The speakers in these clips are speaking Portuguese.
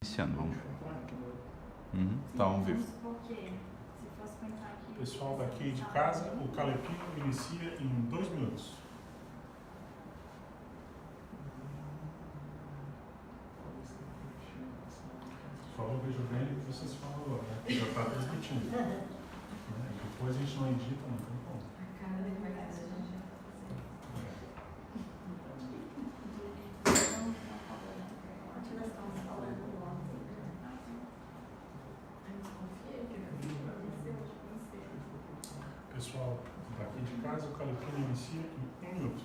Iniciando, vamos. Tá ao vivo. Pessoal daqui de casa, o Calepino inicia em 2 minutos. Só veja bem o que vocês falam agora, né? Que já está transmitindo. Depois a gente não edita, não tem como. Pessoal daqui de casa, o Calepino inicia em 1 minuto.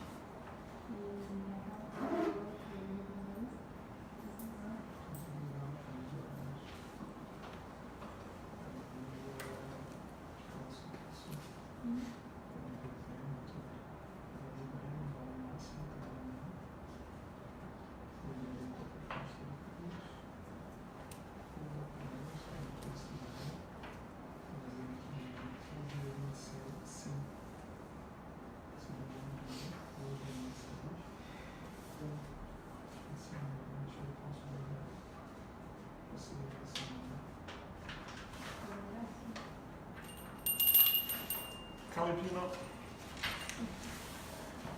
Calepino.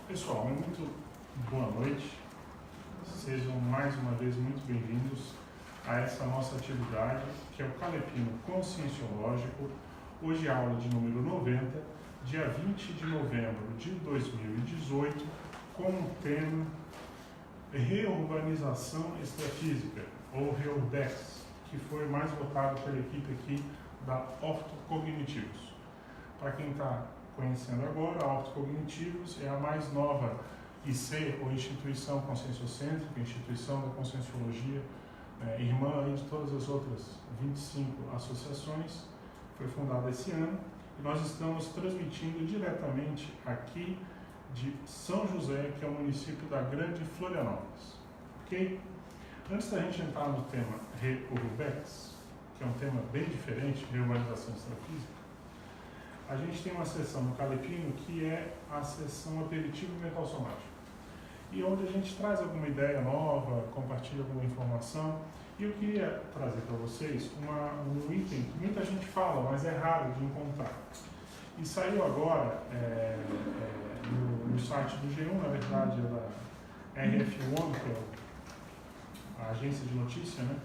Pessoal, muito boa noite. Sejam mais uma vez muito bem-vindos a essa nossa atividade, que é o Calepino Conscienciológico. Hoje a aula de número 90, dia 20 de novembro de 2018, com o tema Reurbanização Extrafísica, ou Reurbex, que foi mais votado pela equipe aqui da Ortocognitivos. Para quem está conhecendo agora, a Ortocognitivos é a mais nova IC, ou Instituição Conscienciocêntrica, Instituição da Conscienciologia, irmã aí de todas as outras 25 associações. Foi fundada esse ano e nós estamos transmitindo diretamente aqui de São José, que é o município da Grande Florianópolis. Ok? Antes da gente entrar no tema Reurbex, que é um tema bem diferente, reurbanização extrafísica, a gente tem uma sessão no Calepino que é a sessão aperitivo mental somático, e onde a gente traz alguma ideia nova, compartilha alguma informação. E eu queria trazer para vocês um item que muita gente fala, mas é raro de encontrar. E saiu agora no site do G1, na verdade é da RF1, que é a agência de notícia, né?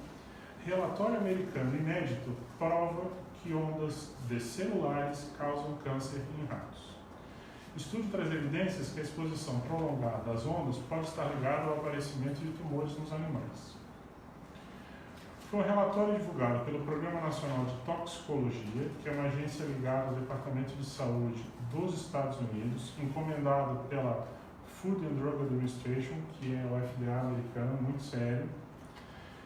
Relatório americano inédito prova que ondas de celulares causam câncer em ratos. Estudo traz evidências que a exposição prolongada às ondas pode estar ligada ao aparecimento de tumores nos animais. Foi um relatório divulgado pelo Programa Nacional de Toxicologia, que é uma agência ligada ao Departamento de Saúde dos Estados Unidos, encomendado pela Food and Drug Administration, que é o FDA americano, muito sério.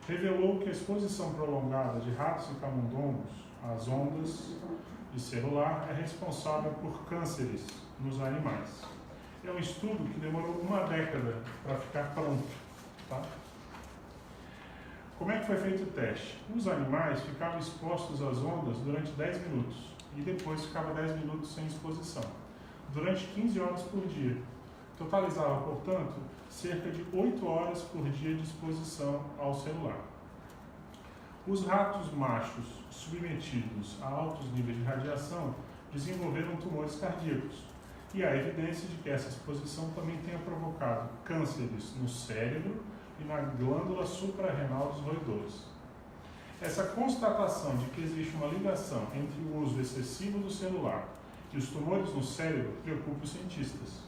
Revelou que a exposição prolongada de ratos e camundongos às ondas de celular é responsável por cânceres nos animais. É um estudo que demorou 1 década para ficar pronto. Tá? Como é que foi feito o teste? Os animais ficavam expostos às ondas durante 10 minutos e depois ficava 10 minutos sem exposição, durante 15 horas por dia. Totalizava, portanto, cerca de 8 horas por dia de exposição ao celular. Os ratos machos submetidos a altos níveis de radiação desenvolveram tumores cardíacos, e há evidência de que essa exposição também tenha provocado cânceres no cérebro e na glândula suprarrenal dos roedores. Essa constatação de que existe uma ligação entre o uso excessivo do celular e os tumores no cérebro preocupa os cientistas.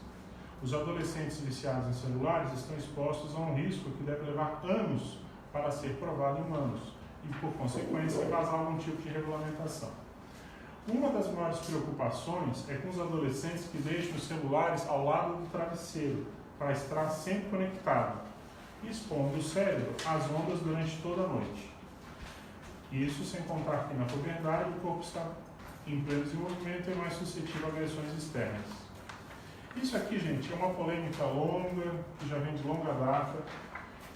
Os adolescentes viciados em celulares estão expostos a um risco que deve levar anos para ser provado em humanos e, por consequência, vazar algum tipo de regulamentação. Uma das maiores preocupações é com os adolescentes que deixam os celulares ao lado do travesseiro para estar sempre conectado, expondo o cérebro às ondas durante toda a noite. Isso sem contar que na puberdade o corpo está em pleno desenvolvimento e é mais suscetível a agressões externas. Isso aqui, gente, é uma polêmica longa, que já vem de longa data,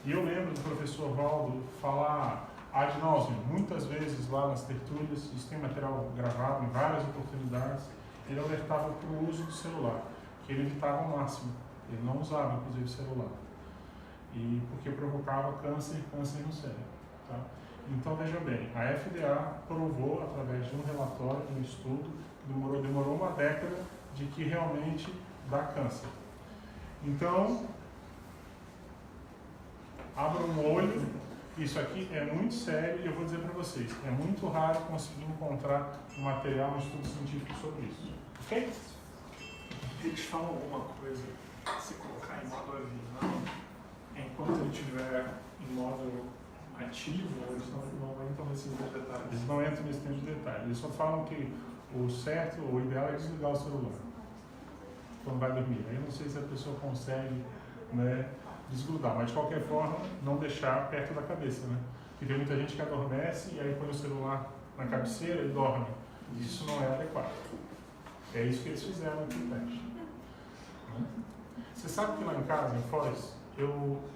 e eu lembro do professor Valdo falar ad nauseam, muitas vezes lá nas tertúlias, isso tem material gravado em várias oportunidades, ele alertava para o uso do celular, que ele evitava ao máximo, ele não usava inclusive celular, e porque provocava câncer no cérebro. Tá? Então, veja bem, a FDA provou, através de um relatório, de um estudo, que demorou uma década, de que realmente dá câncer. Então, abra um olho, isso aqui é muito sério e eu vou dizer para vocês, é muito raro conseguir encontrar um material, um estudo científico sobre isso. Ok? Eles falam alguma coisa, se colocar em modo avião, enquanto ele estiver em modo ativo, eles não entram nesses detalhes. Eles não entram nesse tempo de detalhe. Eles só falam que o certo, o ideal é desligar o celular quando vai dormir. Aí eu não sei se a pessoa consegue, né, desgrudar, mas de qualquer forma, não deixar perto da cabeça, né? Porque tem muita gente que adormece e aí põe o celular na cabeceira e dorme. Isso não é adequado. É isso que eles fizeram aqui no teste. Você sabe que lá em casa, em Foz,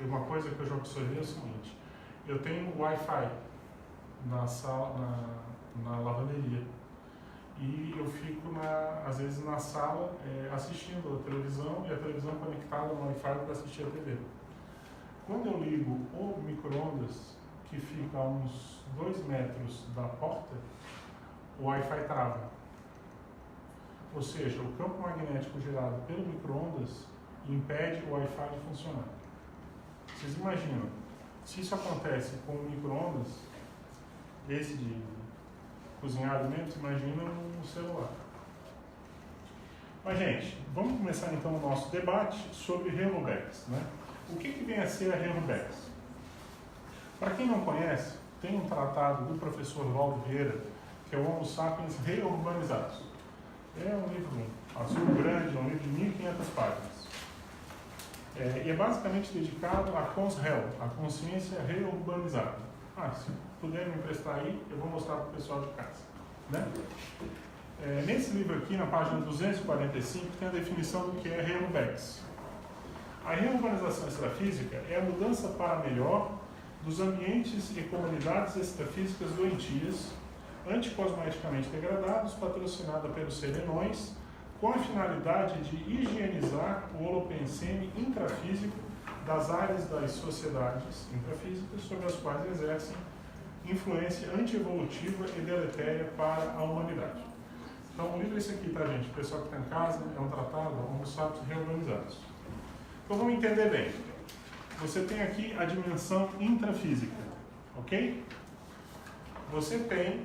uma coisa que eu já observei é o seguinte: eu tenho Wi-Fi na sala, na lavanderia. E eu fico, às vezes, na sala assistindo a televisão e a televisão conectada no Wi-Fi para assistir a TV. Quando eu ligo o micro-ondas, que fica a uns 2 metros da porta, o Wi-Fi trava. Ou seja, o campo magnético gerado pelo micro-ondas impede o Wi-Fi de funcionar. Vocês imaginam, se isso acontece com um micro-ondas, esse de cozinhar alimentos, imagina no celular. Mas, gente, vamos começar então o nosso debate sobre Rehobox, né? O que vem a ser a Rehobox? Para quem não conhece, tem um tratado do professor Valdo Vieira, que é o Homo Sapiens Reurbanizados. É um livro azul grande, é um livro de 1.500 páginas. E é basicamente dedicado à Consrel, a consciência reurbanizada. Se puder me emprestar aí, eu vou mostrar para o pessoal de casa. Né? Nesse livro aqui, na página 245, tem a definição do que é Rehobox. A reurbanização extrafísica é a mudança para melhor dos ambientes e comunidades extrafísicas doentias, anticosmeticamente degradados, patrocinada pelos serenões, com a finalidade de higienizar o holopensene intrafísico das áreas das sociedades intrafísicas sobre as quais exercem influência antievolutiva e deletéria para a humanidade. Então, o livro é esse aqui, tá, gente? O pessoal que está em casa, é um tratado, Homo Sapiens Reorganizados. Então, vamos entender bem. Você tem aqui a dimensão intrafísica, ok? Você tem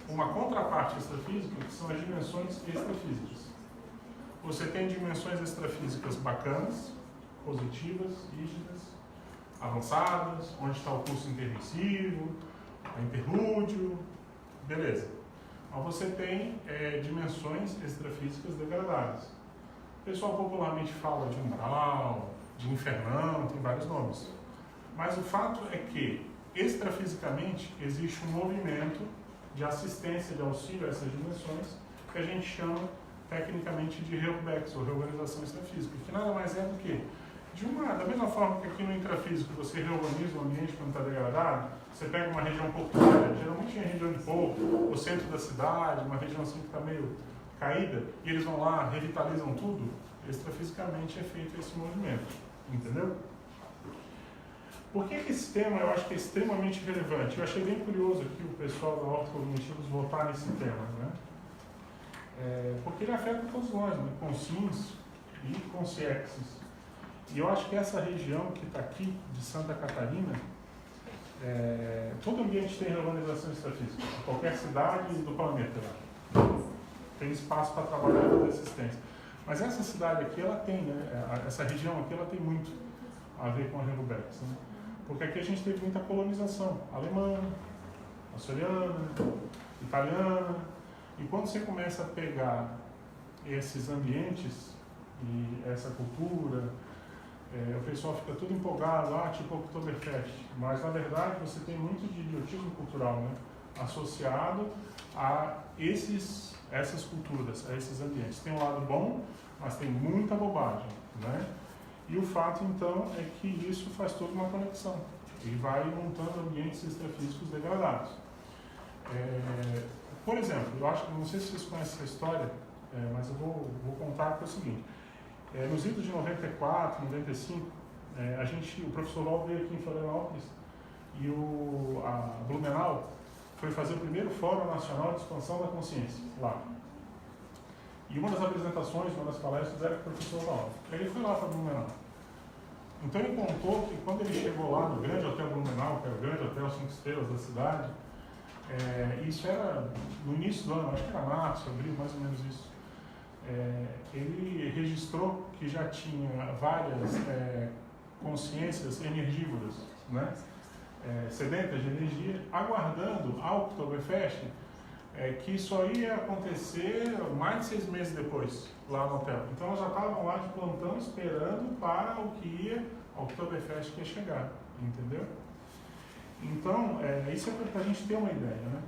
uma contraparte extrafísica, que são as dimensões extrafísicas. Você tem dimensões extrafísicas bacanas, positivas, rígidas, avançadas, onde está o curso intermissivo, a interlúdio, beleza. Mas você tem dimensões extrafísicas degradadas. O pessoal popularmente fala de umbral, de infernão, tem vários nomes. Mas o fato é que, extrafisicamente, existe um movimento de assistência, de auxílio a essas dimensões, que a gente chama tecnicamente de Rehobox, ou reorganização extrafísica, que nada mais é do que, da mesma forma que aqui no intrafísico você reorganiza o ambiente quando está degradado, você pega uma região portuária, geralmente em região de Porto, o centro da cidade, uma região assim que está meio caída, e eles vão lá, revitalizam tudo, extrafisicamente é feito esse movimento, entendeu? Por que esse tema eu acho que é extremamente relevante? Eu achei bem curioso aqui o pessoal da Ortocognitivos votar nesse tema, né? Porque ele afeta todos nós, né? Consciência e consciências. E eu acho que essa região que está aqui, de Santa Catarina, todo ambiente tem reorganização extrafísica, qualquer cidade do planeta. Tem espaço para trabalhar na assistência. Mas essa cidade aqui, ela tem, né? Essa região aqui, ela tem muito a ver com a Rehobox, né? Porque aqui a gente teve muita colonização, alemã, açoriana, italiana, e quando você começa a pegar esses ambientes e essa cultura, o pessoal fica tudo empolgado, tipo Oktoberfest, mas na verdade você tem muito de idiotismo cultural, né? Associado a essas culturas, a esses ambientes. Tem um lado bom, mas tem muita bobagem, né? E o fato, então, é que isso faz toda uma conexão e vai montando ambientes extrafísicos degradados. Por exemplo, eu acho que, não sei se vocês conhecem essa história, mas eu vou contar que é o seguinte. Nos idos de 94, 95, o professor Val veio aqui em Florianópolis e a Blumenau Blumenau foi fazer o primeiro Fórum Nacional de Expansão da Consciência, lá. E uma das apresentações, uma das palestras era com o professor Valdo. Ele foi lá para Blumenau. Então ele contou que quando ele chegou lá no grande hotel Blumenau, que era o grande hotel 5 estrelas da cidade, isso era no início do ano, acho que era março, abril, mais ou menos isso. Ele registrou que já tinha várias consciências energívoras, né? Sedentas de energia, aguardando a Oktoberfest, que só ia acontecer mais de 6 meses depois, lá no hotel. Então elas já estavam lá de plantão esperando para o que ia, a Oktoberfest que ia chegar, entendeu? Então, isso é para a gente ter uma ideia, né?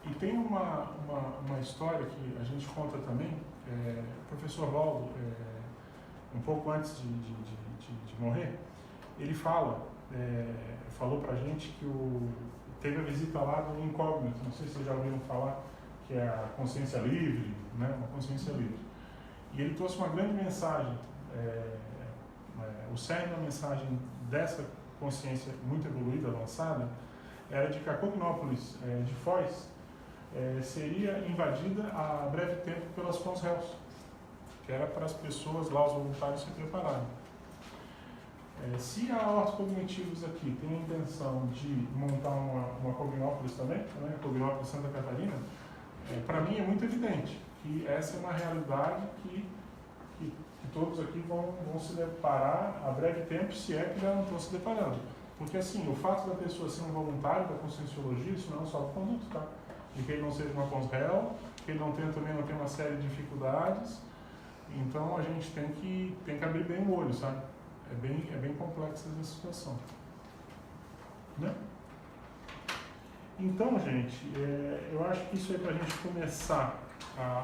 E tem uma história que a gente conta também, o professor Valdo, um pouco antes de morrer, ele falou pra gente que teve a visita lá do incógnito, não sei se vocês já ouviram falar, que é a consciência livre, né? Uma consciência livre. E ele trouxe uma grande mensagem, o cerne da mensagem dessa consciência muito evoluída, avançada, era de que a Cognópolis de Foz seria invadida a breve tempo pelas Consréus, que era para as pessoas lá, os voluntários, se prepararem. Se a Hortos Cognitivos aqui tem a intenção de montar uma Cognópolis também, né, Cognópolis Santa Catarina, para mim é muito evidente que essa é uma realidade que todos aqui vão se deparar a breve tempo, se é que já não estão se deparando. Porque assim, o fato da pessoa ser um voluntário da conscienciologia, isso não é um salvo-conduto, tá? De que ele não seja uma consréu, que ele também não tem uma série de dificuldades. Então a gente tem que abrir bem o olho, sabe? É bem complexa essa situação. Né? Então, gente, eu acho que isso aí para a gente começar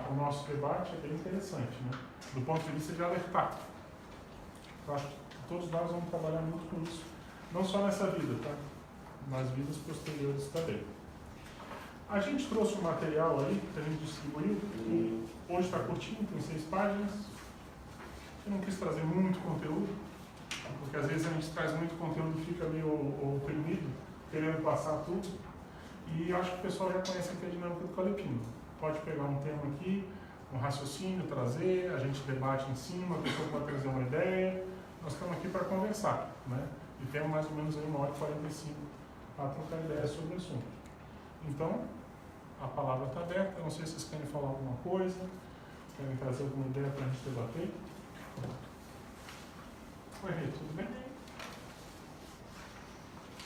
o nosso debate é bem interessante, né? Do ponto de vista de alertar. Eu acho que todos nós vamos trabalhar muito com isso, não só nessa vida, tá? Nas vidas posteriores também. A gente trouxe um material aí que a gente distribuiu, que hoje está curtinho, tem 6 páginas. Eu não quis trazer muito conteúdo, porque às vezes a gente traz muito conteúdo e fica meio oprimido, querendo passar tudo. E eu acho que o pessoal já conhece aqui a dinâmica do Calepino. Pode pegar um tema aqui, um raciocínio, trazer, a gente debate em cima, a pessoa pode trazer uma ideia. Nós estamos aqui para conversar, né? E temos mais ou menos aí 1h45 para trocar ideias sobre o assunto. Então, a palavra está aberta. Não sei se vocês querem falar alguma coisa, querem trazer alguma ideia para a gente debater. Oi, Rei, tudo bem?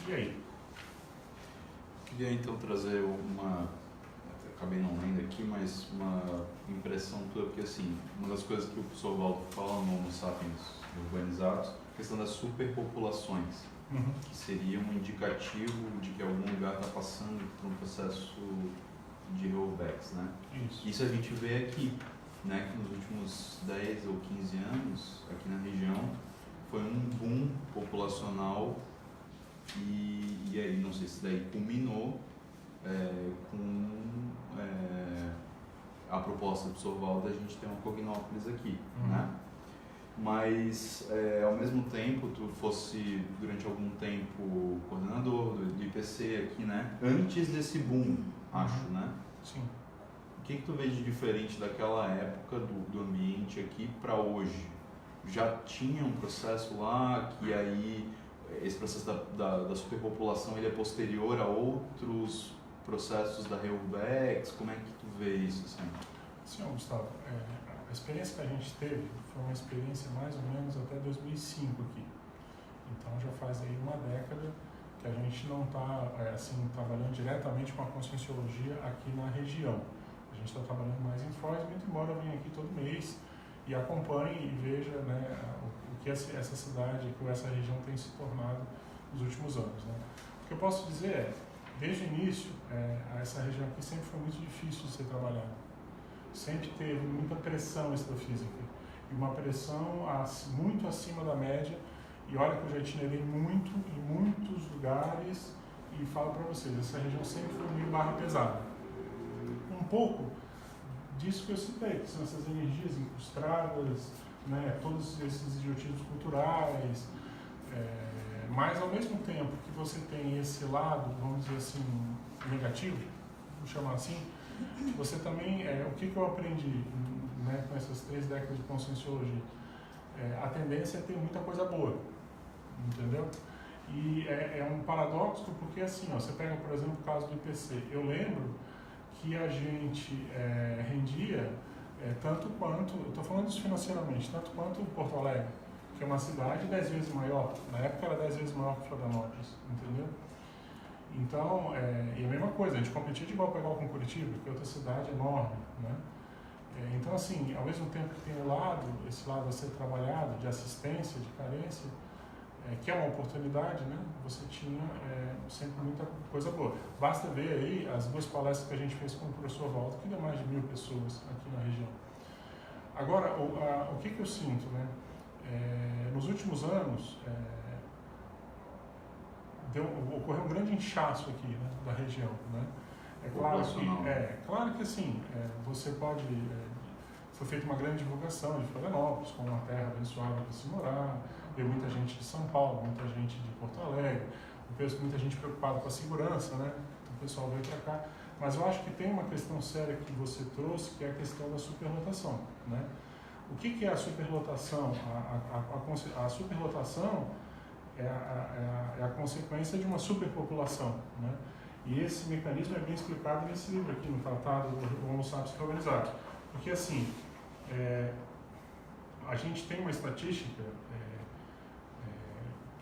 E aí? Queria então trazer acabei não lendo aqui, mas uma impressão tua, porque assim, uma das coisas que o professor Valdo fala no Homo Sapiens Urbanizados, a questão das superpopulações, que seria um indicativo de que algum lugar está passando por um processo de rollbacks, né? Isso a gente vê aqui, né, que nos últimos 10 ou 15 anos, aqui na região, foi um boom populacional e aí, não sei se daí culminou com a proposta do professor Valdo da gente ter uma Cognópolis aqui, né? Mas, ao mesmo tempo, tu fosse, durante algum tempo, coordenador do IPC aqui, né? Antes desse boom, acho, né? Sim. O que tu vê de diferente daquela época do ambiente aqui para hoje? Já tinha um processo lá que aí, esse processo da superpopulação, ele é posterior a outros processos da Reurbex? Como é que tu vê isso, assim? Sim, Gustavo, a experiência que a gente teve foi uma experiência mais ou menos até 2005 aqui. Então já faz aí uma década que a gente não está trabalhando diretamente com a conscienciologia aqui na região. A gente está trabalhando mais em Foz, muito embora eu venha aqui todo mês e acompanhe e veja, né, o que essa cidade, que essa região tem se tornado nos últimos anos. Né? O que eu posso dizer desde o início, essa região aqui sempre foi muito difícil de ser trabalhada. Sempre teve muita pressão extrafísica e uma pressão muito acima da média. E olha que eu já itinerei muito em muitos lugares e falo para vocês, essa região sempre foi meio barra pesada. Um pouco disso que eu citei, que são essas energias incrustadas, né, todos esses idiotismos culturais, mas ao mesmo tempo que você tem esse lado, vamos dizer assim, negativo, vamos chamar assim, você também, o que eu aprendi, né, com essas 3 décadas de conscienciologia? A tendência é ter muita coisa boa, entendeu? E é um paradoxo porque assim, ó, você pega, por exemplo, o caso do IPC. Eu lembro que a gente rendia tanto quanto, eu estou falando isso financeiramente, tanto quanto Porto Alegre, que é uma cidade 10 vezes maior. Na época era 10 vezes maior que Florianópolis, entendeu? Então, e a mesma coisa, a gente competia de igual para igual com Curitiba, que é outra cidade enorme, né? Então, assim, ao mesmo tempo que tem esse lado a ser trabalhado, de assistência, de carência, que é uma oportunidade, né? Você tinha sempre muita coisa boa. Basta ver aí as 2 palestras que a gente fez com o professor Waldo, que deu mais de 1000 pessoas aqui na região. Agora, o que eu sinto, né? Nos últimos anos, ocorreu um grande inchaço aqui, né, da região, né? Claro que assim, você pode... foi feita uma grande divulgação de Florianópolis, como uma terra abençoada para se morar, veio muita gente de São Paulo, muita gente de Porto Alegre, muita gente preocupada com a segurança, né? Então o pessoal veio para cá. Mas eu acho que tem uma questão séria que você trouxe, que é a questão da superlotação, né? O que é a superlotação? A superlotação é a consequência de uma superpopulação, né? E esse mecanismo é bem explicado nesse livro aqui, no Tratado do Homo Sapiens Reorganizado. Porque assim, a gente tem uma estatística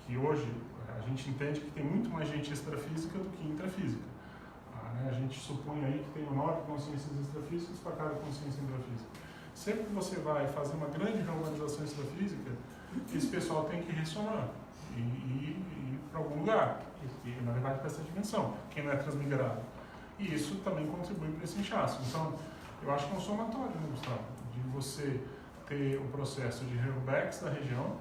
que hoje a gente entende que tem muito mais gente extrafísica do que intrafísica. A gente supõe aí que tem 9 consciências extrafísicas para cada consciência intrafísica. Sempre que você vai fazer uma grande reorganização extrafísica, esse pessoal tem que ressomar e ir para algum lugar, e na verdade para essa dimensão, quem não é transmigrado. E isso também contribui para esse inchaço. Então, eu acho que é um somatório, né, Gustavo? De você ter o processo de reurbex da região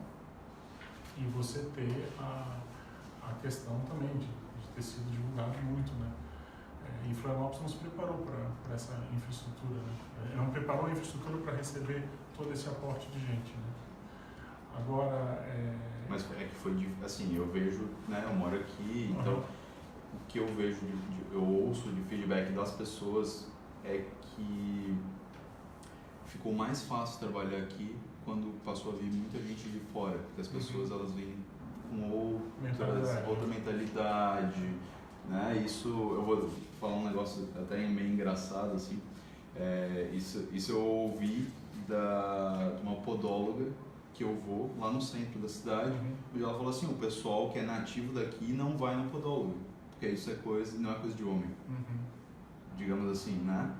e você ter a questão também de ter sido divulgado muito, né? E Florianópolis não se preparou para essa infraestrutura, né? Não preparou a infraestrutura para receber todo esse aporte de gente, né? Agora... Mas é que foi, assim, eu vejo, né, eu moro aqui, então o que eu vejo, eu ouço de feedback das pessoas é que ficou mais fácil trabalhar aqui quando passou a vir muita gente de fora, porque as pessoas elas vêm com outra mentalidade, né? Isso, eu vou falar um negócio até meio engraçado, assim, isso eu ouvi de uma podóloga que eu vou lá no centro da cidade, e ela falou assim, o pessoal que é nativo daqui não vai no podólogo, porque isso não é coisa de homem, digamos assim, né?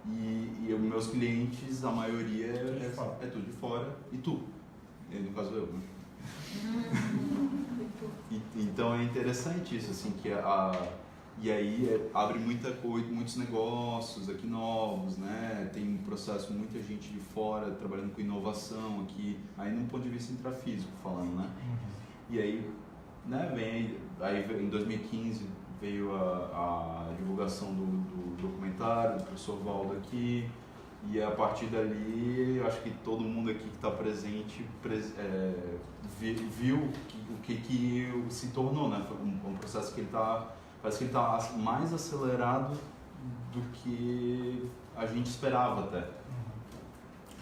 E os meus clientes, a maioria é tudo de fora, e tu, no caso eu, né? Então é interessante isso, assim, que e aí abre muitos negócios aqui novos, né? Tem um processo, muita gente de fora trabalhando com inovação aqui, aí num ponto de vista intrafísico falando, né? E aí, né, aí em 2015 veio a divulgação do documentário do professor Waldo aqui, e a partir dali, eu acho que todo mundo aqui que está presente viu o que se tornou, né? Foi um processo que parece que ele está mais acelerado do que a gente esperava até.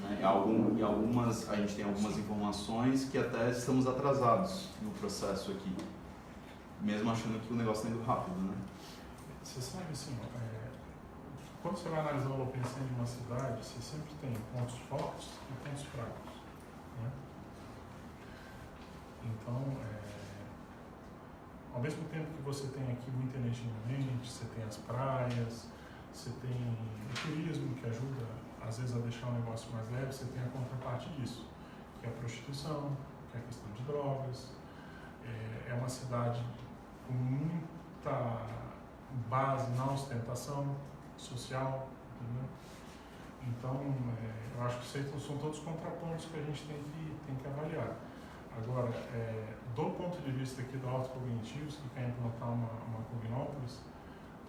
Né? A gente tem algumas informações que até estamos atrasados no processo aqui, mesmo achando que o negócio está indo rápido, né? Você sabe assim, quando você vai analisar o holopensene de uma cidade, você sempre tem pontos fortes e pontos fracos, né? Então, ao mesmo tempo que você tem aqui muita energia na mente, você tem as praias, você tem o turismo que ajuda às vezes a deixar o negócio mais leve, você tem a contraparte disso, que é a prostituição, que é a questão de drogas. É uma cidade com muita base na ostentação social, entendeu? Então, eu acho que isso são todos contrapontos que a gente tem que avaliar. Agora, do ponto de vista aqui do autocognitivos, que quer implantar uma Cognópolis,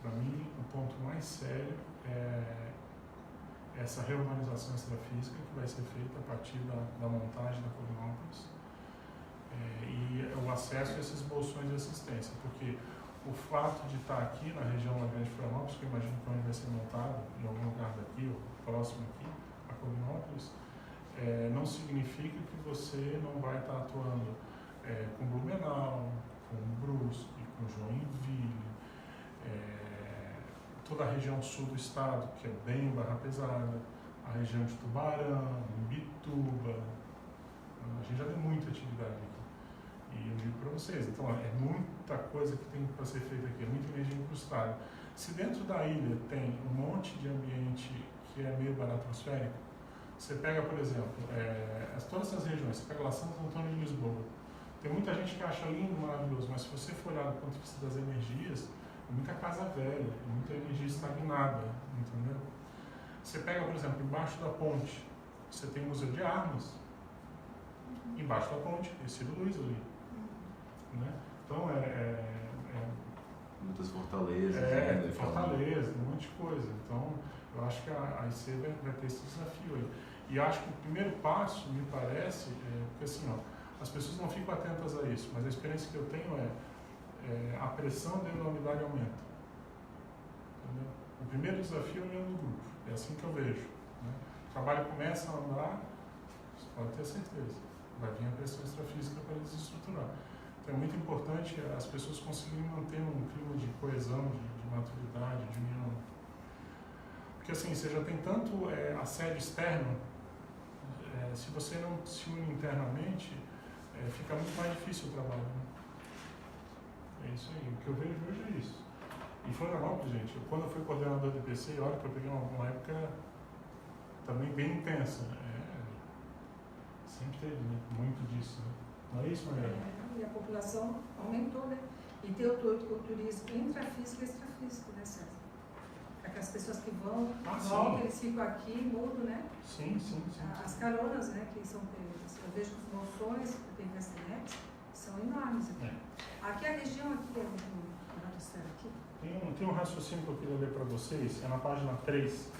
para mim, o ponto mais sério é essa reorganização extrafísica que vai ser feita a partir da montagem da Cognópolis, e o acesso a esses bolsões de assistência, porque o fato de estar aqui na região da Grande Florianópolis, que eu imagino que vai ser montado em algum lugar daqui, ou próximo aqui, a Cognópolis, não significa que você não vai estar atuando com Blumenau, com Brusque, com Joinville, toda a região sul do estado, que é bem barra pesada, a região de Tubarão, Imbituba. A gente já tem muita atividade aqui. E eu digo para vocês, então é muita coisa que tem para ser feita aqui, é muita energia incrustada. Se dentro da ilha tem um monte de ambiente que é meio baratosférico, você pega, por exemplo, todas essas regiões, você pega lá Santo Antônio de Lisboa, tem muita gente que acha lindo, maravilhoso, mas se você for olhar do ponto de vista das energias, é muita casa velha, é muita energia estagnada, entendeu? Você pega, por exemplo, embaixo da ponte, você tem o Museu de Armas, embaixo da ponte, esse Luiz ali, né? Então muitas fortalezas. Fortaleza, um monte de coisa. Então, eu acho que a IC vai ter esse desafio aí. E eu acho que o primeiro passo, me parece, porque assim, ó, as pessoas não ficam atentas a isso, mas a experiência que eu tenho a pressão dentro da unidade aumenta. Entendeu? O primeiro desafio é o do grupo, é assim que eu vejo. Né? O trabalho começa a andar, você pode ter certeza, vai vir a pressão extrafísica para desestruturar. Então é muito importante as pessoas conseguirem manter um clima de coesão, de maturidade, de união. Porque assim, você já tem tanto assédio externo, se você não se une internamente, fica muito mais difícil o trabalho. Né? É isso aí, o que eu vejo hoje é isso. E Florianópolis, gente, quando eu fui coordenador do IPC, olha que eu peguei uma época também bem intensa. Sempre teve muito disso, né? Não é isso, Maria? E a população aumentou, né? E tem o turismo intrafísico e extrafísico, né, César? Aquelas pessoas que vão, eles ficam aqui, mudam, né? Sim. As caronas, né, que são pequenas. Eu vejo que os moções que tem castanhetes são enormes aqui. Aqui a região aqui é na esfera aqui. Tem um raciocínio que eu queria ler para vocês, é na página 3,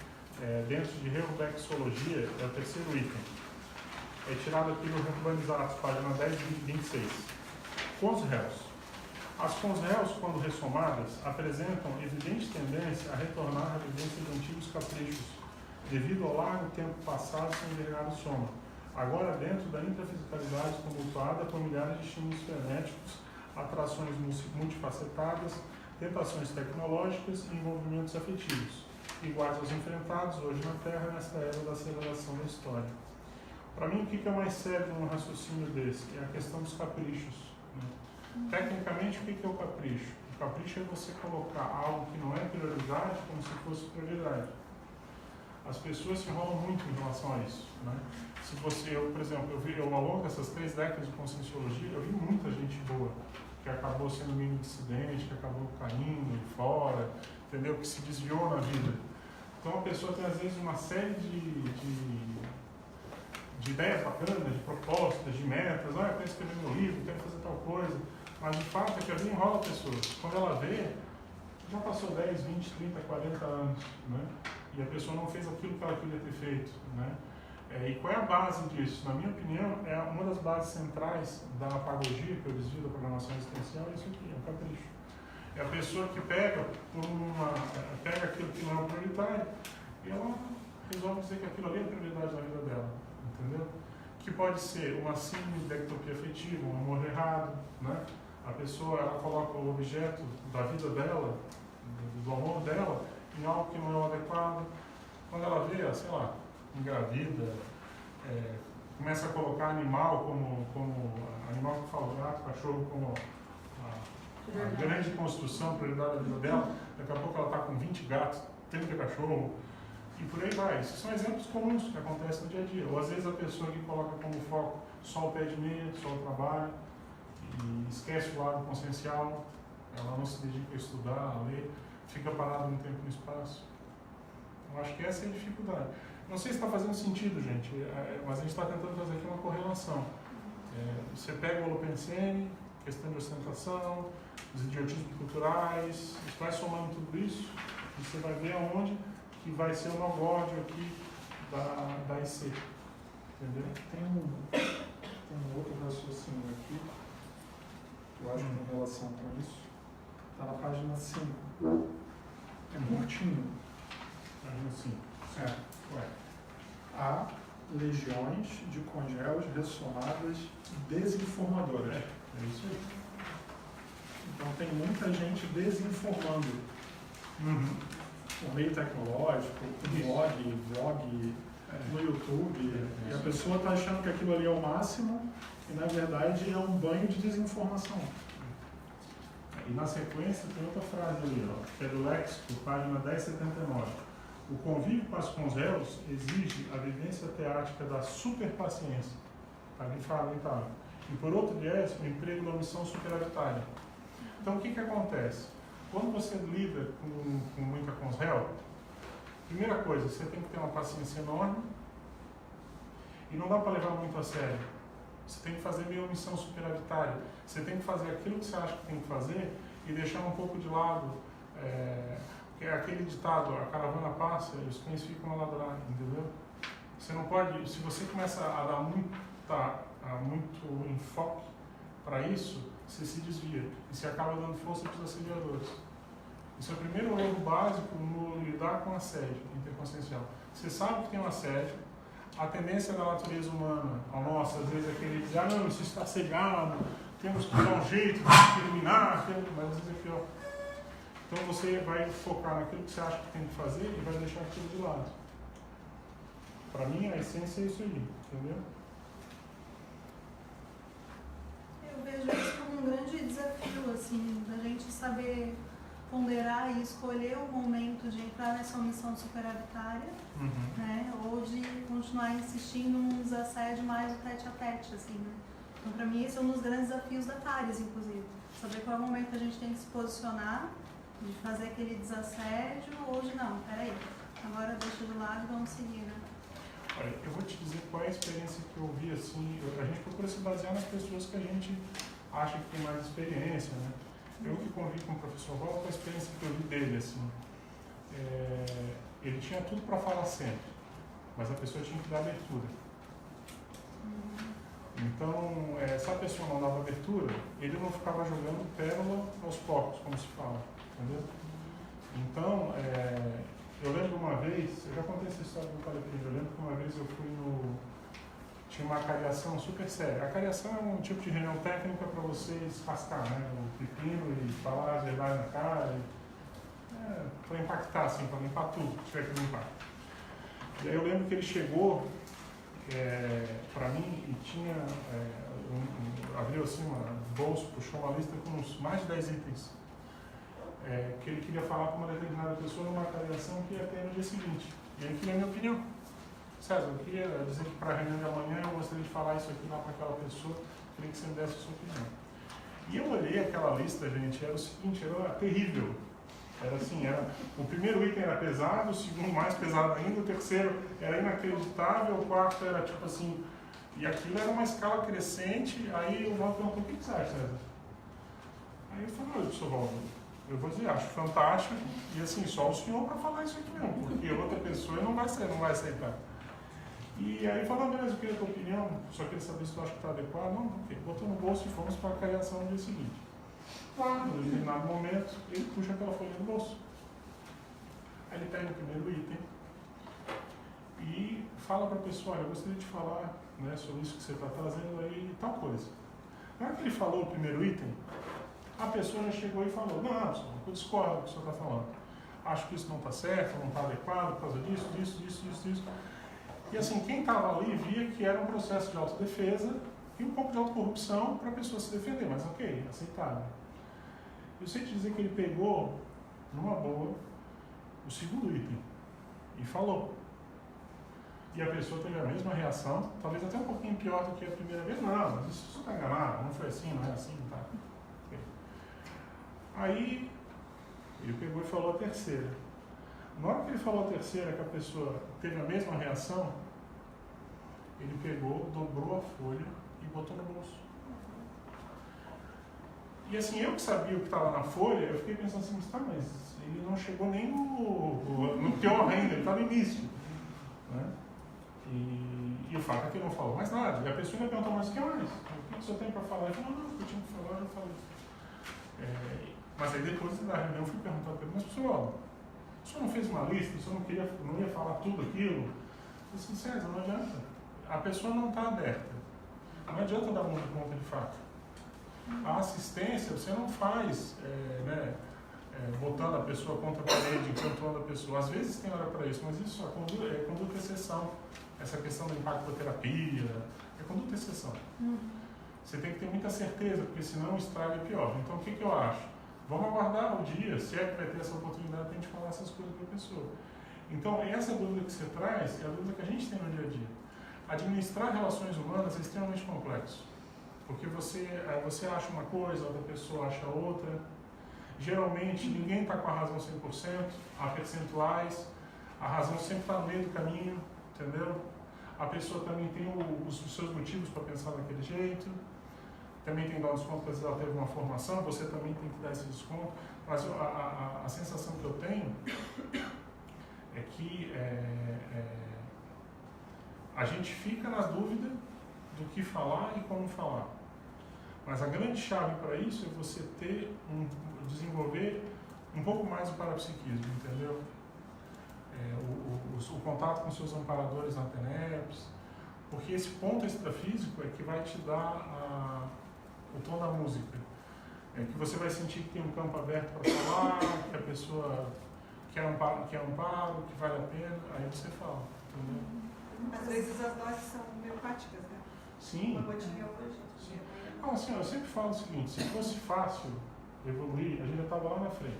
dentro de Reflexologia, é o terceiro item. É tirado aqui no Urbanizados, página 10 e 26. Cons réus. As cons réus, quando ressomadas, apresentam evidente tendência a retornar à vivência de antigos caprichos, devido ao largo tempo passado sem envergar soma, agora dentro da intrafisicalidade tumultuada por milhares de estímulos frenéticos, atrações multifacetadas, tentações tecnológicas e envolvimentos afetivos, iguais aos enfrentados hoje na Terra nesta era da aceleração da história. Para mim, o que é mais sério num raciocínio desse? É a questão dos caprichos. Né? Tecnicamente, o que é o capricho? O capricho é você colocar algo que não é prioridade como se fosse prioridade. As pessoas se enrolam muito em relação a isso. Né? Se você, por exemplo, eu ao longo dessas 3 décadas de conscienciologia, eu vi muita gente boa que acabou sendo mínimo dissidente, que acabou caindo fora, entendeu? Que se desviou na vida. Então a pessoa tem às vezes uma série de ideias bacanas, de propostas, de metas, eu quero escrever meu livro, quero fazer tal coisa, mas o fato é que a vida enrola a pessoa. Quando ela vê, já passou 10, 20, 30, 40 anos, né? E a pessoa não fez aquilo que ela queria ter feito, né? E qual é a base disso? Na minha opinião, é uma das bases centrais da apagogia, que eu desvio da programação existencial, é isso aqui, é o capricho. É a pessoa que pega aquilo que não é prioritário e ela resolve dizer que aquilo ali é a prioridade da vida dela, entendeu? Que pode ser uma síndrome de ectopia afetiva, um amor errado, né? A pessoa, ela coloca o objeto da vida dela, do amor dela, em algo que não é o adequado. Quando ela vê, sei lá, engravida, começa a colocar animal como animal que fala gato, cachorro como a grande construção, prioridade da vida dela, daqui a pouco ela está com 20 gatos, 30 cachorros, e por aí vai. Esses são exemplos comuns que acontecem no dia a dia. Ou às vezes a pessoa que coloca como foco só o pé de meia, só o trabalho, e esquece o lado consciencial, ela não se dedica a estudar, a ler, fica parada no tempo e no espaço. Eu acho que essa é a dificuldade. Não sei se está fazendo sentido, gente, mas a gente está tentando fazer aqui uma correlação. Você pega o Holopensene, questão de ostentação, os idiotismos culturais, você vai somando tudo isso e você vai ver aonde que vai ser o nogódio aqui da IC. Entendeu? Tem um outro raciocínio aqui, que eu acho que tem relação com isso. Está na página 5. É curtinho. Página 5. Ué. Há legiões de congéus ressonadas desinformadoras. É isso aí. Então tem muita gente desinformando. O meio tecnológico, o vlog, no YouTube. E a pessoa está achando que aquilo ali é o máximo e na verdade é um banho de desinformação. E na sequência tem outra frase ali, ó, que é do Léxico, página 1079. O convívio com as congéus exige a vivência teática da superpaciência. Ali fala, então. E por outro viés, o emprego da omissão superavitária. Então o que acontece? Quando você lida com muita congéu, primeira coisa, você tem que ter uma paciência enorme e não dá para levar muito a sério. Você tem que fazer meio omissão superavitária. Você tem que fazer aquilo que você acha que tem que fazer e deixar um pouco de lado. É aquele ditado, a caravana passa e os cães ficam a ladrar, entendeu? Você não pode, se você começa a dar muito enfoque para isso, você se desvia e você acaba dando força para os assediadores. Isso é o primeiro erro básico no lidar com assédio interconsciencial. Você sabe que tem um assédio, a tendência da natureza humana, a nossa, às vezes é querer dizer, não, isso está assediado, temos que dar um jeito de eliminar, mas às vezes é pior. Então você vai focar naquilo que você acha que tem que fazer e vai deixar aquilo de lado. Para mim, a essência é isso aí, entendeu? Eu vejo isso como um grande desafio, assim, da gente saber ponderar e escolher o momento de entrar nessa omissão superavitária, né? Ou de continuar insistindo num desassédio mais do tete-a-tete, assim, né? Então, para mim, esse é um dos grandes desafios da TARES, inclusive. Saber qual é o momento que a gente tem que se posicionar, de fazer aquele desassédio, ou de não, peraí, agora deixa de lado e vamos seguir, né? Olha, eu vou te dizer qual é a experiência que eu vi, assim, a gente procura se basear nas pessoas que a gente acha que tem mais experiência, né? Eu que convivi com o professor Waldo, com a experiência que eu vi dele, assim, ele tinha tudo para falar sempre, mas a pessoa tinha que dar abertura. Então, se a pessoa não dava abertura, ele não ficava jogando pérola aos poucos, como se fala, entendeu? Então, eu lembro uma vez, eu já contei essa história que eu falei para ele, eu lembro que uma vez eu fui tinha uma cariação super séria. A cariação é um tipo de reunião técnica para vocês rascar, né? O pepino e falar as verdades na cara, para impactar, assim, para limpar tudo que tiver que limpar. E aí eu lembro que ele chegou para mim e tinha, abriu assim um bolso, puxou uma lista com mais de 10 itens que ele queria falar com uma determinada pessoa numa cariação que ia ter no dia seguinte. E ele queria a minha opinião. César, eu queria dizer que para a reunião de amanhã eu gostaria de falar isso aqui lá para aquela pessoa, queria que você me desse a sua opinião. E eu olhei aquela lista, gente, era o seguinte, era terrível. Era assim, o primeiro item era pesado, o segundo mais pesado ainda, o terceiro era inacreditável, o quarto era tipo assim, e aquilo era uma escala crescente, aí o Waldo perguntou, o que você acha, César? Aí eu falei, olha, professor Waldo, eu vou dizer, acho fantástico, e assim, só o senhor para falar isso aqui mesmo, porque outra pessoa não vai aceitar. E aí falou, beleza, eu queria a tua opinião, só queria saber se tu acha que está adequado. Não, ok. Botou no bolso e fomos para a cariação no dia seguinte. Lá, no determinado momento, ele puxa aquela folha no bolso. Aí ele pega o primeiro item e fala para a pessoa, olha, eu gostaria de falar, né, sobre isso que você está trazendo aí e tal coisa. Na hora que ele falou o primeiro item, a pessoa já chegou e falou, não, eu discordo do que o senhor está falando. Acho que isso não está certo, não está adequado por causa disso. E assim, quem estava ali via que era um processo de autodefesa e um pouco de autocorrupção para a pessoa se defender, mas ok, aceitável. Eu sei te dizer que ele pegou, numa boa, o segundo item e falou. E a pessoa teve a mesma reação, talvez até um pouquinho pior do que a primeira vez. Não, mas isso está enganado, não foi assim, não é assim, tá? Okay. Aí, ele pegou e falou a terceira. Na hora que ele falou a terceira, que a pessoa teve a mesma reação, ele pegou, dobrou a folha e botou no bolso. E assim, eu que sabia o que estava na folha, eu fiquei pensando assim, tá, mas ele não chegou nem no pior ainda, ele está no início. Né? E o fato é que ele não falou mais nada. E a pessoa me perguntou, mas o que mais? O que você tem para falar? Eu falei, não, o que eu tinha que falar, eu já falei. Mas aí depois da reunião eu fui perguntar para ele, mas pessoal, o senhor não fez uma lista, o senhor não ia falar tudo aquilo? Eu disse, César, não adianta. A pessoa não está aberta. Não adianta dar muita conta de fato. A assistência você não faz botando a pessoa contra a parede, encantoando a pessoa. Às vezes tem hora para isso, mas isso é conduta exceção. Essa questão da impactoterapia é conduta exceção. Você tem que ter muita certeza, porque senão o estrago é pior. Então o que eu acho? Vamos aguardar o dia, se é que vai ter essa oportunidade para a gente falar essas coisas para a pessoa. Então essa dúvida que você traz é a dúvida que a gente tem no dia a dia. Administrar relações humanas é extremamente complexo. Porque você acha uma coisa, a outra pessoa acha outra. Geralmente ninguém está com a razão 100%, há percentuais, a razão sempre está no meio do caminho, entendeu? A pessoa também tem os seus motivos para pensar daquele jeito, também tem que dar um desconto porque às vezes ela teve uma formação, você também tem que dar esse desconto. Mas a sensação que eu tenho é que a gente fica na dúvida do que falar e como falar. Mas a grande chave para isso é você desenvolver um pouco mais o parapsiquismo, entendeu? O contato com seus amparadores na TENEPS, porque esse ponto extrafísico é que vai te dar o tom da música. É que você vai sentir que tem um campo aberto para falar, que a pessoa quer amparo, que vale a pena, aí você fala, entendeu? Às vezes as doses são homeopáticas, né? Sim. Uma gotinha hoje. Não, assim, eu sempre falo o seguinte, se fosse fácil evoluir, a gente já estava lá na frente.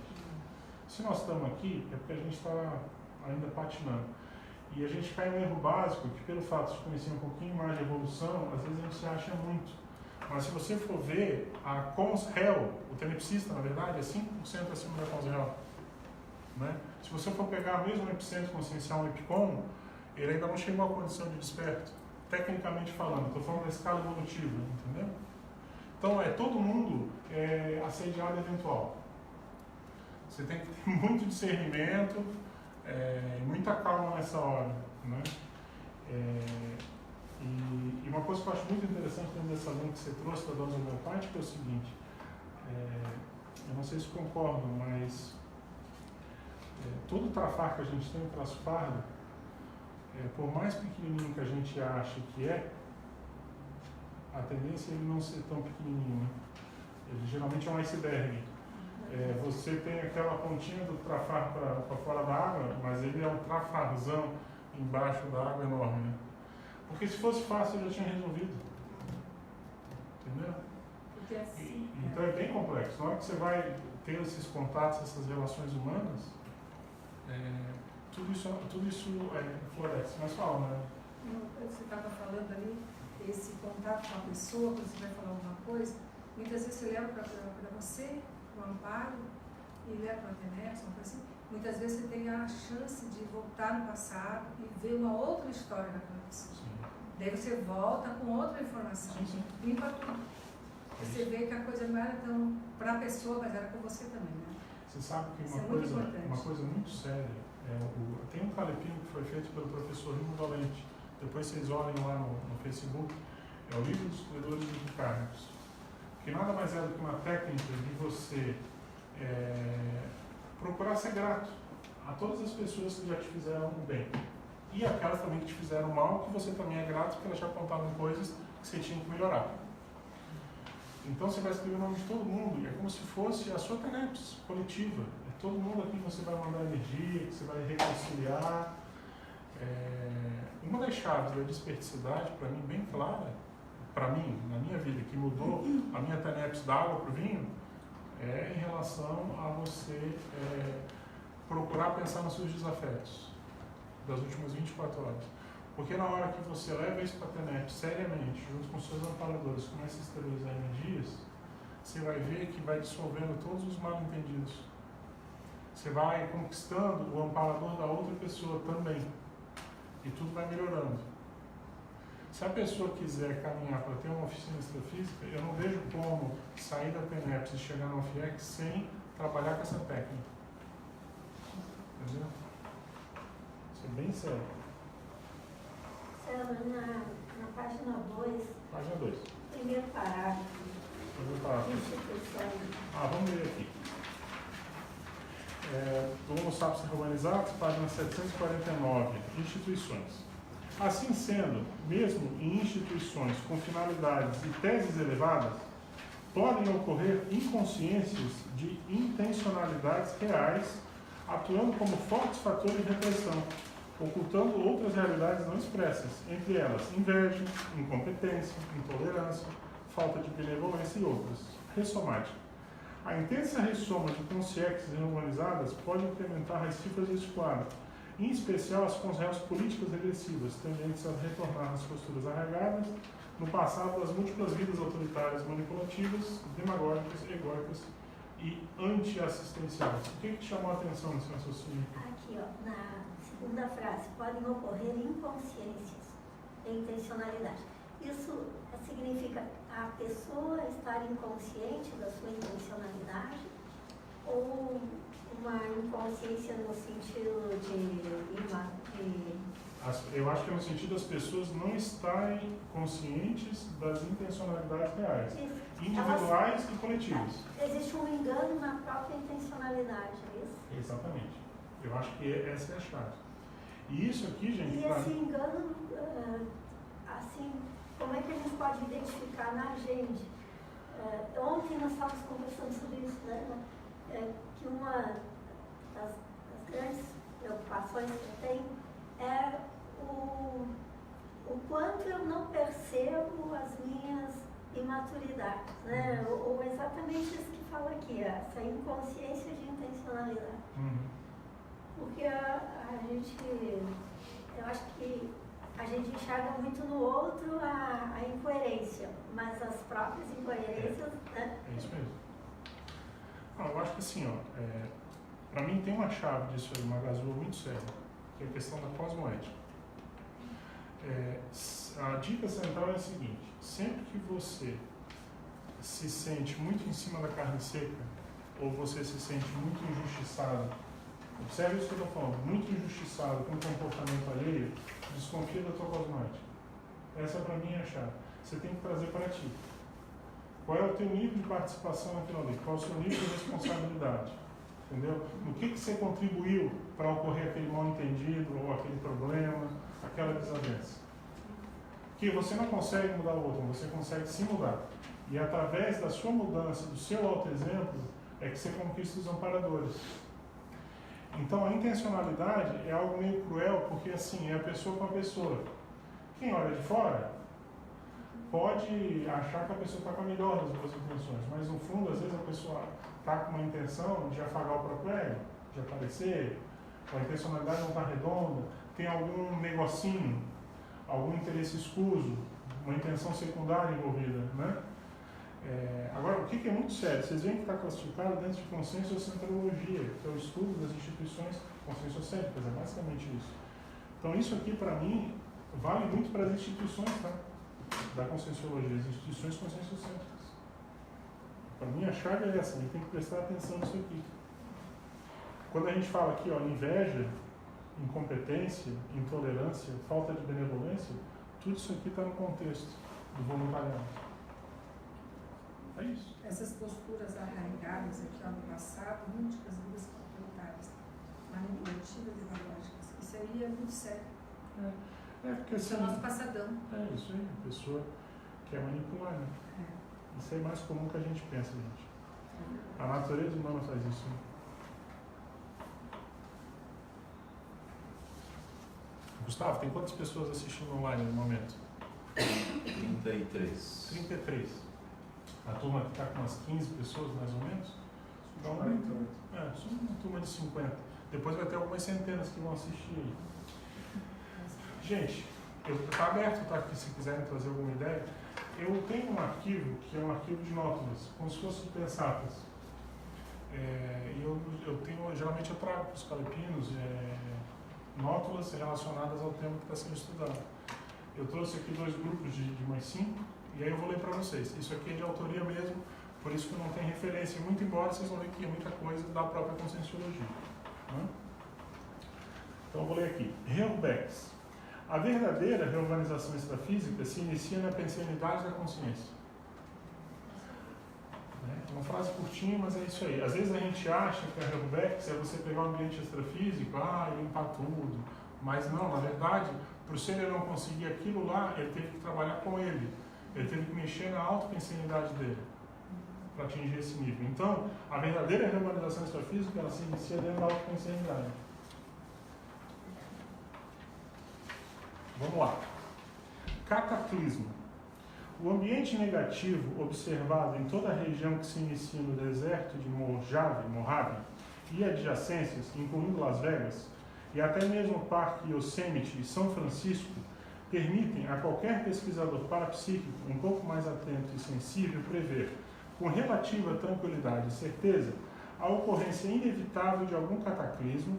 Se nós estamos aqui, é porque a gente está ainda patinando. E a gente cai no erro básico, que pelo fato de conhecer um pouquinho mais de evolução, às vezes a gente se acha muito. Mas se você for ver, a Cons-Hel, o tenepsista, na verdade, é 5% acima da Cons-Hel. Né? Se você for pegar mesmo o epicentro consciencial, o EPICON, ele ainda não chegou à condição de desperto, tecnicamente falando. Estou falando da escala evolutiva, entendeu? Então, todo mundo assediado eventual. Você tem que ter muito discernimento e muita calma nessa hora. Né? E uma coisa que eu acho muito interessante dentro dessa linha que você trouxe da dose homeopática é o seguinte, eu não sei se concordam, mas todo trafar que a gente tem, traço fardo, por mais pequenininho que a gente ache que a tendência é ele não ser tão pequenininho, né? Ele geralmente é um iceberg. Você tem aquela pontinha do trafar para fora da água, mas ele é um trafarzão embaixo da água enorme, né? Porque se fosse fácil eu já tinha resolvido. Entendeu? Porque assim, Então é bem complexo. Na hora que você vai ter esses contatos, essas relações humanas, tudo isso floresce. Mas fala, né? Você estava falando ali, esse contato com a pessoa, quando você vai falar alguma coisa, muitas vezes você leva para você, para o amparo, e leva para a TENEPS, uma coisa assim. Muitas vezes você tem a chance de voltar no passado e ver uma outra história daquela pessoa. Sim. Daí você volta com outra informação, Sim. limpa tudo. Você vê que a coisa não era tão para a pessoa, mas era com você também, né? Você sabe que Isso é muito importante. uma coisa muito séria, tem um calepinho que foi feito pelo professor Rimo Valente, depois vocês olhem lá no Facebook, é o Livro dos Destruidores dos Encargos, que nada mais é do que uma técnica de você procurar ser grato a todas as pessoas que já te fizeram o bem. E aquelas também que te fizeram mal, que você também é grato porque elas já contaram coisas que você tinha que melhorar. Então você vai escrever o nome de todo mundo, e é como se fosse a sua TENEPS coletiva. É todo mundo aqui que você vai mandar energia, que você vai reconciliar. Uma das chaves da desperticidade, para mim, bem clara, para mim, na minha vida, que mudou a minha TENEPS da água para o vinho, é em relação a você procurar pensar nos seus desafetos das últimas 24 horas. Porque na hora que você leva isso para a TENEPS seriamente, junto com seus amparadores, começa a estabilizar energias, você vai ver que vai dissolvendo todos os mal-entendidos. Você vai conquistando o amparador da outra pessoa também. E tudo vai melhorando. Se a pessoa quiser caminhar para ter uma oficina extrafísica, eu não vejo como sair da TENEPS e chegar no FIEX sem trabalhar com essa técnica. Entendeu? Isso é bem sério. César, na página 2, Página 2. primeiro parágrafo, Primeiro parágrafo. instituição. Vamos ler aqui. do Homo sapiens Reorganizados, página 749, instituições. Assim sendo, mesmo em instituições com finalidades e teses elevadas, podem ocorrer inconsciências de intencionalidades reais, atuando como fortes fatores de repressão, ocultando outras realidades não expressas, entre elas inveja, incompetência, intolerância, falta de benevolência e outras. Ressomática. A intensa ressoma de consciências reorganizadas pode incrementar as cifras deste quadro, em especial as consciências políticas regressivas, tendentes a retornar às posturas arraigadas no passado das múltiplas vidas autoritárias manipulativas, demagógicas, egóicas e anti-assistenciais. O que te chamou a atenção nesse raciocínio? Aqui, ó, na segunda frase, podem ocorrer inconsciências e intencionalidade. Isso significa a pessoa estar inconsciente da sua intencionalidade ou uma inconsciência no sentido Eu acho que é no sentido das pessoas não estarem conscientes das intencionalidades reais, individuais e coletivas. Existe um engano na própria intencionalidade, é isso? Exatamente. Eu acho que essa é a chave. E isso aqui, gente... E esse engano, assim, como é que a gente pode identificar na gente? Ontem nós estávamos conversando sobre isso, né? Que uma das grandes preocupações que eu tenho é o quanto eu não percebo as minhas imaturidades, né? Ou exatamente isso que fala aqui, essa inconsciência de intencionalidade. Porque eu acho que a gente enxerga muito no outro a incoerência, mas as próprias incoerências, né? É isso mesmo. Eu acho que assim, para mim tem uma chave disso aí, uma gazula muito séria, que é a questão da cosmoética. A dica central é a seguinte: sempre que você se sente muito em cima da carne seca, ou você se sente muito injustiçado, observe isso que eu estou falando, muito injustiçado com o comportamento alheio, desconfia da tua cosmoética. Essa para mim é a chave. Você tem que trazer para ti. Qual é o teu nível de participação naquilo ali? Qual é o seu nível de responsabilidade? Entendeu? No que você contribuiu para ocorrer aquele mal-entendido, ou aquele problema, aquela desavença? Porque você não consegue mudar o outro, você consegue se mudar. E através da sua mudança, do seu auto-exemplo, é que você conquista os amparadores. Então a intencionalidade é algo meio cruel, porque assim, é a pessoa com a pessoa. Quem olha de fora pode achar que a pessoa está com a melhor das boas intenções, mas no fundo, às vezes, a pessoa está com uma intenção de afagar o próprio ego, de aparecer, ou a intencionalidade não está redonda, tem algum negocinho, algum interesse escuso, uma intenção secundária envolvida, né? Agora, o que é muito sério? Vocês veem que está classificado dentro de conscienciocentrologia, que é o estudo das instituições conscienciocêntricas, é basicamente isso. Então, isso aqui, para mim, vale muito para as instituições, tá? Da conscienciologia, as instituições conscienciocêntricas. Para mim, a chave é essa, a gente tem que prestar atenção nisso aqui. Quando a gente fala aqui, ó, inveja, incompetência, intolerância, falta de benevolência, tudo isso aqui está no contexto do voluntariado. É isso. Essas posturas arraigadas aqui no passado, múltiplas vidas autoritárias, manipulativas e demagógicas, isso aí é muito sério. Porque Isso é o nosso passadão. É isso aí, a pessoa quer manipular, né? Isso é mais comum que a gente pensa, gente. A natureza humana faz isso. Né? Gustavo, tem quantas pessoas assistindo online no momento? 33. 33. A turma que está com umas 15 pessoas, mais ou menos? Então, só uma turma de 50. Depois vai ter algumas centenas que vão assistir aí. Gente, está aberto, tá? Aqui, se quiserem trazer alguma ideia. Eu tenho um arquivo, que é um arquivo de nótulas, como se fosse pensatas. E eu tenho, geralmente eu trago para os calepinos nótulas relacionadas ao tema que está sendo estudado. Eu trouxe aqui 2 grupos de mais 5, e aí eu vou ler para vocês. Isso aqui é de autoria mesmo, por isso que não tem referência, muito embora vocês vão ver que é muita coisa da própria conscienciologia. Né? Então eu vou ler aqui. Reorbex. A verdadeira reorganização extrafísica se inicia na pensenidade da consciência. Uma frase curtinha, mas é isso aí. Às vezes a gente acha que a Helvex é você pegar um ambiente extrafísico, e limpar tudo. Mas não, na verdade, para o ser ele não conseguir aquilo lá, ele teve que trabalhar com ele. Ele teve que mexer na autopensenidade dele para atingir esse nível. Então, a verdadeira reorganização extrafísica, ela se inicia dentro da autopensenidade. Vamos lá. Cataclismo. O ambiente negativo observado em toda a região que se inicia no deserto de Mojave e adjacências, incluindo Las Vegas, e até mesmo o Parque Yosemite e São Francisco, permitem a qualquer pesquisador parapsíquico um pouco mais atento e sensível prever, com relativa tranquilidade e certeza, a ocorrência inevitável de algum cataclismo,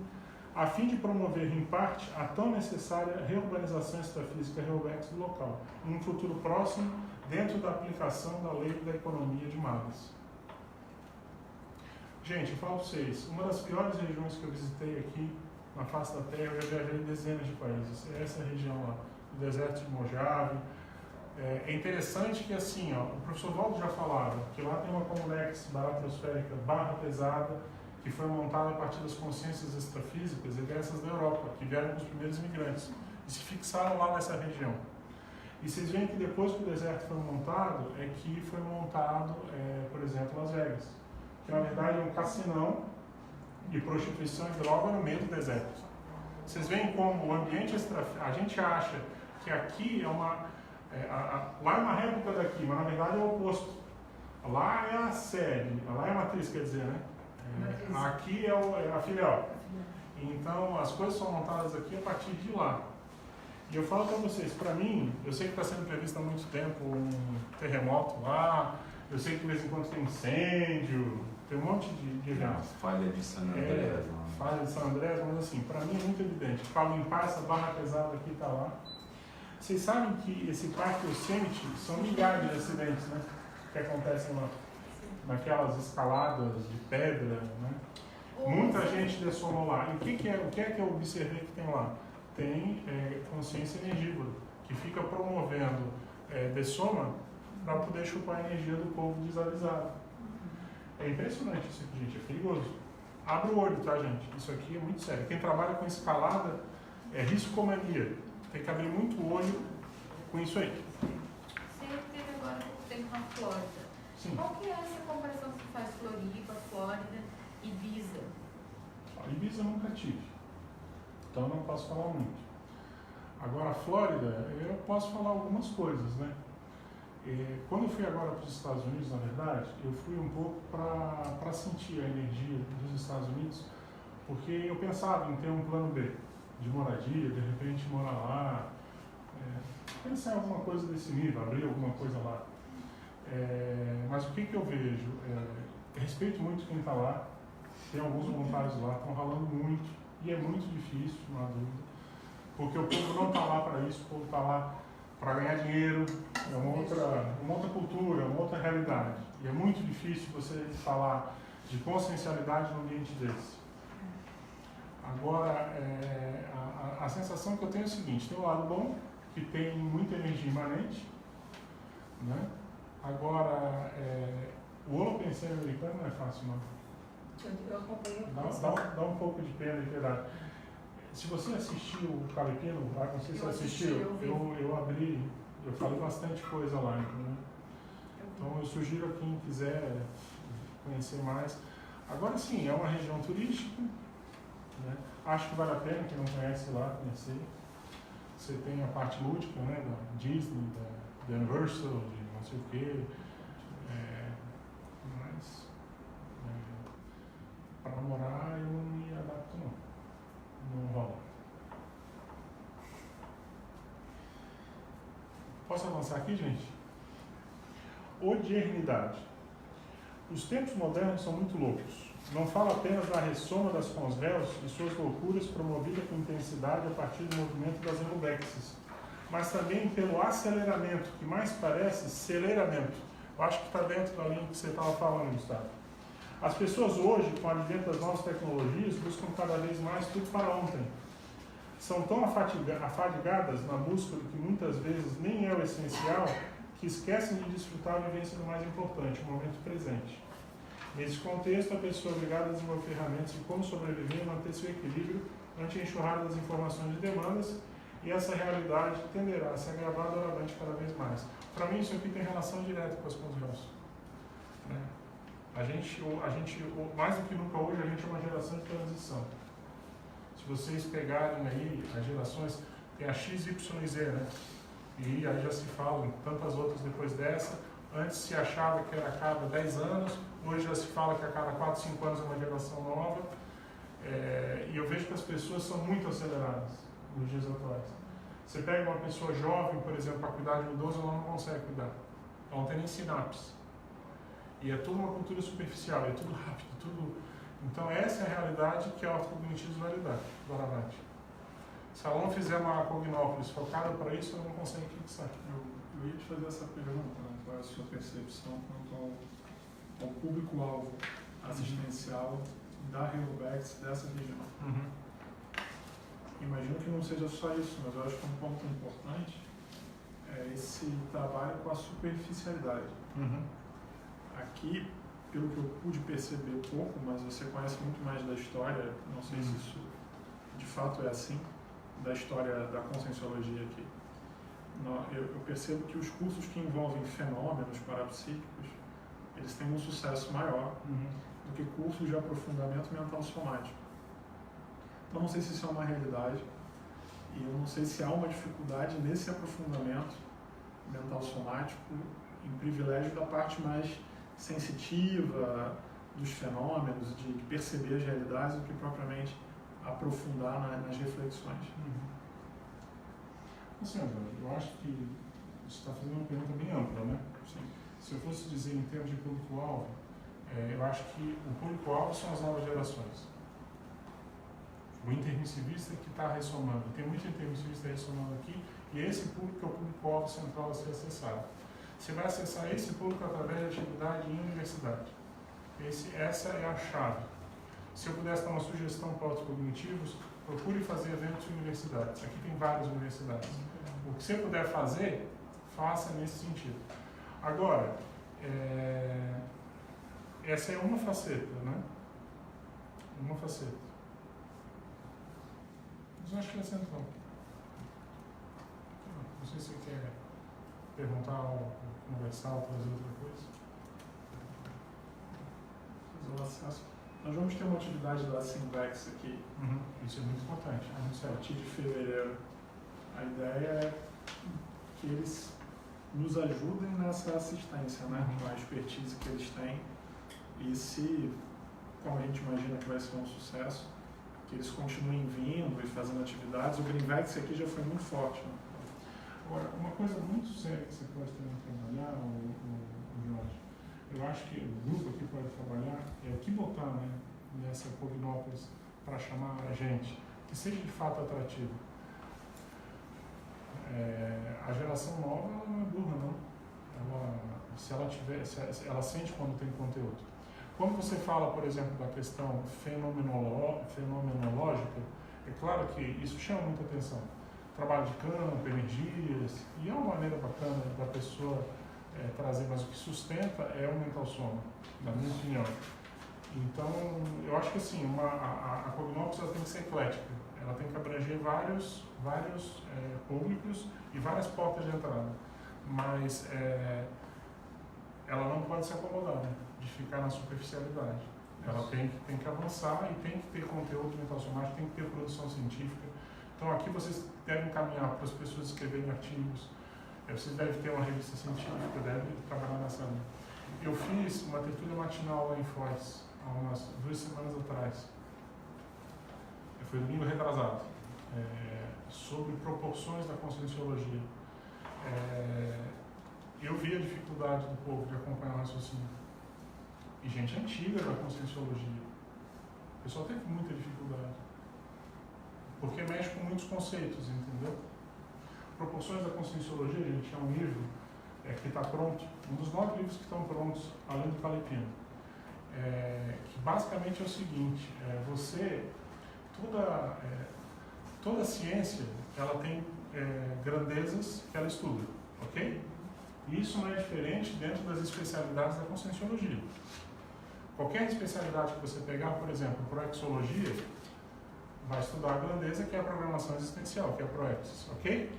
a fim de promover, em parte, a tão necessária reorganização extrafísica Helvex do local, em um futuro próximo, dentro da aplicação da lei da economia de Malthus. Gente, eu falo para vocês, uma das piores regiões que eu visitei aqui na face da Terra, eu já viajei em dezenas de países, é essa região lá, o deserto de Mojave. É interessante que, assim, o professor Waldo já falava que lá tem uma Comunex baratrosférica barra pesada, que foi montada a partir das consciências extrafísicas e dessas da Europa, que vieram com os primeiros imigrantes, e se fixaram lá nessa região. E vocês veem que depois que o deserto foi montado, é que foi montado, por exemplo, Las Vegas, que na verdade é um cassinão e prostituição e droga no meio do deserto. Vocês veem como o ambiente extrafísico, a gente acha que aqui é uma... lá é uma réplica daqui, mas na verdade é o oposto. Lá é a sede, lá é a matriz, quer dizer, né? Aqui é a filial. Então as coisas são montadas aqui a partir de lá. E eu falo para vocês, para mim, eu sei que está sendo previsto há muito tempo um terremoto lá, eu sei que de vez em quando tem incêndio, tem um monte de eventos. Falha de San Andrés. Falha de San Andrés, mas assim, para mim é muito evidente. Para limpar essa barra pesada aqui está lá. Vocês sabem que esse Parque Yosemite são milhares de acidentes, né? Que acontecem lá. Naquelas escaladas de pedra, né? Muita gente dessomou lá. E o que é que eu observei que tem lá? Tem consciência energívora, que fica promovendo dessoma para poder chupar a energia do povo desavisado. É impressionante isso aqui, gente, é perigoso. Abre o olho, tá, gente? Isso aqui é muito sério. Quem trabalha com escalada é riscomania. Tem que abrir muito o olho com isso aí. Você teve agora pouco tempo na Flórida. Sim. Qual que é essa comparação que faz Floripa, Flórida e Ibiza? Ibiza eu nunca tive, então não posso falar muito. Agora, a Flórida, eu posso falar algumas coisas, né? Quando eu fui agora para os Estados Unidos, na verdade, eu fui um pouco para sentir a energia dos Estados Unidos, porque eu pensava em ter um plano B, de moradia, de repente morar lá, pensar em alguma coisa desse nível, abrir alguma coisa lá. Mas o que eu vejo? Respeito muito quem está lá, tem alguns voluntários lá, estão ralando muito, e é muito difícil, não há dúvida, porque o povo não está lá para isso, o povo está lá para ganhar dinheiro, é uma outra cultura, uma outra realidade. E é muito difícil você falar de consciencialidade num ambiente desse. Agora, a sensação que eu tenho é o seguinte, tem um lado bom, que tem muita energia imanente, né? Agora, o holopensene americano não é fácil, não. Eu acompanhei Dá um pouco de pena e piedade. Se você assistiu o Calepino, não sei se você assistiu, eu falei bastante coisa lá, né? Então eu sugiro a quem quiser conhecer mais. Agora sim, é uma região turística, né? Acho que vale a pena quem não conhece lá conhecer. Você tem a parte lúdica, né, da Disney, da Universal, de não sei o quê, mas para morar eu não me adapto não rola. Posso avançar aqui, gente? Odiernidade. Os tempos modernos são muito loucos. Não fala apenas da ressoma das consréus e suas loucuras promovidas com intensidade a partir do movimento das enubexes, mas também pelo aceleramento, que mais parece aceleramento. Eu acho que está dentro da linha que você estava falando, Gustavo. As pessoas hoje, com o advento das novas tecnologias, buscam cada vez mais tudo para ontem. São tão afadigadas na busca do que muitas vezes nem é o essencial, que esquecem de desfrutar a vivência do mais importante, o momento presente. Nesse contexto, a pessoa é obrigada a desenvolver ferramentas de como sobreviver e manter seu equilíbrio ante a enxurrada das informações e demandas, e essa realidade tenderá a se agravar doravante cada vez mais. Para mim, isso aqui tem relação direta com as consciências. Né? A gente, mais do que nunca hoje, a gente é uma geração de transição. Se vocês pegarem aí as gerações, tem a X, Y e Z, né? E aí já se falam tantas outras depois dessa. Antes se achava que era a cada 10 anos, hoje já se fala que a cada 4, 5 anos é uma geração nova. E eu vejo que as pessoas são muito aceleradas nos dias atuais. Você pega uma pessoa jovem, por exemplo, para cuidar de um idoso, ela não consegue cuidar. Ela não tem nem sinapse. E é tudo uma cultura superficial, é tudo rápido, tudo... Então essa é a realidade que a ortocognitivo vai lidar, doravante. Se ela não fizer uma cognópolis focada para isso, ela não consegue fixar. Eu ia te fazer essa pergunta, né? Qual é a sua percepção quanto ao público-alvo assistencial da Relobex dessa região? Imagino que não seja só isso, mas eu acho que um ponto importante é esse trabalho com a superficialidade. Aqui, pelo que eu pude perceber pouco, mas você conhece muito mais da história, não sei se isso de fato é assim, da história da conscienciologia aqui. Eu percebo que os cursos que envolvem fenômenos parapsíquicos, eles têm um sucesso maior do que cursos de aprofundamento mental somático. Então, não sei se isso é uma realidade e eu não sei se há uma dificuldade nesse aprofundamento mental somático em privilégio da parte mais sensitiva dos fenômenos, de perceber as realidades, do que propriamente aprofundar nas reflexões. Assim, eu acho que você está fazendo uma pergunta bem ampla, né? Sim. Se eu fosse dizer em termos de público-alvo, eu acho que o público-alvo são as novas gerações. O intermissivista que está ressomando. Tem muito intermissivista ressomando aqui, e é esse público que é o público-alvo central a ser acessado. Você vai acessar esse público através de atividade em universidade. Essa é a chave. Se eu pudesse dar uma sugestão para os cognitivos, procure fazer eventos em universidades. Aqui tem várias universidades. O que você puder fazer, faça nesse sentido. Agora, essa é uma faceta, né? Uma faceta. Mas eu acho que é central. Não sei se você quer perguntar ou conversar ou trazer outra coisa. Fazer o acesso. Nós vamos ter uma atividade da Simvex aqui. Isso é muito importante. A partir de fevereiro. A ideia é que eles nos ajudem nessa assistência, né? Com a expertise que eles têm. E se, como a gente imagina que vai ser um sucesso, que eles continuem vindo e fazendo atividades. O Greenvex aqui já foi muito forte. Né? Agora, uma coisa muito séria que você pode também trabalhar, Jorge, eu acho que o grupo aqui pode trabalhar é o que botar, né, nessa cognópolis para chamar a gente, que seja de fato atrativo. A geração nova ela não é burra, não. Ela sente quando tem conteúdo. Quando você fala, por exemplo, da questão fenomenológica, é claro que isso chama muita atenção. Trabalho de campo, energias, e é uma maneira bacana da pessoa trazer, mas o que sustenta é o mental soma, na minha opinião. Então, eu acho que assim, a cognópolis ela tem que ser eclética, ela tem que abranger vários públicos e várias portas de entrada, mas ela não pode se acomodar, né, de ficar na superficialidade. Ela tem que avançar e tem que ter conteúdo mental somático, tem que ter produção científica. Então aqui vocês devem caminhar para as pessoas escreverem artigos, vocês devem ter uma revista científica, devem trabalhar nessa linha. Eu fiz uma tertúlia matinal lá em Foz, há umas 2 semanas atrás, foi domingo retrasado, sobre proporções da conscienciologia. Eu vi a dificuldade do povo de acompanhar o raciocínio. E gente antiga da conscienciologia. O pessoal teve muita dificuldade. Porque mexe com muitos conceitos, entendeu? Proporções da conscienciologia, gente, é um livro que está pronto, um dos 9 livros que estão prontos, além do Calepino. Que basicamente é o seguinte, toda ciência, ela tem grandezas que ela estuda, ok? E isso não é diferente dentro das especialidades da conscienciologia. Qualquer especialidade que você pegar, por exemplo, proexologia, vai estudar a grandeza, que é a programação existencial, que é a proexis, ok?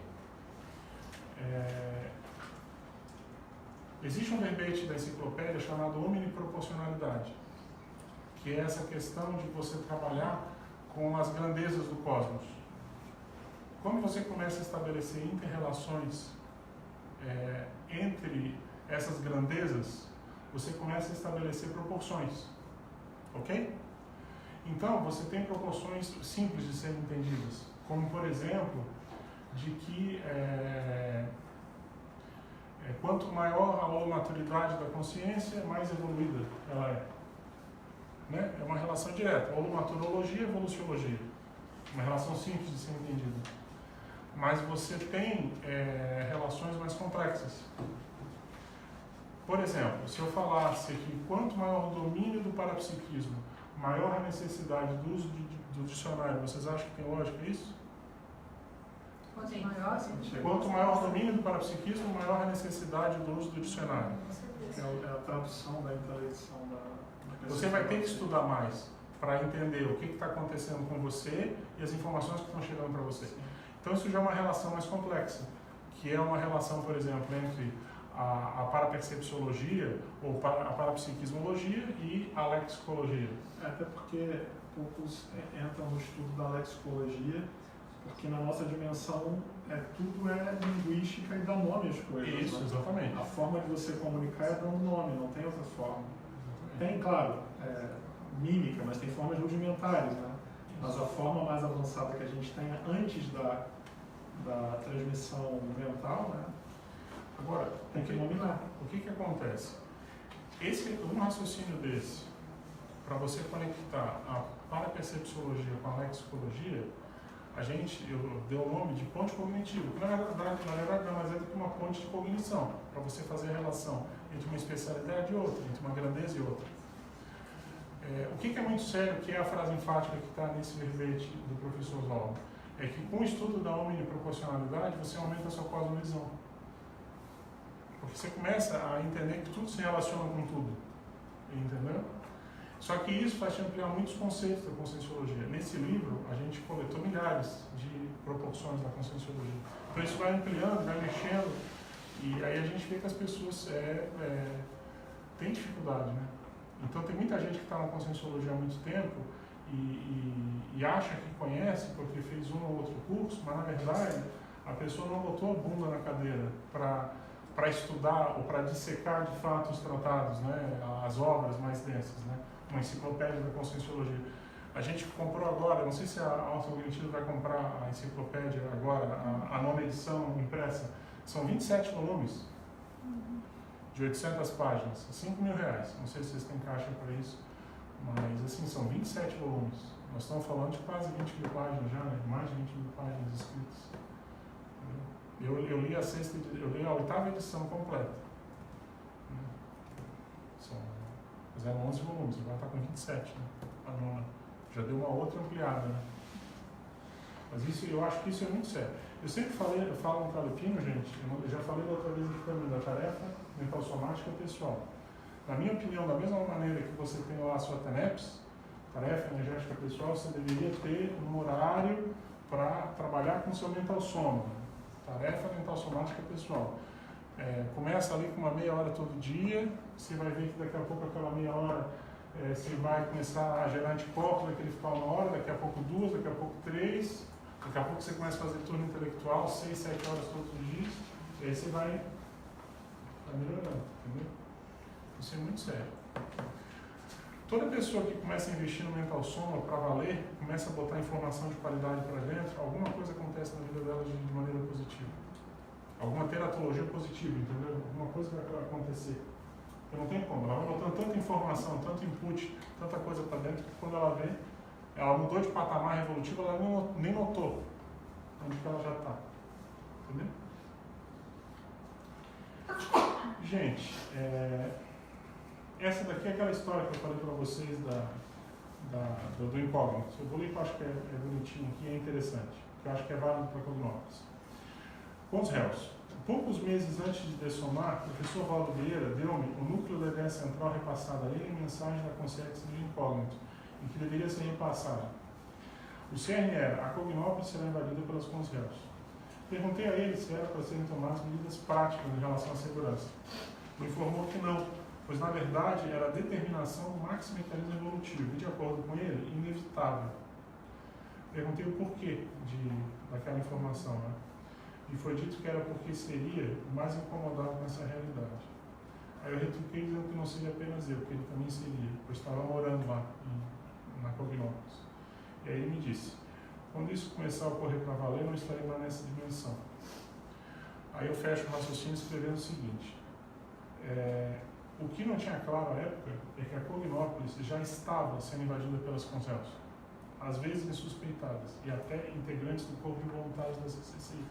Existe um verbete da enciclopédia chamado omniproporcionalidade, que é essa questão de você trabalhar com as grandezas do cosmos. Quando você começa a estabelecer inter-relações entre essas grandezas, você começa a estabelecer proporções, ok? Então, você tem proporções simples de serem entendidas, como, por exemplo, de que quanto maior a maturidade da consciência, mais evoluída ela é. Né? É uma relação direta, holomaturologia e evoluciologia. Uma relação simples de ser entendida. Mas você tem relações mais complexas. Por exemplo, se eu falasse que quanto maior o domínio do parapsiquismo, maior a necessidade do uso do dicionário, vocês acham que tem lógica isso? Quanto maior o domínio do parapsiquismo, maior a necessidade do uso do dicionário. É a tradução da intelecção da Você vai ter que estudar mais para entender o que está acontecendo com você e as informações que estão chegando para você. Então isso já é uma relação mais complexa, que é uma relação, por exemplo, entre a parapercepciologia ou a parapsiquismologia e a lexicologia. Até porque poucos entram no estudo da lexicologia, porque na nossa dimensão tudo é linguística e dá nome às coisas. Isso, né? exatamente. A forma de você comunicar é dando nome, não tem outra forma. Tem, claro, mímica, mas tem formas rudimentares, né? Mas a forma mais avançada que a gente tem antes da transmissão mental, né? Agora, Tem que nominar. o que acontece? Um raciocínio desse, para você conectar a parapercepciologia com a lexicologia, eu dei o nome de ponte cognitiva. Na verdade, não é mais do que uma ponte de cognição, para você fazer a relação entre uma especialidade e outra, entre uma grandeza e outra. O que é muito sério, que é a frase enfática que está nesse verbete do professor Oswaldo, é que com o estudo da omniproporcionalidade, você aumenta a sua cosmovisão. Porque você começa a entender que tudo se relaciona com tudo. Entendeu? Só que isso vai te ampliar muitos conceitos da conscienciologia. Nesse livro, a gente coletou milhares de proporções da conscienciologia. Então isso vai ampliando, vai mexendo, e aí a gente vê que as pessoas têm dificuldade, né? Então tem muita gente que está na conscienciologia há muito tempo e acha que conhece porque fez um ou outro curso, mas na verdade a pessoa não botou a bunda na cadeira para estudar ou para dissecar de fato os tratados, né? As obras mais densas, né? Uma enciclopédia da conscienciologia. A gente comprou agora, não sei se a Autocognitiva vai comprar a enciclopédia agora, a nona edição impressa. São 27 volumes, de 800 páginas, R$5.000. Não sei se vocês têm caixa para isso, mas assim, são 27 volumes. Nós estamos falando de quase 20.000 páginas já, né? Mais de 20.000 páginas escritas. Eu li a 8ª edição completa. Eram 11 volumes, agora está com 27, né? A nona. Já deu uma outra ampliada, né? Mas isso, eu acho que isso é muito sério. Eu sempre falo no Calepino, gente, eu já falei da outra vez aqui também, da tarefa mental somática pessoal. Na minha opinião, da mesma maneira que você tem lá a sua TENEPS, tarefa energética pessoal, você deveria ter um horário para trabalhar com o seu mental soma. Tarefa mental somática pessoal. Começa ali com uma meia hora todo dia, você vai ver que daqui a pouco aquela meia hora você vai começar a gerar anticorpos daquele ficar 1 hora, daqui a pouco 2, daqui a pouco 3, daqui a pouco você começa a fazer turno intelectual, 6, 7 horas todos os dias, e aí você vai melhorando, entendeu? Isso é muito sério. Toda pessoa que começa a investir no mental soma para valer, começa a botar informação de qualidade para dentro, alguma coisa acontece na vida dela de maneira positiva. Alguma teratologia positiva, entendeu? Alguma coisa vai acontecer. Eu não tenho como. Ela vai botando tanta informação, tanto input, tanta coisa para dentro, que quando ela vê, ela mudou de patamar evolutivo, ela nem notou onde que ela já está. Entendeu? Gente, essa daqui é aquela história que eu falei para vocês do incógnito. Eu vou ler que eu acho que é bonitinho aqui e é interessante, que eu acho que é válido para Cognópolis. Com os réus. Poucos meses antes de dessomar, o professor Valdo Vieira deu-me o núcleo da ideia central repassada a ele em mensagem da consciência do incógnito, em que deveria ser repassada. O cerne era: a Cognópolis será invadida pelas consréus. Perguntei a ele se era para serem tomadas medidas práticas em relação à segurança. Me informou que não, pois na verdade era a determinação do máximo mecanismo evolutivo e, de acordo com ele, inevitável. Perguntei o porquê daquela informação, né? E foi dito que era porque seria o mais incomodado com essa realidade. Aí eu retruquei dizendo que não seria apenas eu, que ele também seria, pois estava morando lá na Cognópolis. E aí ele me disse: quando isso começar a ocorrer para valer, não estarei mais nessa dimensão. Aí eu fecho o raciocínio escrevendo o seguinte: o que não tinha claro à época é que a Cognópolis já estava sendo invadida pelas consréus, às vezes insuspeitadas, e até integrantes do corpo de voluntários da CCCI.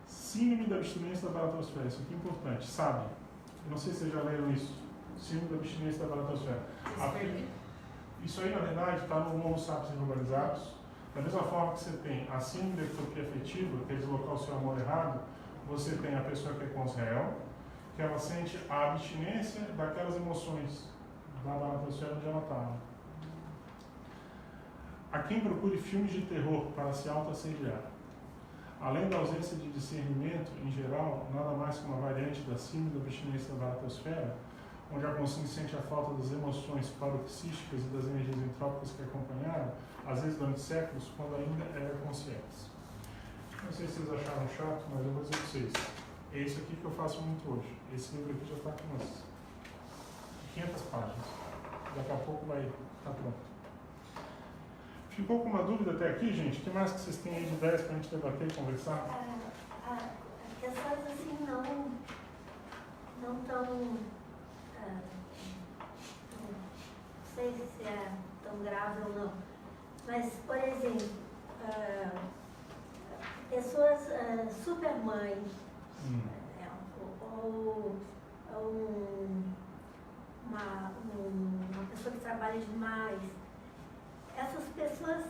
Síndrome da abstinência da baratosfera, isso aqui é importante, sabe? Eu não sei se vocês já leram isso. Síndrome da abstinência da baratosfera. Isso aí, na verdade, está no Homo sapiens urbanizados. Da mesma forma que você tem a síndrome da ectopia afetiva, que é deslocar o seu amor errado, você tem a pessoa que é consréu, que ela sente a abstinência daquelas emoções da baratosfera onde ela está. Há quem procure filmes de terror para se autoassediar. Além da ausência de discernimento, em geral, nada mais que uma variante da síndrome da abstinência da baratosfera, onde a consciência sente a falta das emoções paroxísticas e das energias entrópicas que acompanharam, às vezes durante séculos, quando ainda era conscientes. Não sei se vocês acharam chato, mas eu vou dizer para vocês. É isso aqui que eu faço muito hoje. Esse livro aqui já está com umas 500 páginas. Daqui a pouco vai estar pronto. Ficou com uma dúvida até aqui, gente? O que mais que vocês têm aí de ideias para a gente debater e conversar? Questões assim não tão... não sei se é tão grave ou não. Mas, por exemplo, pessoas supermães, ou uma pessoa que trabalha demais. Essas pessoas,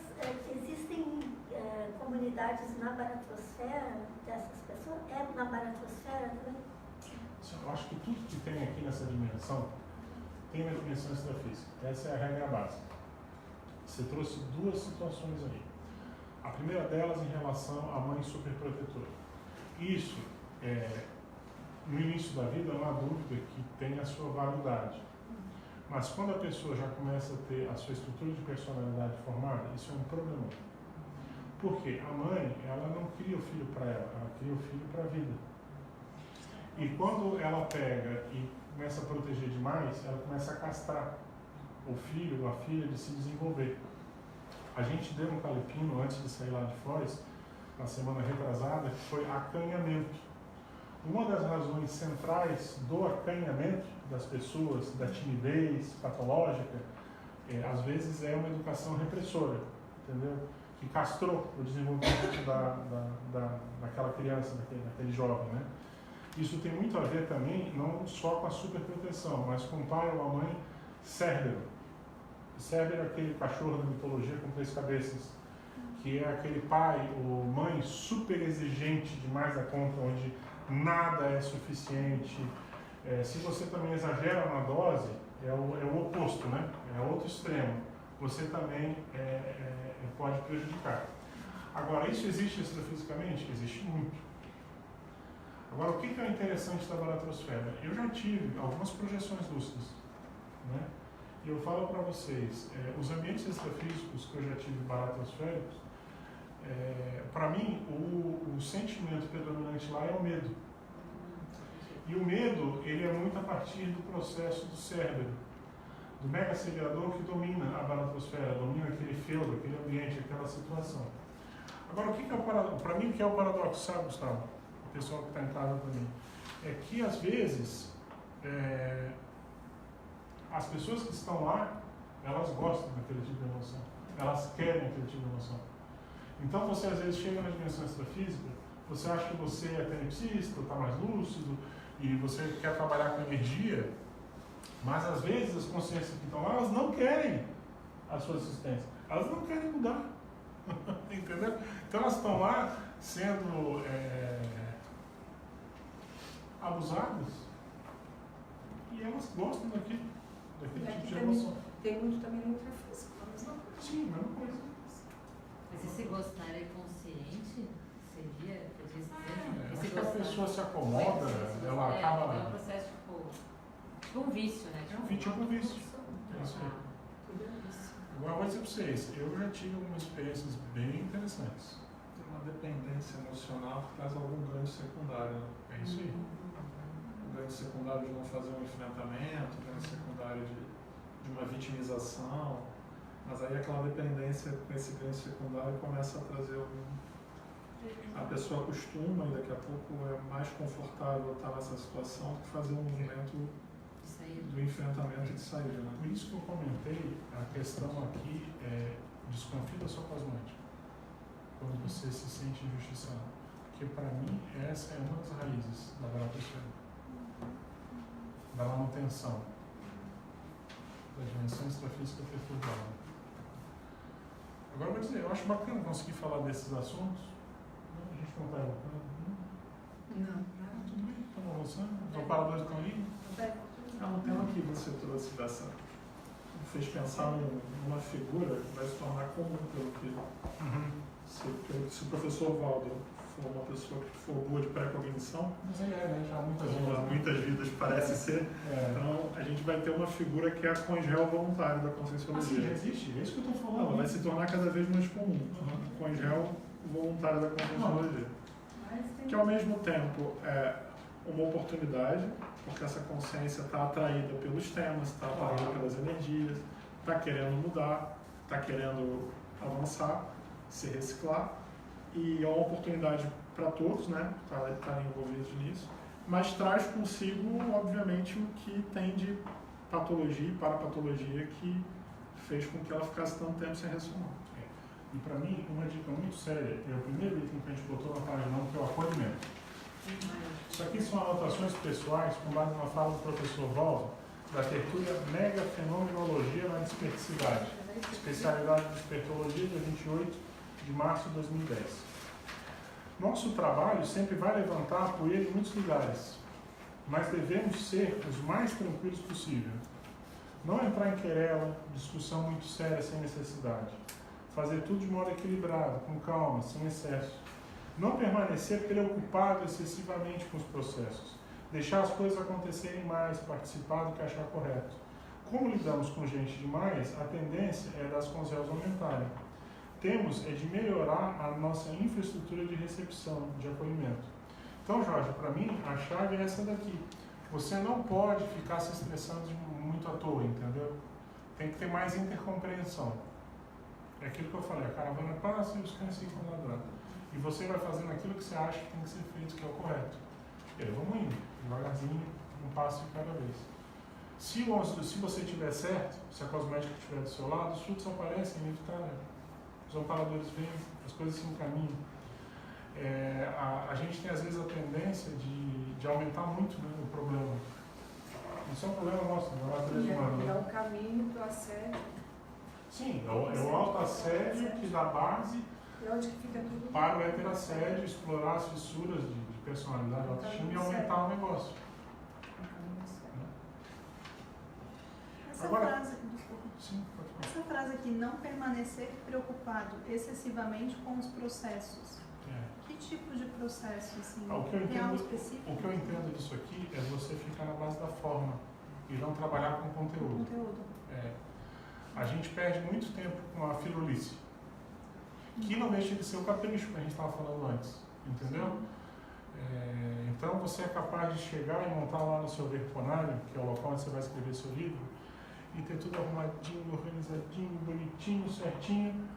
existem comunidades na baratosfera dessas pessoas? É na baratosfera também? Eu acho que tudo que tem aqui nessa dimensão tem na dimensão extrafísica. Essa é a regra básica. Você trouxe duas situações aí. A primeira delas em relação à mãe superprotetora. Isso, no início da vida, não há dúvida que tem a sua validade. Mas quando a pessoa já começa a ter a sua estrutura de personalidade formada, isso é um problema. Porque a mãe, ela não cria o filho para ela cria o filho para a vida. E quando ela pega e começa a proteger demais, ela começa a castrar o filho ou a filha de se desenvolver. A gente deu um calepino antes de sair lá de Foz, na semana retrasada, que foi acanhamento. Uma das razões centrais do acanhamento das pessoas, da timidez patológica, às vezes é uma educação repressora, entendeu? Que castrou o desenvolvimento daquela criança, daquele jovem, né? Isso tem muito a ver também, não só com a superproteção, mas com o pai ou a mãe Cérbero. Cérbero é aquele cachorro da mitologia com 3 cabeças, que é aquele pai ou mãe super exigente demais da conta, onde nada é suficiente. Se você também exagera na dose, é o oposto, né? É outro extremo. Você também pode prejudicar. Agora, isso existe extrafisicamente? Existe muito. Agora, o que é interessante da baratosfera? Eu já tive algumas projeções lúcidas, né? E eu falo para vocês, os ambientes extrafísicos que eu já tive baratosféricos, para mim, o sentimento predominante lá é o medo. E o medo, ele é muito a partir do processo do cérebro, do mega acelerador que domina a baratosfera, domina aquele feudo, aquele ambiente, aquela situação. Agora, o que é o paradoxo? Para mim, o que é o paradoxo, sabe, Gustavo? O pessoal que está em casa também. É que, às vezes, as pessoas que estão lá, elas gostam daquele tipo de emoção. Elas querem aquele tipo de emoção. Então, você, às vezes, chega na dimensão extrafísica, você acha que você é tenepsista, está mais lúcido, e você quer trabalhar com energia, mas, às vezes, as consciências que estão lá, elas não querem a sua assistência. Elas não querem mudar. Entendeu? Então elas estão lá sendo abusadas e elas gostam daquele tipo de emoção. Tem muito também no ultrafísico, a mesma coisa. Sim, a mesma coisa. Mas esse gostar é consciente? Seria? Acho que a pessoa se acomoda, ela acaba. É um processo tipo um vício, né? Tipo um vício. É isso aí. Tudo é isso. Agora eu vou dizer para vocês, eu já tive algumas experiências bem interessantes. Tem uma dependência emocional que traz algum ganho secundário, né? É isso aí. O ganho secundário de não fazer um enfrentamento, o ganho secundário de uma vitimização, mas aí aquela dependência com esse ganho secundário começa a trazer a pessoa acostuma e daqui a pouco é mais confortável estar nessa situação do que fazer um movimento do enfrentamento e de saída, né? Por isso que eu comentei, a questão aqui é desconfia da sua cosmética. Quando você se sente injustiçado. Porque para mim essa é uma das raízes da baratosfera. Da manutenção da dimensão extrafísica perturbada. Agora eu vou dizer, eu acho bacana conseguir falar desses assuntos. A gente não está evocando. Não. Tudo bem, estamos avançando. Os operadores estão aí. É um tema que você trouxe fez pensar numa figura que vai se tornar comum pelo que se o professor Valdo for uma pessoa que for boa de pré-cognição, Mas né? Já muitas vidas parece ser, então a gente vai ter uma figura que é a congel voluntário da conscienciologia. Já existe, é isso que eu estou falando. Ela vai se tornar cada vez mais comum, o congel voluntário da conscienciologia. Que ao mesmo tempo é uma oportunidade, porque essa consciência está atraída pelos temas, está atraída pelas energias, está querendo mudar, está querendo avançar, se reciclar, e é uma oportunidade para todos, né, estarem envolvidos nisso, mas traz consigo, obviamente, o que tem de patologia e parapatologia que fez com que ela ficasse tanto tempo sem ressonar. E para mim, uma dica muito séria, é o primeiro item que a gente botou na página 1, que é o acolhimento. Isso aqui são anotações pessoais com base na fala do professor Valdo, da tertúlia Mega Fenomenologia na Dispersividade, especialidade de Despertologia, dia 28 de março de 2010. Nosso trabalho sempre vai levantar a poeira em muitos lugares, mas devemos ser os mais tranquilos possível. Não entrar em querela, discussão muito séria sem necessidade. Fazer tudo de modo equilibrado, com calma, sem excesso. Não permanecer preocupado excessivamente com os processos. Deixar as coisas acontecerem mais, participar do que achar correto. Como lidamos com gente demais, a tendência é das congéis aumentarem. Temos de melhorar a nossa infraestrutura de recepção, de acolhimento. Então, Jorge, para mim, a chave é essa daqui. Você não pode ficar se estressando muito à toa, entendeu? Tem que ter mais intercompreensão. É aquilo que eu falei, a caravana passa e os cães ficam ladrando. E você vai fazendo aquilo que você acha que tem que ser feito, que é o correto. E aí vamos indo, devagarzinho, um passo de cada vez. Se você estiver certo, se a cosmética estiver do seu lado, os frutos aparecem inevitável. Os amparadores vêm, as coisas se encaminham. A gente tem às vezes a tendência de aumentar muito, né, o problema. Isso é um problema nosso, não é natureza humana. É o caminho para o assédio. Sim, é o autoassédio que dá base É onde que fica tudo. para o heterassédio, explorar as fissuras de personalidade, autoestima e aumentar o negócio. Essa Agora- frase, desculpa. Sim, pode falar. Essa frase aqui, não permanecer preocupado excessivamente com os processos. Que tipo de processo, assim? O que eu Tem algo entendo, específico? o que eu entendo disso aqui é você ficar na base da forma e não trabalhar com conteúdo. Conteúdo. A gente perde muito tempo com a filolice, que não deixa de ser o capricho que a gente estava falando antes, entendeu? Então você é capaz de chegar e montar lá no seu verponário, que é o local onde você vai escrever seu livro, e ter tudo arrumadinho, organizadinho, bonitinho, certinho.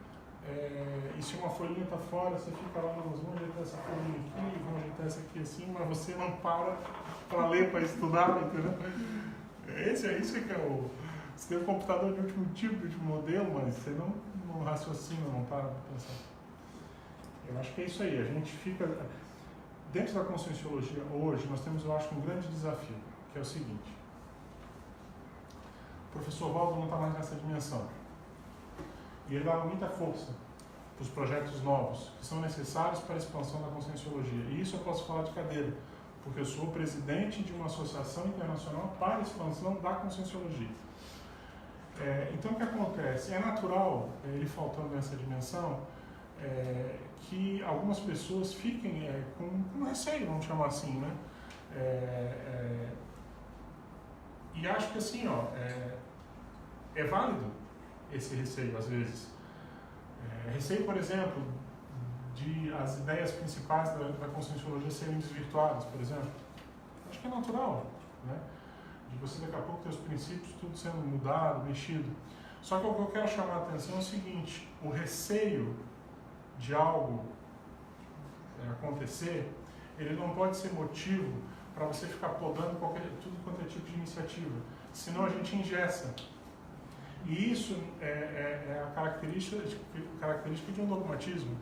E se uma folhinha está fora, você fica lá, vamos ajeitar essa folhinha aqui, vamos ajeitar essa aqui assim, mas você não para ler, para estudar, entendeu? Isso é que é o... Você tem um computador de último tipo, de último modelo, mas você não raciocina, não para pensar. Eu acho que é isso aí, a gente fica... Dentro da conscienciologia, hoje, nós temos, eu acho, um grande desafio, que é o seguinte. O professor Valdo não está mais nessa dimensão. E ele dava muita força os projetos novos que são necessários para a expansão da Conscienciologia. E isso eu posso falar de cadeira, porque eu sou presidente de uma associação internacional para a expansão da Conscienciologia. Então, o que acontece? É natural, ele faltando essa dimensão, que algumas pessoas fiquem com receio, vamos chamar assim, né? E acho que assim, é válido esse receio às vezes. Receio, por exemplo, de as ideias principais da Conscienciologia serem desvirtuadas, por exemplo. Acho que é natural, né? De você daqui a pouco ter os princípios tudo sendo mudado, mexido. Só que o que eu quero chamar a atenção é o seguinte: o receio de algo acontecer, ele não pode ser motivo para você ficar podando tudo quanto é tipo de iniciativa. Senão a gente engessa. E isso é a característica de um dogmatismo,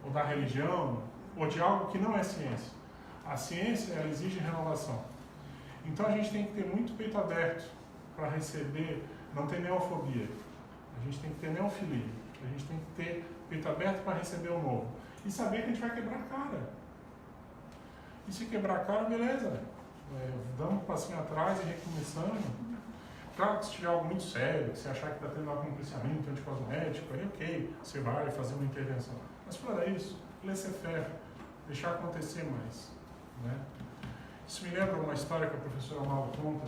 ou da religião, ou de algo que não é ciência. A ciência, ela exige renovação. Então a gente tem que ter muito peito aberto para receber, não ter neofobia. A gente tem que ter neofilia. A gente tem que ter peito aberto para receber o novo. E saber que a gente vai quebrar a cara. E se quebrar a cara, beleza. Damos um passinho atrás e recomeçando. Claro que se tiver algo muito sério, que você achar que está tendo algum policiamento anticosmético, aí ok, você vai fazer uma intervenção. Mas fora isso, laissez-faire, deixar acontecer mais. Né? Isso me lembra uma história que a professora Mauro conta,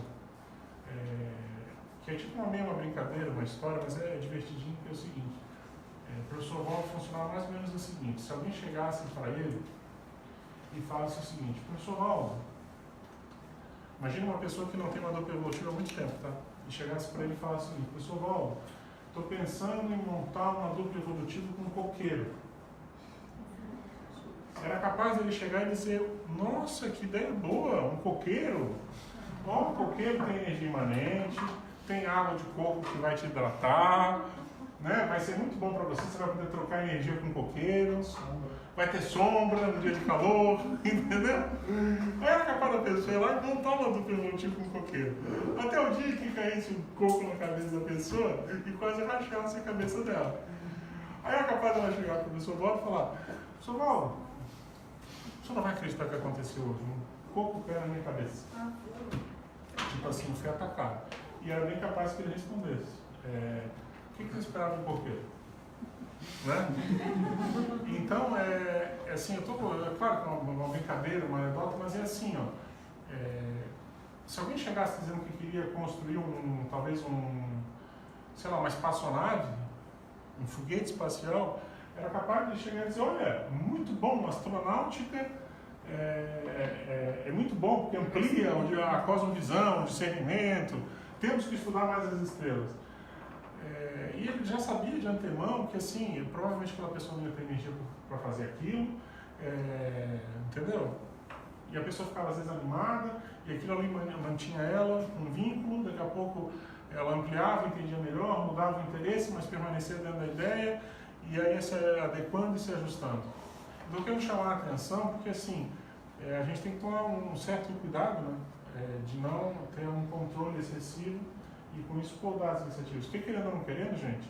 que é tipo uma brincadeira, uma história, mas é divertidinho, que é o seguinte. O professor Waldo funcionava mais ou menos o seguinte: se alguém chegasse para ele e falasse o seguinte: professor Waldo, imagina uma pessoa que não tem uma dupla evolutiva há muito tempo, tá? E chegasse para ele e falasse o seguinte: professor Waldo, estou pensando em montar uma dupla evolutiva com um coqueiro. Era capaz de ele chegar e dizer: nossa, que ideia boa, um coqueiro. Ó, o coqueiro tem energia imanente, tem água de coco que vai te hidratar, né? Vai ser muito bom para você, você vai poder trocar energia com coqueiros, vai ter sombra no dia de calor, entendeu? Aí era capaz da pessoa ir lá e montar uma dupla evolutiva com um coqueiro. Até o dia que caísse um coco na cabeça da pessoa e quase rachasse a cabeça dela. Aí era capaz dela chegar para o professor Waldo e falar: professor Waldo, o senhor não vai acreditar o que aconteceu hoje. Um coco caiu na minha cabeça. Tipo assim, eu fui atacado. E era bem capaz que ele respondesse: o que você esperava do coqueiro? Né? Então, assim, claro que é uma brincadeira, uma anedota, mas é assim, ó. Se alguém chegasse dizendo que queria construir talvez sei lá, uma espaçonave, um foguete espacial, era capaz de chegar e dizer: olha, muito bom, astronáutica é muito bom, porque amplia a cosmovisão, o discernimento, temos que estudar mais as estrelas. E ele já sabia de antemão que, assim, provavelmente aquela pessoa não ia ter energia para fazer aquilo, entendeu? E a pessoa ficava às vezes animada, e aquilo ali mantinha ela um vínculo, daqui a pouco ela ampliava, entendia melhor, mudava o interesse, mas permanecia dentro da ideia, e aí ia se adequando e se ajustando. Então eu quero chamar a atenção, porque assim, a gente tem que tomar um certo cuidado, né, de não ter um controle excessivo e com isso podar as iniciativas. O que querendo ou não querendo, gente,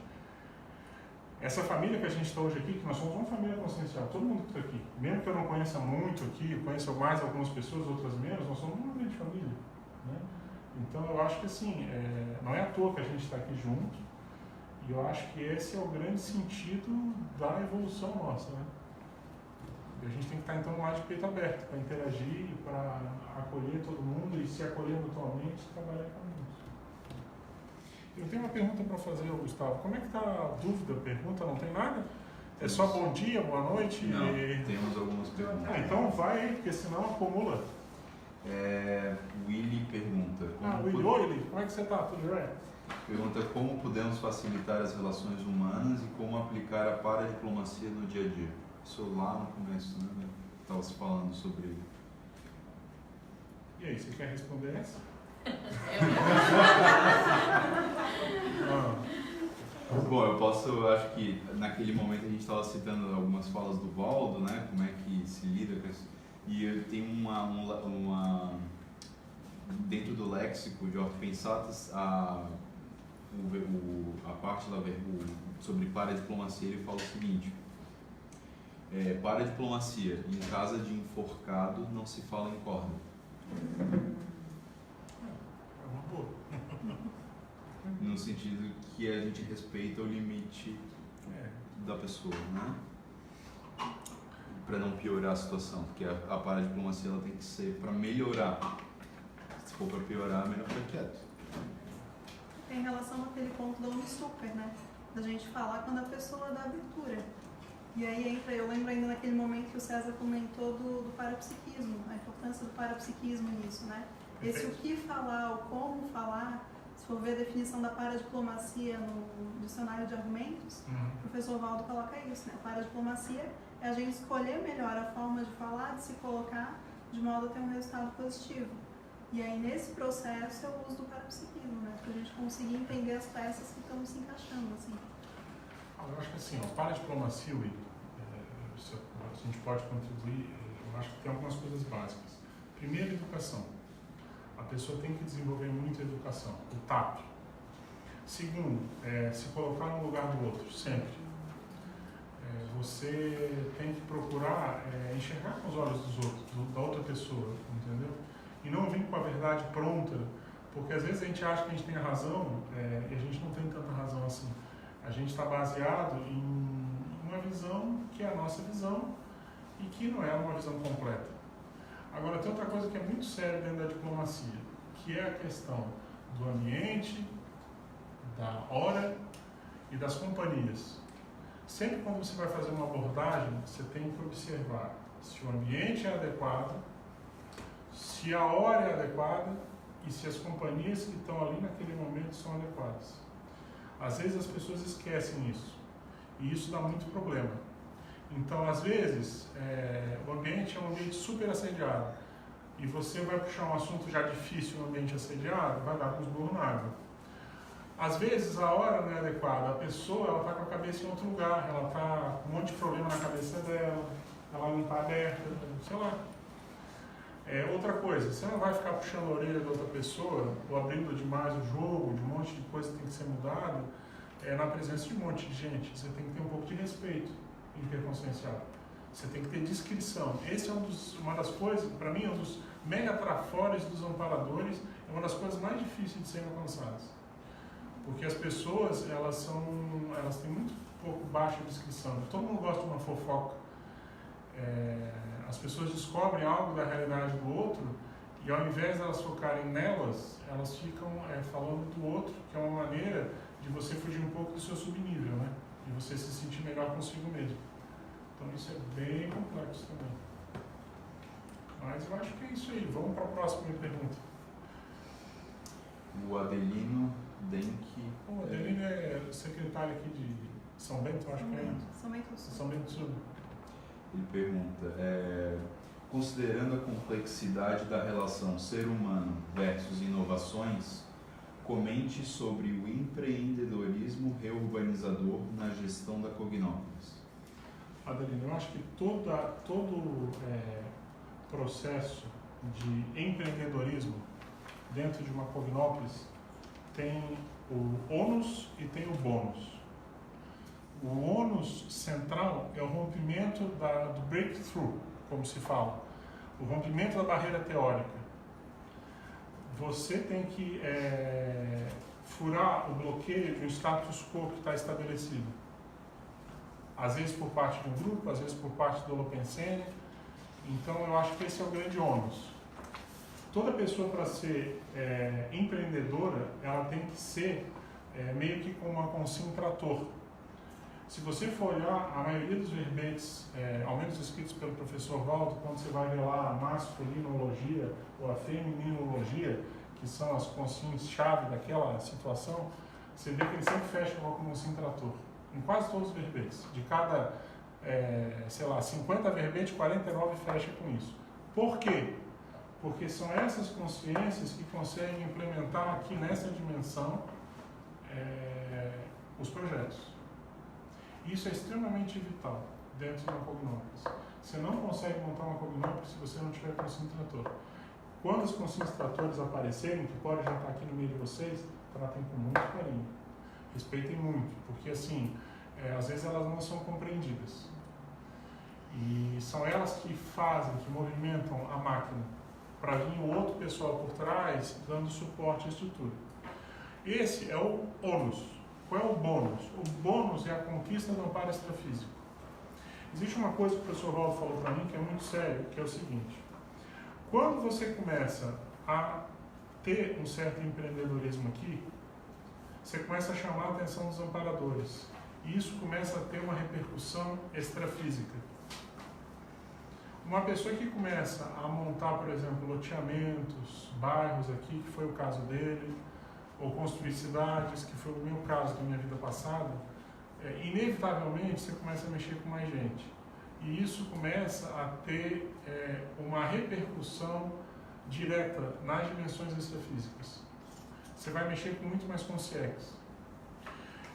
essa família que a gente está hoje aqui, que nós somos uma família consciencial, todo mundo que está aqui, mesmo que eu não conheça muito aqui, eu conheço mais algumas pessoas, outras menos, nós somos uma grande família. Né? Então eu acho que assim, não é à toa que a gente está aqui junto, e eu acho que esse é o grande sentido da evolução nossa. Né? E a gente tem que estar então lá de peito aberto, para interagir, para acolher todo mundo e se acolher mutuamente e trabalhar com isso. Eu tenho uma pergunta para fazer, Gustavo. Como é que está a dúvida? Pergunta? Não tem nada? É só bom dia, boa noite? Não, temos algumas perguntas. Então vai aí, porque senão acumula. Willy pergunta. Willy, como é que você está? Tudo bem? Pergunta como podemos facilitar as relações humanas e como aplicar a paradiplomacia no dia a dia. Isso lá no começo, né? Estava se falando sobre... E aí, você quer responder essa? Bom, eu posso, acho que naquele momento a gente estava citando algumas falas do Waldo, né? Como é que se lida com isso. E eu tenho dentro do léxico de Ortopensatas, a parte da sobre para a diplomacia, ele fala o seguinte: para a diplomacia, em casa de enforcado não se fala em corda. É uma boa. No sentido que a gente respeita o limite da pessoa, né? Para não piorar a situação, porque a paradiplomacia ela tem que ser para melhorar. Se for para piorar, é melhor ficar quieto. Tem relação àquele ponto da Unisuper, né? Da gente falar quando a pessoa dá abertura. E aí entra, eu lembro ainda naquele momento que o César comentou do parapsiquismo, a importância do parapsiquismo nisso, né? Esse o que falar, o como falar. Se for ver a definição da paradiplomacia no dicionário de argumentos, o professor Valdo coloca isso, né? Paradiplomacia é a gente escolher melhor a forma de falar, de se colocar, de modo a ter um resultado positivo. E aí, nesse processo, é o uso do parapsiquismo, né? Para a gente conseguir entender as peças que estão se encaixando, assim. Eu acho que assim, para a diplomacia, Will, se a gente pode contribuir, eu acho que tem algumas coisas básicas. Primeiro, educação. A pessoa tem que desenvolver muito a educação, o tato. Segundo, se colocar no lugar do outro, sempre. Você tem que procurar enxergar com os olhos dos outros, da outra pessoa, entendeu? E não vir com a verdade pronta, porque às vezes a gente acha que a gente tem a razão e a gente não tem tanta razão assim. A gente está baseado em uma visão que é a nossa visão e que não é uma visão completa. Agora, tem outra coisa que é muito séria dentro da diplomacia, que é a questão do ambiente, da hora e das companhias. Sempre quando você vai fazer uma abordagem, você tem que observar se o ambiente é adequado, se a hora é adequada e se as companhias que estão ali naquele momento são adequadas. Às vezes as pessoas esquecem isso e isso dá muito problema. Então, às vezes, o ambiente é um ambiente super assediado e você vai puxar um assunto já difícil no ambiente assediado, vai dar com os burros na água. Às vezes, a hora não é adequada, a pessoa está com a cabeça em outro lugar, ela está com um monte de problema na cabeça dela, ela não está aberta, sei lá. Outra coisa, você não vai ficar puxando a orelha da outra pessoa ou abrindo demais o jogo, de um monte de coisa que tem que ser mudado, na presença de um monte de gente. Você tem que ter um pouco de respeito interconsciencial. Você tem que ter discrição. Esse é uma das coisas, para mim, um dos mega trafores dos amparadores, é uma das coisas mais difíceis de serem alcançadas. Porque as pessoas, elas têm muito pouco baixa discrição. Todo mundo gosta de uma fofoca. As pessoas descobrem algo da realidade do outro e ao invés de elas focarem nelas, elas ficam falando do outro, que é uma maneira de você fugir um pouco do seu subnível, né? De você se sentir melhor consigo mesmo. Então isso é bem complexo também. Mas eu acho que é isso aí. Vamos para a próxima pergunta. O Adelino Denk. O Adelino é secretário aqui de São Bento, acho que é. São Bento do Sul. São Bento do Sul. Ele pergunta, considerando a complexidade da relação ser humano versus inovações, comente sobre o empreendedorismo reurbanizador na gestão da Cognópolis. Adelino, eu acho que todo processo de empreendedorismo dentro de uma Cognópolis tem o ônus e tem o bônus. O ônus central é o rompimento do breakthrough, como se fala, o rompimento da barreira teórica. Você tem que furar o bloqueio de um status quo que está estabelecido. Às vezes por parte de um grupo, às vezes por parte do Holopensene. Então eu acho que esse é o grande ônus. Toda pessoa, para ser empreendedora, ela tem que ser meio que como uma consim trator. Se você for olhar, a maioria dos verbetes, ao menos escritos pelo professor Valdo, quando você vai ver lá a masculinologia ou a feminologia, que são as consins-chave daquela situação, você vê que ele sempre fecha com um consim trator. Em quase todos os verbetes. De cada, 50 verbetes, 49 fecha com isso. Por quê? Porque são essas consciências que conseguem implementar aqui nessa dimensão os projetos. Isso é extremamente vital dentro de uma Cognópolis. Você não consegue montar uma Cognópolis se você não tiver consciência trator. Quando os consciências tratores aparecerem, que podem já estar aqui no meio de vocês, tratem com muito carinho. respeitem muito, porque assim, às vezes elas não são compreendidas. E são elas que fazem, que movimentam a máquina, para vir o outro pessoal por trás, dando suporte à estrutura. Esse é o ônus. Qual é o bônus? O bônus é a conquista do amparo extrafísico. Existe uma coisa que o professor Valdo falou para mim que é muito sério, que é o seguinte: quando você começa a ter um certo empreendedorismo aqui, você começa a chamar a atenção dos amparadores. E isso começa a ter uma repercussão extrafísica. Uma pessoa que começa a montar, por exemplo, loteamentos, bairros aqui, que foi o caso dele, ou construir cidades, que foi o meu caso da minha vida passada, inevitavelmente você começa a mexer com mais gente. E isso começa a ter uma repercussão direta nas dimensões extrafísicas. Você vai mexer com muito mais consciência.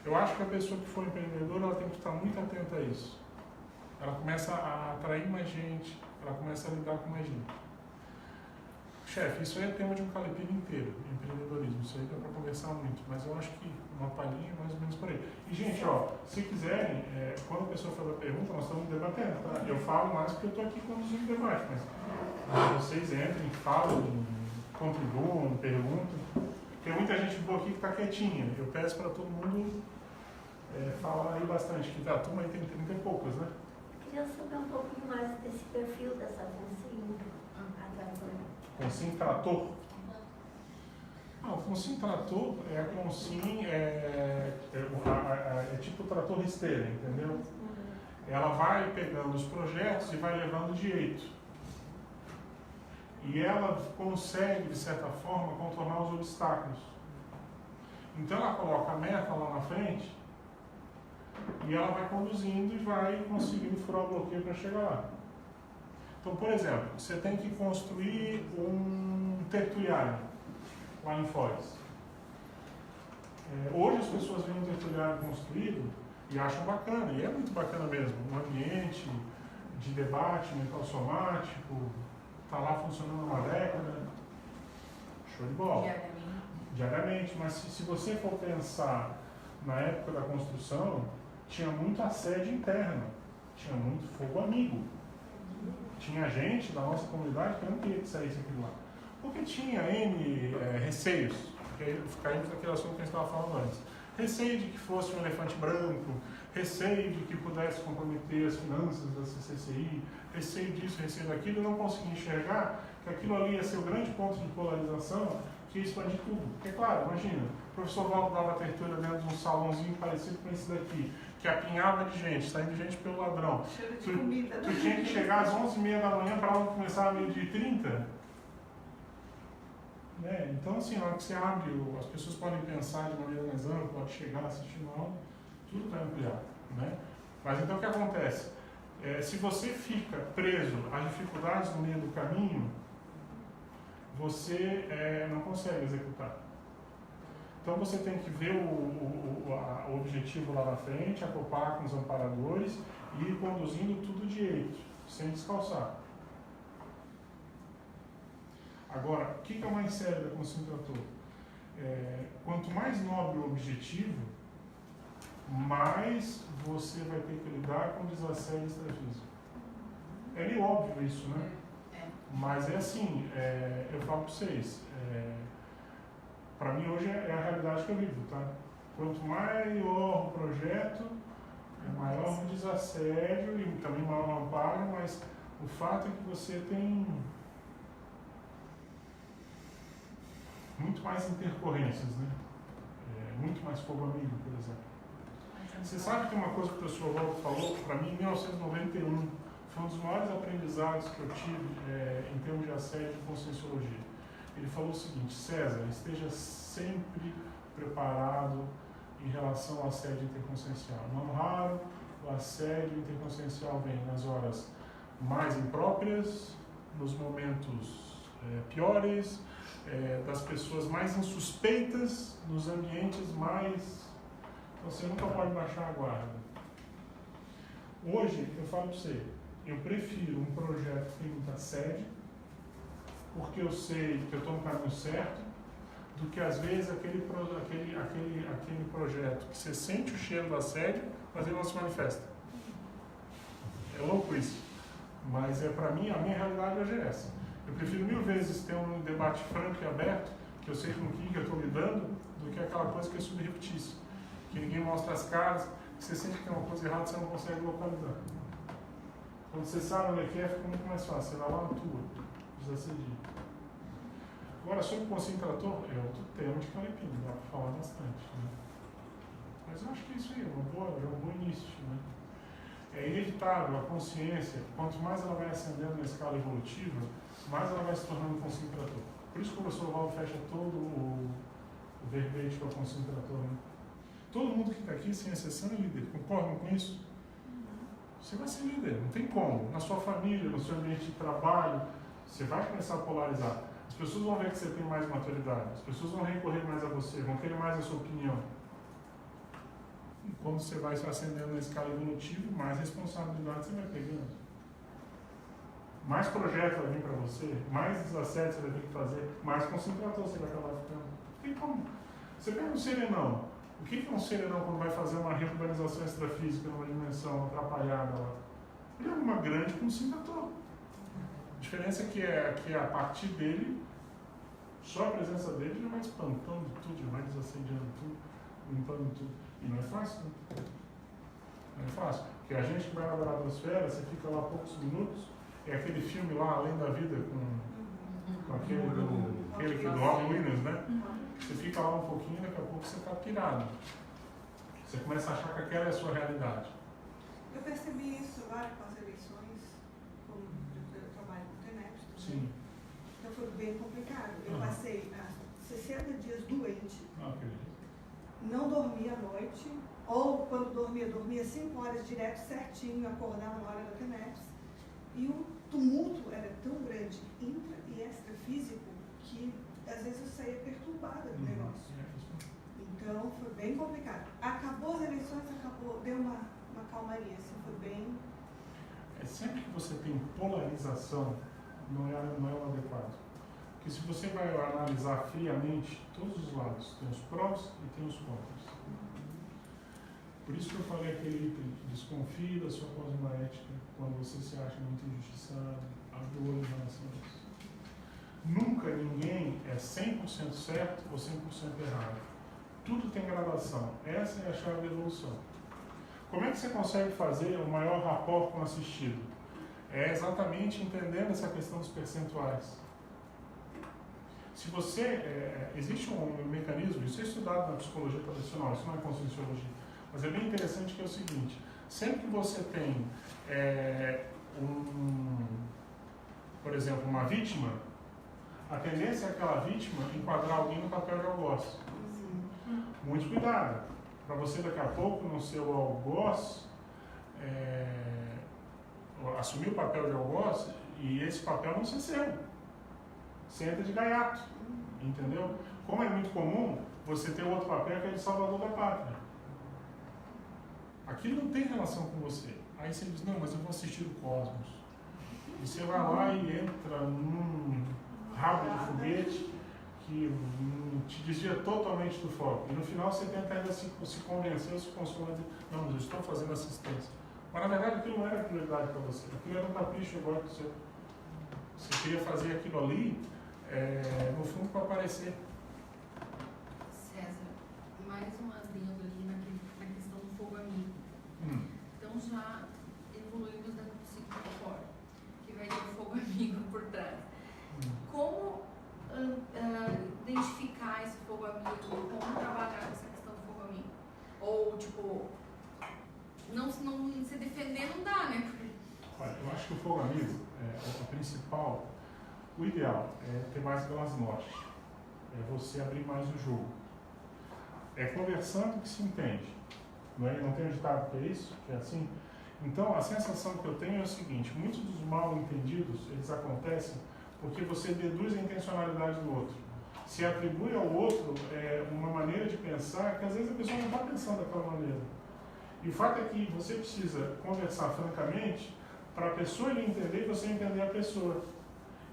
Eu acho que a pessoa que for empreendedora, ela tem que estar muito atenta a isso. Ela começa a atrair mais gente, ela começa a lidar com mais gente. Chefe, isso aí é tema de um calepino inteiro, empreendedorismo. Isso aí dá para conversar muito, mas eu acho que uma palhinha mais ou menos por aí. E, gente, ó, se quiserem, quando a pessoa faz a pergunta, nós estamos debatendo, tá? Eu falo mais porque eu estou aqui conduzindo o debate, mas vocês entrem, falem, contribuam, perguntam. Tem muita gente boa aqui que está quietinha. Eu peço para todo mundo falar aí bastante, que a turma aí tem 30 e poucas, né? Eu queria saber um pouquinho mais desse perfil dessa Consim trator? Não, o Consim trator é a Consim, é tipo o trator esteira, entendeu? Ela vai pegando os projetos e vai levando de jeito. E ela consegue, de certa forma, contornar os obstáculos. Então ela coloca a meta lá na frente e ela vai conduzindo e vai conseguindo furar o bloqueio para chegar lá. Então, por exemplo, você tem que construir um tertuliário lá em Foz. Hoje as pessoas veem um tertuliário construído e acham bacana, e é muito bacana mesmo, um ambiente de debate mental somático, está lá funcionando há uma década, show de bola. Diariamente, mas se você for pensar na época da construção, tinha muito assédio interno, tinha muito fogo amigo. Tinha gente da nossa comunidade que não queria que saísse aquilo lá. Porque tinha N receios, porque caímos naquele assunto que a gente estava falando antes. Receio de que fosse um elefante branco, receio de que pudesse comprometer as finanças da CCCI, receio disso, receio daquilo, e não conseguia enxergar que aquilo ali ia ser o grande ponto de polarização que ia expandir tudo. Porque, claro, imagina, o professor Valdo dava tertúlia dentro de um salãozinho parecido com esse daqui, que apinhava de gente, saindo gente pelo ladrão. Tu tinha que chegar às 11h30 da manhã para a aula começar a 12h30. Então, assim, na hora que você abre, as pessoas podem pensar de maneira mais ampla, pode chegar assistindo a aula, tudo vai ampliar. Né? Mas então o que acontece? Se você fica preso às dificuldades no meio do caminho, você não consegue executar. Então você tem que ver o objetivo lá na frente, acoplar com os amparadores e ir conduzindo tudo direito, sem descalçar. Agora, o que é o mais sério da Consim trator? Quanto mais nobre o objetivo, mais você vai ter que lidar com o desassédio extrafísico. É meio óbvio isso, né? Mas é assim, eu falo para vocês, para mim hoje é a realidade que eu vivo, tá? Quanto maior o projeto, maior o desassédio e também maior o amparo, mas o fato é que você tem muito mais intercorrências, né? Muito mais fogo amigo, por exemplo. Você sabe que tem uma coisa que o professor Valdo falou, para mim, em 1991, foi um dos maiores aprendizados que eu tive em termos de assédio e conscienciologia. Ele falou o seguinte: César, esteja sempre preparado em relação ao assédio interconsciencial. Não raro, o assédio interconsciencial vem nas horas mais impróprias, nos momentos piores, das pessoas mais insuspeitas, nos ambientes mais... Então você nunca pode baixar a guarda. Hoje, eu falo para você, eu prefiro um projeto que tem muito assédio, porque eu sei que eu estou no caminho certo, do que às vezes aquele projeto que você sente o cheiro do assédio, mas ele não se manifesta. É louco isso. Mas para mim, a minha realidade hoje é essa. Eu prefiro 1000 vezes ter um debate franco e aberto, que eu sei com quem que eu estou lidando, do que aquela coisa que é subreptícia. Que ninguém mostra as caras, que você sente que tem uma coisa errada, você não consegue localizar. Quando você sabe onde é que fica muito mais fácil. Você vai lá na tua, desassedia. Agora, sobre o conselho trator, é outro tema de Calepino, dá para falar bastante. Né? Mas eu acho que isso aí é um bom início. Né? É inevitável a consciência, quanto mais ela vai ascendendo na escala evolutiva, mais ela vai se tornando um conselho trator. Por isso que o professor Valdo fecha todo o verbete para o conselho trator. Né? Todo mundo que está aqui, sem exceção, é líder. Concordam com isso? Você vai ser líder, não tem como. Na sua família, no seu ambiente de trabalho, você vai começar a polarizar. As pessoas vão ver que você tem mais maturidade, as pessoas vão recorrer mais a você, vão querer mais a sua opinião. E quando você vai se acendendo na escala evolutiva, mais responsabilidade você vai pegando. Mais projeto vai vir para você, mais desacertos você vai ter que fazer, mais concentrador você vai acabar ficando. Não tem como. Você pega um serenão. O que é um serenão quando vai fazer uma reurbanização extrafísica numa dimensão atrapalhada lá? Ele é uma grande concentrador. A diferença é que a partir dele, só a presença dele já vai espantando tudo, já vai desassediando tudo, limpando tudo. E não é fácil, né? Não é fácil. Porque a gente que vai na atmosfera, você fica lá poucos minutos, é aquele filme lá, Além da Vida, com aquele do Robin Williams, né? Você fica lá um pouquinho, daqui a pouco você está pirado. Você começa a achar que aquela é a sua realidade. Eu percebi isso lá com as eleições, como eu trabalho com o TENEPS. Sim. Então foi bem complicado. Eu passei 60 dias doente, não dormia à noite, ou quando dormia 5 horas direto, certinho, acordava na hora da TENEPS. E o tumulto era tão grande, intra e extrafísico, que às vezes eu saía perturbada do negócio. Então foi bem complicado. Acabou as eleições, deu uma calmaria, assim, foi bem... Sempre que você tem polarização, não é o adequado. Porque se você vai analisar friamente, todos os lados, tem os prós e tem os contras. Por isso que eu falei aquele item, desconfie da sua cosmoética quando você se acha muito injustiçado, abre o olho em relação a isso. Nunca ninguém é 100% certo ou 100% errado. Tudo tem gradação. Essa é a chave da evolução. Como é que você consegue fazer o maior rapport com o assistido? É exatamente entendendo essa questão dos percentuais. Se você... existe um mecanismo, isso é estudado na psicologia tradicional, isso não é conscienciologia, mas é bem interessante que é o seguinte, sempre que você tem, por exemplo, uma vítima, a tendência é aquela vítima enquadrar alguém no papel de algoz. Muito cuidado, para você daqui a pouco, no seu algoz, assumir o papel de algoz e esse papel não ser seu. Você entra de gaiato, entendeu? Como é muito comum, você ter outro papel que é de salvador da pátria. Aquilo não tem relação com você. Aí você diz, não, mas eu vou assistir o Cosmos. E você vai lá e entra num rabo de foguete que te desvia totalmente do foco. E no final você tenta ainda se convencer, se consolar, dizer, não, mas eu estou fazendo assistência. Mas na verdade aquilo não era prioridade para você. Aquilo era um capricho agora que você queria fazer aquilo ali, no fundo, para aparecer. César, mais um adendo ali na questão do fogo amigo. Então já evoluímos da psicofora, que vai ter o fogo amigo por trás. Como identificar esse fogo amigo? Como trabalhar essa questão do fogo amigo? Ou, tipo, não se defender não dá, né? Olha, eu acho que o fogo amigo, o principal, o ideal é ter mais glasnost. É você abrir mais o jogo. É conversando que se entende. Não tem um ditado que é isso? Que é assim? Então, a sensação que eu tenho é o seguinte, muitos dos mal entendidos, eles acontecem porque você deduz a intencionalidade do outro. Se atribui ao outro uma maneira de pensar que às vezes a pessoa não está pensando daquela maneira. E o fato é que você precisa conversar francamente para a pessoa lhe entender e você entender a pessoa.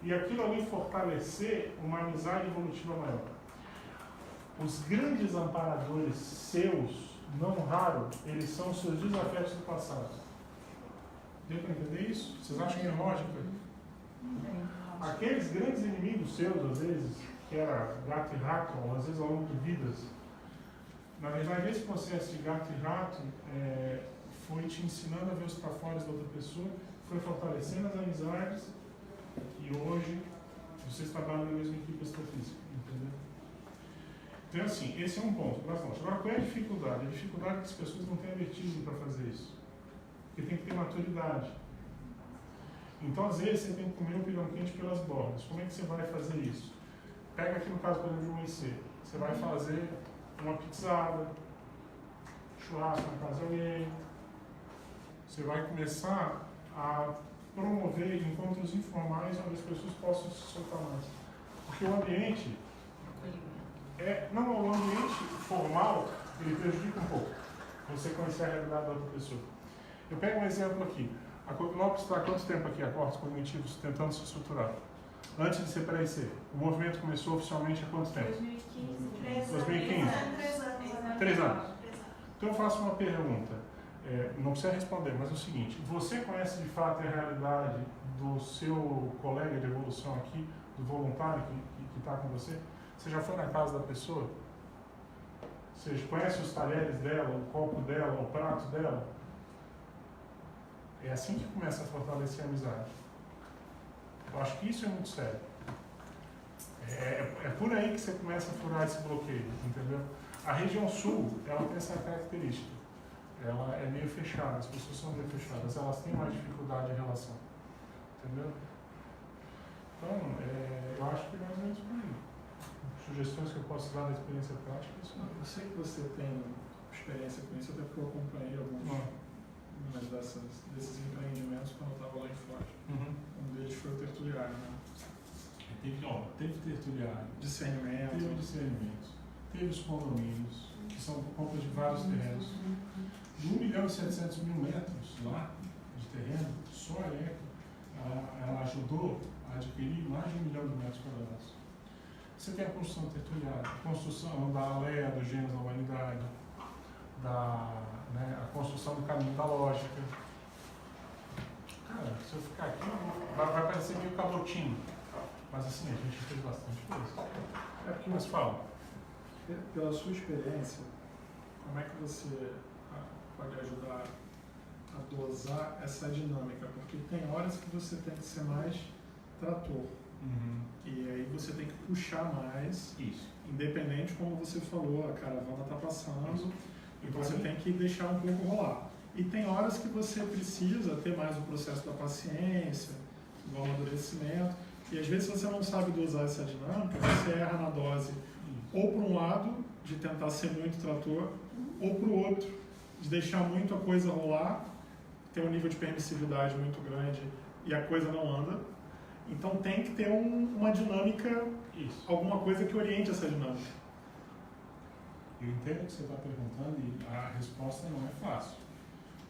E aquilo ali fortalecer uma amizade evolutiva maior. os grandes amparadores seus, não raro, eles são os seus desafetos do passado. Deu para entender isso? Vocês acham que é lógico? Aqueles grandes inimigos seus, às vezes, que era gato e rato, ou às vezes ao longo de vidas, na verdade, esse processo de gato e rato foi te ensinando a ver os trafores da outra pessoa, foi fortalecendo as amizades, e hoje vocês trabalham na mesma equipe astrofísica, entendeu? Então, assim, esse é um ponto. Agora, qual é a dificuldade? A dificuldade é que as pessoas não têm a vertigem para fazer isso. Porque tem que ter maturidade. Então, às vezes, você tem que comer um pirão quente pelas bordas. Como é que você vai fazer isso? Pega aqui no caso, por exemplo, de um IC. Você vai fazer uma pizzada, churrasco na casa de alguém. Você vai começar a promover encontros informais onde as pessoas possam se soltar mais. Porque o ambiente, o ambiente formal, ele prejudica um pouco você conhecer a realidade da outra pessoa. Eu pego um exemplo aqui. A Cognopes está há quanto tempo aqui, acordos cognitivos, tentando se estruturar? Antes de ser pré-IC. O movimento começou oficialmente há quanto tempo? 2015. 2015? 3 anos. Então eu faço uma pergunta. Não precisa responder, mas é o seguinte. Você conhece de fato a realidade do seu colega de evolução aqui, do voluntário que está com você? Você já foi na casa da pessoa? Você conhece os talheres dela, o copo dela, o prato dela? É assim que começa a fortalecer a amizade. Eu acho que isso é muito sério. É por aí que você começa a furar esse bloqueio, entendeu? A região sul, ela tem essa característica. Ela é meio fechada, as pessoas são meio fechadas, elas têm mais dificuldade em relação. Entendeu? Então, eu acho que é mais ou menos por aí. Sugestões que eu posso dar da experiência prática, isso não. Eu sei que você tem experiência com isso, até porque eu acompanhei algumas desses empreendimentos quando eu estava lá em Foz. Um deles foi o tertuliário, né? Teve tertuliário. Discernimento. Teve discernimento. Teve os condomínios, que são compras de vários terrenos. De 1.700.000 metros lá de terreno, só a ECO, ela ajudou a adquirir mais de 1 milhão de metros quadrados. Você tem a construção tertuliária, a construção da Alea dos Gênios da Humanidade, a construção do caminho da lógica. Cara, se eu ficar aqui, vai parecer meio cabotinho. Mas assim, a gente fez bastante coisa. O que mais fala? Pela sua experiência, como é que você pode ajudar a dosar essa dinâmica? Porque tem horas que você tem que ser mais trator. E aí você tem que puxar mais. Isso. Independente, como você falou, a caravana está passando, e você tem que deixar um pouco rolar. E tem horas que você precisa ter mais o processo da paciência, do amadurecimento, e às vezes você não sabe dosar essa dinâmica, você erra na dose, ou para um lado, de tentar ser muito trator, ou para o outro, de deixar muito a coisa rolar, ter um nível de permissividade muito grande e a coisa não anda. Então tem que ter uma dinâmica, alguma coisa que oriente essa dinâmica. Eu entendo o que você está perguntando e a resposta não é fácil.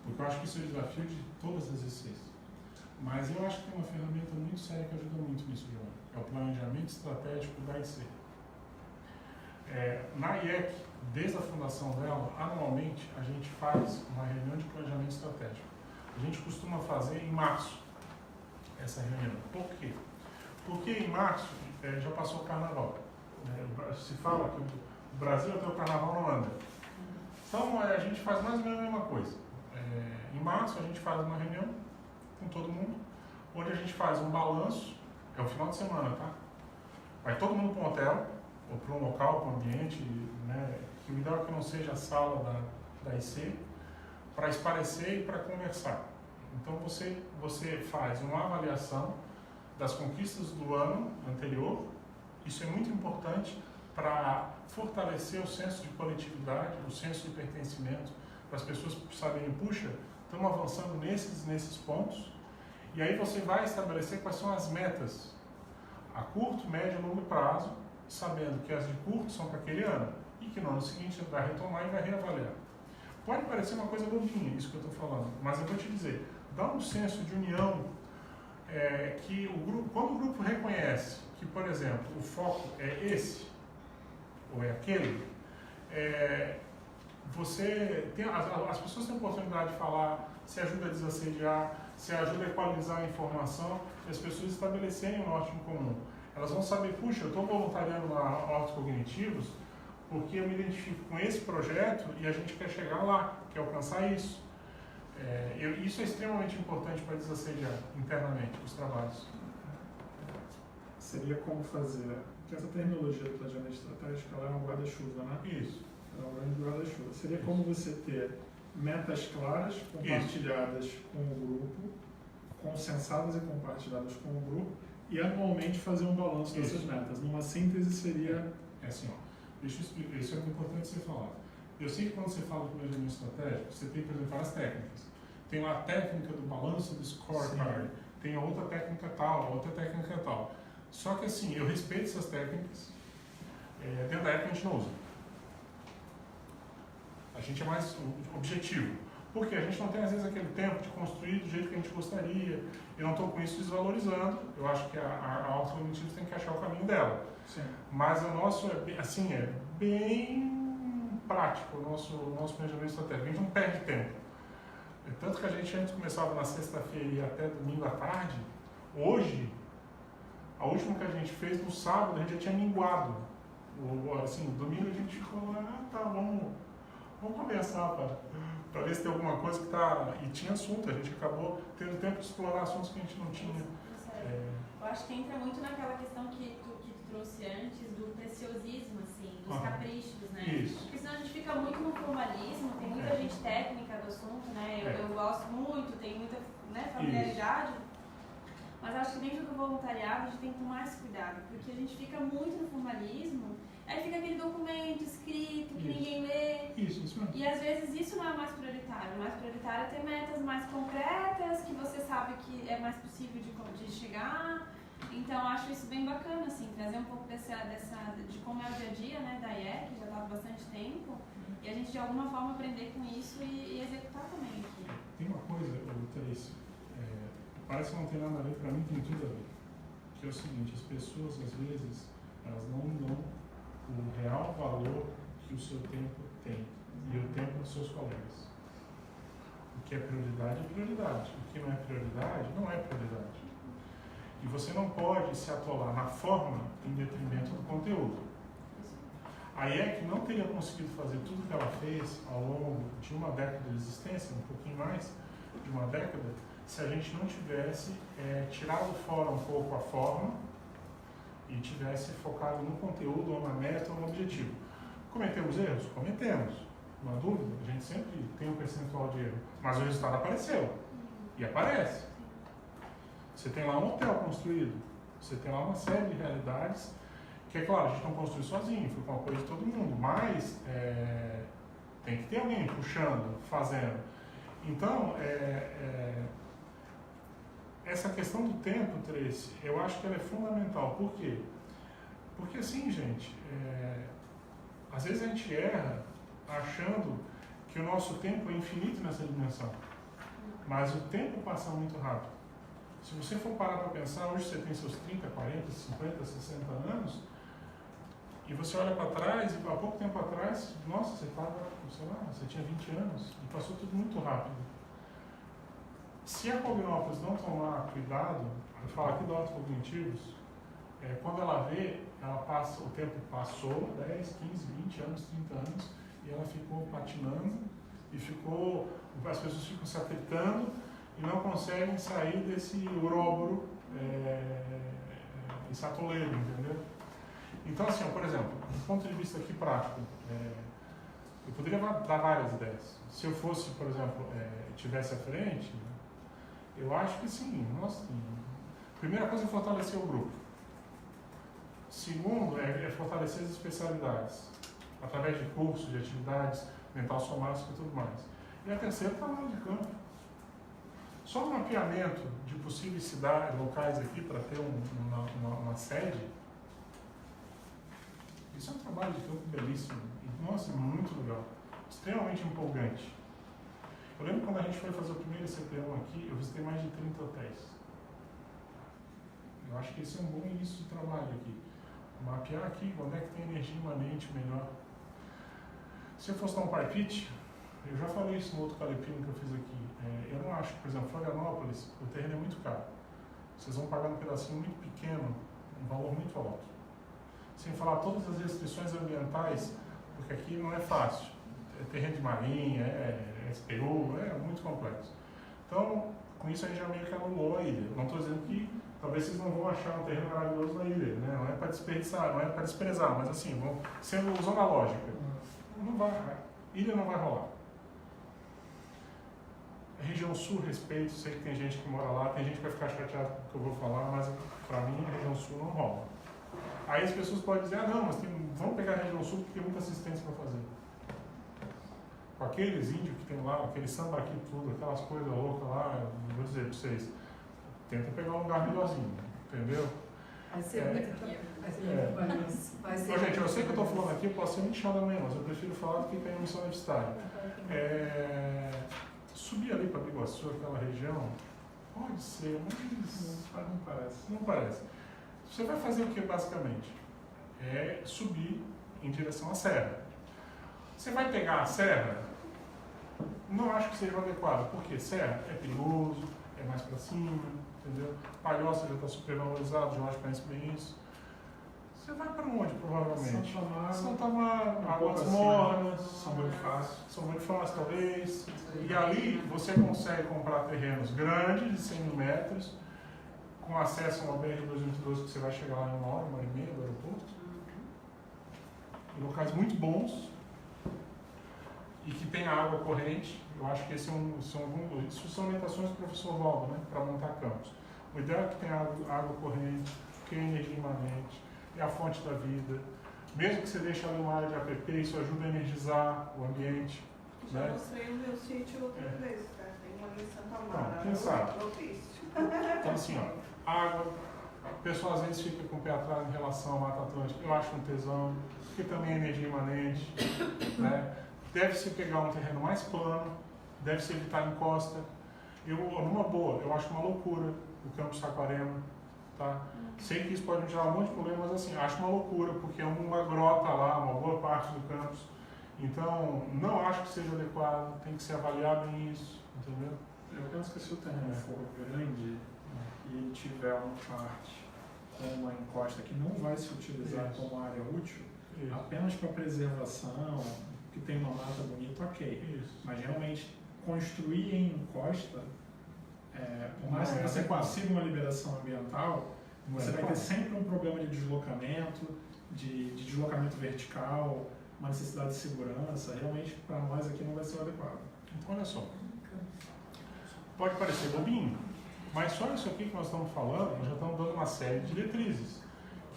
Porque eu acho que isso é o desafio de todas as ICs. Mas eu acho que tem uma ferramenta muito séria que ajuda muito nisso, João. É o planejamento estratégico da IC. Na IEC, desde a fundação dela, anualmente a gente faz uma reunião de planejamento estratégico. A gente costuma fazer em março essa reunião. Por quê? Porque em março já passou o carnaval. Se fala que o Brasil até o carnaval não anda. Então a gente faz mais ou menos a mesma coisa. Em março a gente faz uma reunião com todo mundo, onde a gente faz um balanço, é o final de semana, tá? Vai todo mundo para um hotel, ou para um local, para um ambiente, né, que o ideal é que não seja a sala da IC, para esparecer e para conversar. Então você faz uma avaliação das conquistas do ano anterior. Isso é muito importante para fortalecer o senso de coletividade, o senso de pertencimento, para as pessoas saberem, puxa, estamos avançando nesses pontos. E aí você vai estabelecer quais são as metas a curto, médio e longo prazo, sabendo que as de curto são para aquele ano e que no ano seguinte você vai retomar e vai reavaliar. Pode parecer uma coisa bobinha isso que eu estou falando, mas eu vou te dizer, dá um senso de união que quando o grupo reconhece que, por exemplo, o foco é esse, ou é aquele, as pessoas têm a oportunidade de falar, se ajuda a desassediar, se ajuda a equalizar a informação, e as pessoas estabelecerem um norte em comum. Elas vão saber, puxa, eu estou voluntariando na Hortos Cognitivos porque eu me identifico com esse projeto e a gente quer chegar lá, quer alcançar isso. Isso é extremamente importante para desassediar internamente os trabalhos. Seria como fazer, porque essa terminologia do planejamento estratégico ela é uma guarda-chuva, né? Isso. É uma grande guarda-chuva. Seria como você ter metas claras, compartilhadas com o grupo, consensadas e compartilhadas com o grupo, e anualmente fazer um balanço dessas metas. Numa síntese seria... Assim, ó, deixa eu explicar, isso é importante você falar. Eu sei que quando você fala de planejamento estratégico, você tem, por exemplo, várias técnicas. Tem lá a técnica do balanço do scorecard, tem a outra técnica tal, a outra técnica tal. Só que assim, eu respeito essas técnicas, dentro da época a gente não usa. A gente é mais objetivo. Porque a gente não tem, às vezes, aquele tempo de construir do jeito que a gente gostaria. Eu não estou com isso desvalorizando. Eu acho que a Hortos Cognitivos tem que achar o caminho dela. Sim. Mas o nosso é bem prático, o nosso planejamento estratégico. A gente não perde tempo. Tanto que a gente antes começava na sexta-feira e até domingo à tarde. Hoje, a última que a gente fez no sábado, a gente já tinha minguado. Assim, domingo a gente ficou lá, vamos conversar para ver se tem alguma coisa que está... E tinha assunto, a gente acabou tendo tempo de explorar assuntos que a gente não tinha. Eu acho que entra muito naquela questão que tu trouxe antes do preciosismo, assim, dos caprichos, né? Isso. Porque senão a gente fica muito no formalismo, tem muita gente técnica do assunto, né? Eu gosto muito, tenho muita familiaridade. Isso. Mas acho que dentro do voluntariado a gente tem que tomar esse cuidado, porque a gente fica muito no formalismo, aí fica aquele documento escrito que ninguém lê. Isso mesmo. E às vezes isso não é o mais prioritário. O mais prioritário é ter metas mais concretas, que você sabe que é mais possível de chegar. Então acho isso bem bacana, assim, trazer um pouco de como é o dia a dia, né, da IEC, que já está há bastante tempo, e a gente de alguma forma aprender com isso e executar também aqui. Tem uma coisa, Tracy, parece que não tem nada a ver, para mim tem tudo a ver. Que é o seguinte, as pessoas às vezes, elas não dão o real valor que o seu tempo tem e o tempo dos seus colegas. O que é prioridade é prioridade, o que não é prioridade não é prioridade. E você não pode se atolar na forma em detrimento do conteúdo. A IEC não teria conseguido fazer tudo o que ela fez ao longo de uma década de existência, um pouquinho mais de uma década, se a gente não tivesse tirado fora um pouco a forma e tivesse focado no conteúdo, ou na meta, ou no objetivo. Cometemos erros? Cometemos. Não há dúvida, a gente sempre tem um percentual de erro. Mas o resultado apareceu. E aparece. Você tem lá um hotel construído. Você tem lá uma série de realidades que, é claro, a gente não construiu sozinho, foi com o apoio de todo mundo. Mas tem que ter alguém puxando, fazendo. Então, essa questão do tempo, Tracy, eu acho que ela é fundamental. Por quê? Porque assim, gente, às vezes a gente erra achando que o nosso tempo é infinito nessa dimensão. Mas o tempo passa muito rápido. Se você for parar para pensar, hoje você tem seus 30, 40, 50, 60 anos, e você olha para trás, e há pouco tempo atrás, nossa, você estava, sei lá, você tinha 20 anos, e passou tudo muito rápido. Se a Cognópolis não tomar cuidado, eu falo aqui do Hortos Cognitivos, quando ela vê, o tempo passou 10, 15, 20 anos, 30 anos, e ela ficou patinando, e as pessoas ficam se atritando e não conseguem sair desse uróboro ensatoleiro, entendeu? Então, assim, por exemplo, do ponto de vista aqui prático, eu poderia dar várias ideias. Se eu fosse, por exemplo, tivesse à frente, eu acho que sim, primeira coisa é fortalecer o grupo. Segundo, é fortalecer as especialidades, através de cursos, de atividades, mental somática e tudo mais. E a terceira, o trabalho de campo. Só um mapeamento de possíveis cidades, locais aqui, para ter uma sede, isso é um trabalho de campo belíssimo. E, nossa, muito legal. Extremamente empolgante. Eu lembro quando a gente foi fazer o primeiro CP1 aqui, eu visitei mais de 30 hotéis. Eu acho que esse é um bom início de trabalho aqui. Mapear aqui onde é que tem energia imanente melhor. Se eu fosse dar um palpite, eu já falei isso no outro calepino que eu fiz aqui. Eu não acho, por exemplo, Florianópolis, o terreno é muito caro. Vocês vão pagar um pedacinho muito pequeno, um valor muito alto. Sem falar todas as restrições ambientais, porque aqui não é fácil. É terreno de marinha, é SPU, é muito complexo. Então, com isso a gente já meio que anulou a ilha. Não estou dizendo que talvez vocês não vão achar um terreno maravilhoso na ilha, né? Não é para desperdiçar, não é para desprezar, mas assim, usando a lógica. Não vai, a ilha não vai rolar. A região sul, respeito, sei que tem gente que mora lá, tem gente que vai ficar chateada com o que eu vou falar, mas para mim a região sul não rola. Aí as pessoas podem dizer, não, mas vamos pegar a região sul porque tem muita assistência para fazer. Com aqueles índios que tem lá, aquele sambaqui tudo, aquelas coisas loucas lá, vou dizer para vocês, tenta pegar um lugar melhorzinho, entendeu? Vai ser Gente, eu sei que eu estou falando aqui, eu posso ser muito chato amanhã, mas eu prefiro falar do que tem emissão universitária. Subir ali para Biguaçu, aquela região, pode ser, mas não parece. Não parece. Você vai fazer o que basicamente? É subir em direção à serra. Você vai pegar a serra? Não acho que seja adequado, porque serra é perigoso, é mais para cima, entendeu? Palhoça já está super valorizado, Jorge conhece bem isso. Você vai para onde, provavelmente? Santa Amaro, Águas Mornas, São Bonifácio, talvez. E ali você consegue comprar terrenos grandes, de 100 mil metros, com acesso a uma BR-222 que você vai chegar lá em 1 hora e meia do aeroporto. Em locais muito bons e que tem água corrente. Eu acho que isso são orientações do professor Valdo, né, para montar campos. O ideal é que tenha água corrente, que tenha energia imanente, é a fonte da vida. Mesmo que você deixe ali uma área de APP, isso ajuda a energizar o ambiente. Já né? mostrei o meu sítio outra vez, tá? Tem uma ali em Santa Amaro. Não, quem sabe? Então assim, ó, água, o pessoal às vezes fica com o pé atrás em relação ao Mata Atlântica, eu acho um tesão, porque também é energia imanente, né? Deve-se pegar um terreno mais plano, deve-se evitar encosta. Numa boa, eu acho uma loucura o Campo Saquarema, tá? Sei que isso pode me gerar um monte de problemas, mas assim, acho uma loucura, porque é uma grota lá, uma boa parte do campus. Então, não acho que seja adequado, tem que ser avaliado bem isso, entendeu? Eu penso que se o terreno for grande e ele tiver uma parte com uma encosta que não vai se utilizar como área útil, apenas para preservação, que tem uma mata bonita, ok. Mas realmente, construir em encosta, por mais que você consiga uma liberação ambiental, você vai ter sempre um problema de deslocamento, de deslocamento vertical, uma necessidade de segurança. Realmente, para nós aqui não vai ser o adequado. Então, olha só. Pode parecer bobinho, mas só isso aqui que nós estamos falando, nós já estamos dando uma série de diretrizes.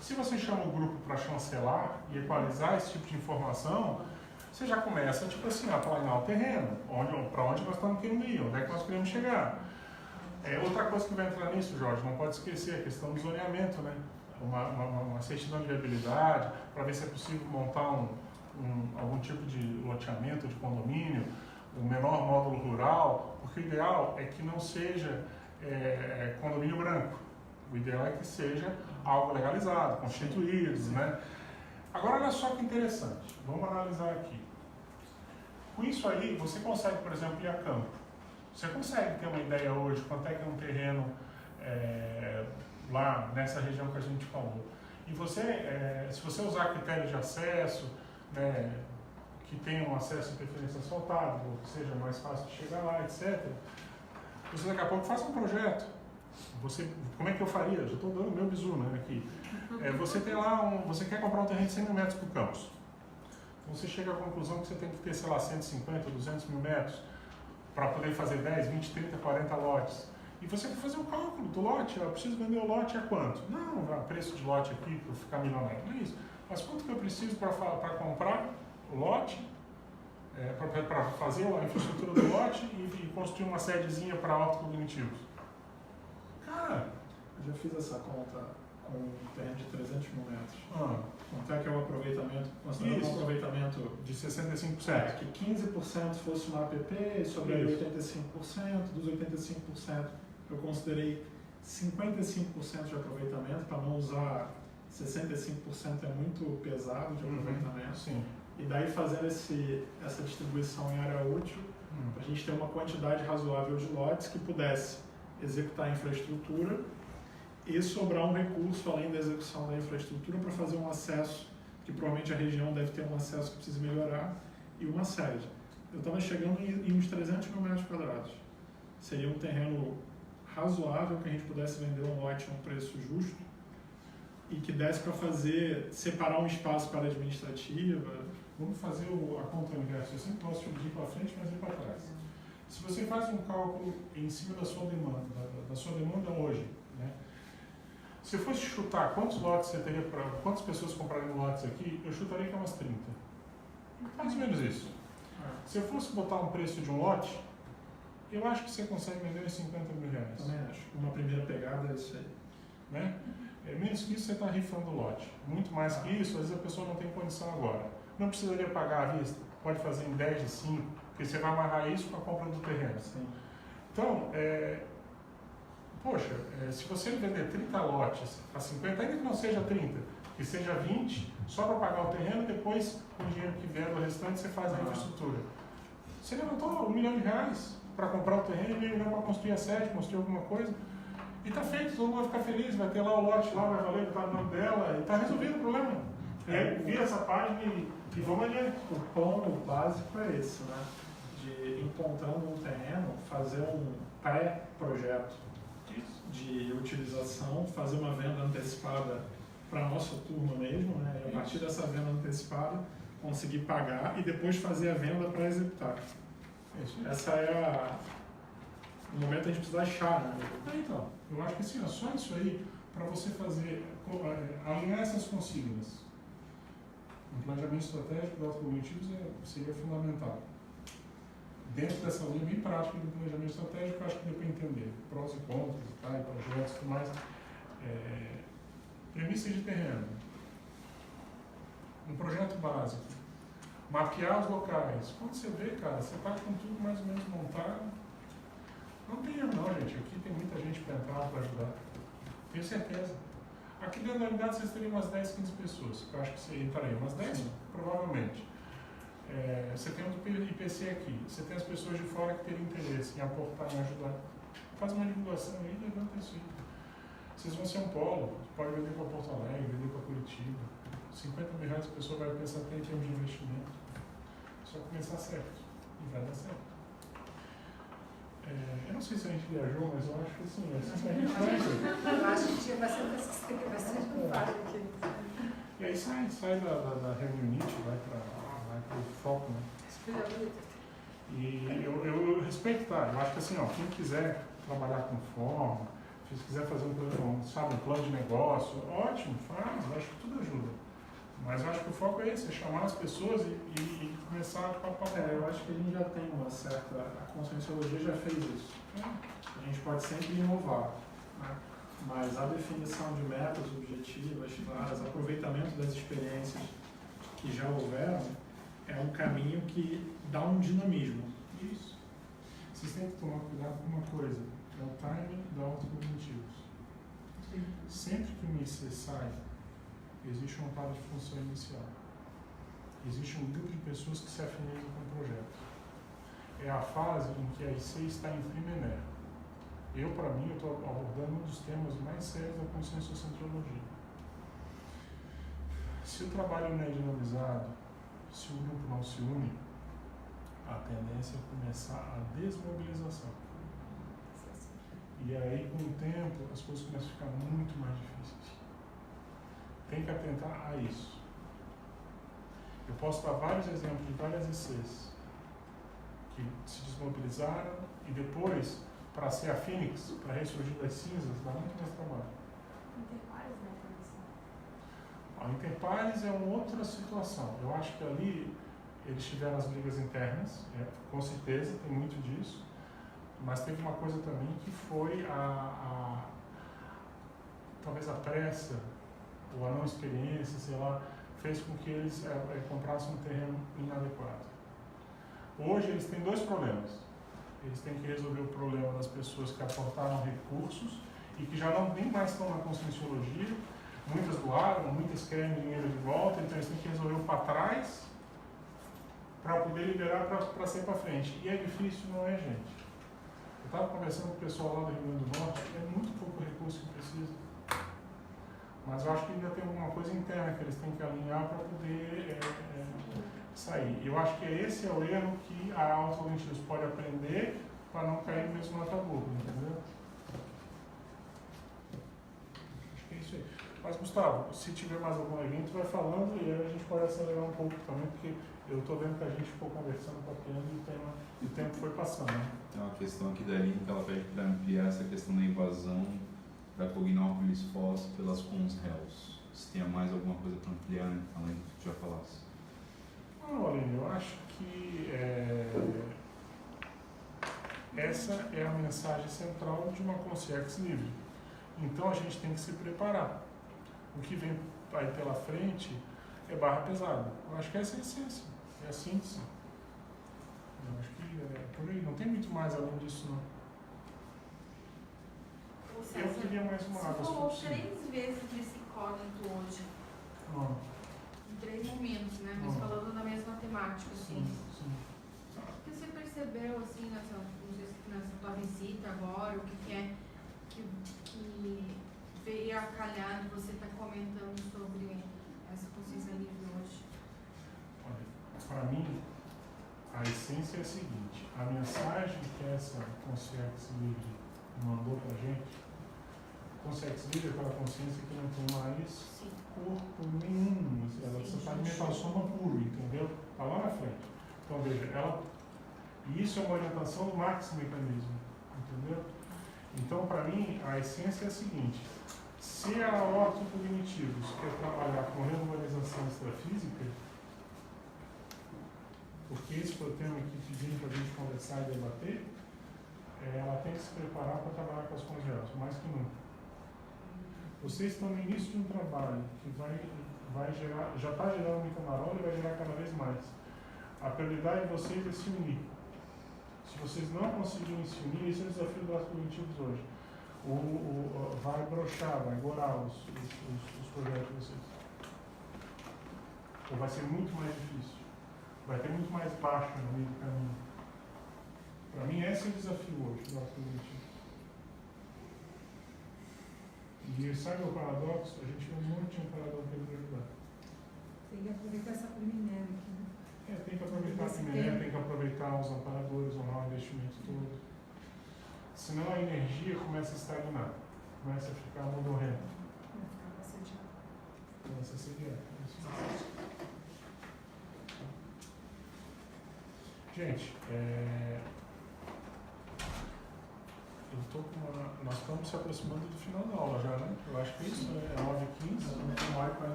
Se você chama o grupo para chancelar e equalizar esse tipo de informação, você já começa, tipo assim, a planear o terreno, para onde nós estamos querendo ir, onde é que nós queremos chegar. Outra coisa que vai entrar nisso, Jorge, não pode esquecer a questão do zoneamento, né? Uma certidão de viabilidade, para ver se é possível montar algum tipo de loteamento, de condomínio, um menor módulo rural, porque o ideal é que não seja condomínio branco. O ideal é que seja algo legalizado, constituído, né? Agora, olha só que interessante. Vamos analisar aqui. Com isso aí, você consegue, por exemplo, ir a campo. Você consegue ter uma ideia hoje quanto é que é um terreno lá nessa região que a gente falou. E você, se você usar critérios de acesso, né, que tenham acesso em preferência asfaltado, ou que seja mais fácil de chegar lá, etc., você daqui a pouco faz um projeto. Como é que eu faria? Já estou dando meu bizu, né, aqui. Você tem lá você quer comprar um terreno de 100 mil metros por campus. Então você chega à conclusão que você tem que ter, sei lá, 150, 200 mil metros para poder fazer 10, 20, 30, 40 lotes. E você quer fazer um cálculo do lote. Eu preciso vender o lote a quanto? Não, preço de lote aqui para ficar milionário. Não é isso. Mas quanto que eu preciso para comprar o lote, para fazer a infraestrutura do lote e construir uma sedezinha para autocognitivos? Cara, eu já fiz essa conta com um terreno de 300 mil metros. Quanto é que é o aproveitamento? Considerando um aproveitamento de 65%. Que 15% fosse uma APP e sobraria 85%. Dos 85%, eu considerei 55% de aproveitamento para não usar 65% é muito pesado de aproveitamento. Sim. E daí fazendo essa distribuição em área útil, para a gente ter uma quantidade razoável de lotes que pudesse executar a infraestrutura e sobrar um recurso além da execução da infraestrutura para fazer um acesso, que provavelmente a região deve ter um acesso que precisa melhorar, e uma sede. Eu estava chegando em uns 300 mil metros quadrados. Seria um terreno razoável que a gente pudesse vender um lote a um preço justo e que desse para separar um espaço para a administrativa. Vamos fazer a conta inversa. Eu sempre gosto de ir para frente, mas ir para trás. Se você faz um cálculo em cima da sua demanda hoje, né? Se eu fosse chutar quantos lotes você teria para quantas pessoas comprariam lotes aqui, eu chutaria que é umas 30. Mais ou menos isso. Se eu fosse botar um preço de um lote, eu acho que você consegue vender em 50 mil reais. Também acho. Uma primeira pegada é isso aí. Né? Menos que isso você está rifando o lote. Muito mais que isso, às vezes a pessoa não tem condição agora. Não precisaria pagar à vista, pode fazer em 10 de 5, porque você vai amarrar isso com a compra do terreno. Sim. Então, se você vender 30 lotes a 50, ainda que não seja 30, que seja 20, só para pagar o terreno, depois com o dinheiro que vier do restante você faz a infraestrutura. Você levantou R$1 milhão para comprar o terreno e R$1 milhão para construir a sede, construir alguma coisa, e está feito, todo mundo vai ficar feliz, vai ter lá o lote, lá vai valer, está no nome dela, e está resolvido o problema. Vira essa página e vamos adiante. O ponto básico é esse, né? De encontrando um terreno, fazer um pré-projeto de utilização, fazer uma venda antecipada para a nossa turma mesmo, né? E a partir dessa venda antecipada, conseguir pagar e depois fazer a venda para executar. Essa é o momento que a gente precisa achar, né? Então, eu acho que assim, só isso aí, para você fazer, alinhar essas consignas. Um planejamento estratégico de autocognitivos seria fundamental. Dentro dessa linha bem prática do planejamento estratégico, eu acho que deu para entender prós e contras, e projetos e tudo mais. Premissas de terreno. Um projeto básico. Mapear os locais. Quando você vê, cara, você está com tudo mais ou menos montado. Não tem erro não, gente. Aqui tem muita gente para entrar, para ajudar. Tenho certeza. Aqui dentro da unidade vocês teriam umas 10, 15 pessoas. Eu acho que você entraria umas 10, provavelmente. Você tem um IPC aqui. Você tem as pessoas de fora que teriam interesse em aportar, em ajudar. Faz uma divulgação aí e levanta isso aí. Vocês vão ser um polo. Pode vender para Porto Alegre, vender para Curitiba. 50 mil reais a pessoa vai pensar até em termos de investimento. Só começar certo. E vai dar certo. Eu não sei se a gente viajou, mas eu acho que sim. Assim que a gente vai. Eu acho que tinha bastante fácil aqui. E aí sai da reunionite, vai para o foco, né? E eu respeito, tá? Eu acho que assim, quem quiser trabalhar com forma, se quiser fazer um plano de negócio, ótimo, faz, eu acho que tudo ajuda. Mas eu acho que o foco é esse, é chamar as pessoas e começar a papo. Eu acho que a gente já tem uma certa... A conscienciologia já fez isso. A gente pode sempre inovar, né? Mas a definição de metas objetivas claras, aproveitamento das experiências que já houveram, é um caminho que dá um dinamismo. Isso. Vocês têm que tomar cuidado com uma coisa, é o timing da autocognitivos. Sempre que um IC sai, existe uma parte de função inicial. Existe um grupo de pessoas que se afinizam com o projeto. É a fase em que a IC está em primeiro. Para mim, eu estou abordando um dos temas mais sérios da conscienciocentrologia. Se o trabalho não é dinamizado, se o grupo não se une, a tendência é começar a desmobilização. E aí, com o tempo, as coisas começam a ficar muito mais difíceis. Tem que atentar a isso. Eu posso dar vários exemplos de várias ICs que se desmobilizaram e depois, para ser a Fênix, para ressurgir das cinzas, dá muito mais trabalho. Interpares, né, professor? A Interpares é uma outra situação. Eu acho que ali eles tiveram as brigas internas, com certeza, tem muito disso, mas teve uma coisa também que foi talvez a pressa, ou a não experiência, sei lá, fez com que eles comprassem um terreno inadequado. Hoje eles têm dois problemas. Eles têm que resolver o problema das pessoas que aportaram recursos e que já nem mais estão na conscienciologia, Muitas doaram, muitas querem dinheiro de volta, então eles têm que resolver o para trás para poder liberar para sair para frente. E é difícil, não é, gente? Eu estava conversando com o pessoal lá do Rio Grande do Norte, é muito pouco recurso que precisa. Mas eu acho que ainda tem alguma coisa interna que eles têm que alinhar para poder sair. Eu acho que esse é o erro que a autocognitivos pode aprender para não cair mesmo na tabu, entendeu? Acho que é isso aí. Mas, Gustavo, se tiver mais algum evento, vai falando e aí a gente pode acelerar um pouco também, porque eu estou vendo que a gente ficou conversando, papiando e o tempo foi passando. Né? Tem uma questão aqui da Aline que ela pede para ampliar essa questão da invasão da Cognópolis Foz pelas Conréus. Se tem mais alguma coisa para ampliar, né? Além do que tu já falasse. Não, Aline, eu acho que essa é a mensagem central de uma consciência livre. Então a gente tem que se preparar. O que vem aí pela frente é barra pesada. Eu acho que essa é a essência, é a síntese. Eu acho que é por aí, não tem muito mais além disso, não. Eu queria mais uma água. Você falou 3 vezes desse incógnito hoje. Em 3 momentos, né? Mas falando da mesma temática, assim. Sim. O que você percebeu, assim, nessa tua visita agora? O que é que veio a calhar de você estar comentando sobre essa consciência livre hoje? Olha, para mim, a essência é a seguinte: a mensagem que essa consciência livre mandou para a gente, consciência livre é aquela consciência que não tem mais corpo nenhum, ela está alimentando soma puro, entendeu? Está lá na frente. Então veja, e isso é uma orientação do máximo mecanismo, entendeu? Então, para mim, a essência é a seguinte: se a ortocognitivos quer trabalhar com regularização extrafísica, porque esse foi o tema que pediram para a gente conversar e debater, ela tem que se preparar para trabalhar com as Conréus, mais que nunca. Vocês estão no início de um trabalho que vai gerar, já está gerando muita marola e vai gerar cada vez mais. A prioridade de vocês é se unir. Se vocês não conseguirem se unir, esse é o desafio dos cognitivos hoje. Vai brochar, vai gorar os projetos de vocês. Ou vai ser muito mais difícil. Vai ter muito mais baixo no meio do caminho. Para mim, esse é o desafio hoje do nosso cognitivo. E sabe o paradoxo? A gente vê um monte de paradoxo para ajudar. Tem que aproveitar essa preliminare aqui, né? Tem que aproveitar a preliminare, tem que aproveitar os amparadores, honrar o investimento todo. Senão a energia começa a estagnar, começa a ficar modorrenta. Vai ficar assediado. Começa a sediar. Gente, nós estamos se aproximando do final da aula já, né? Eu acho que isso é 9h15.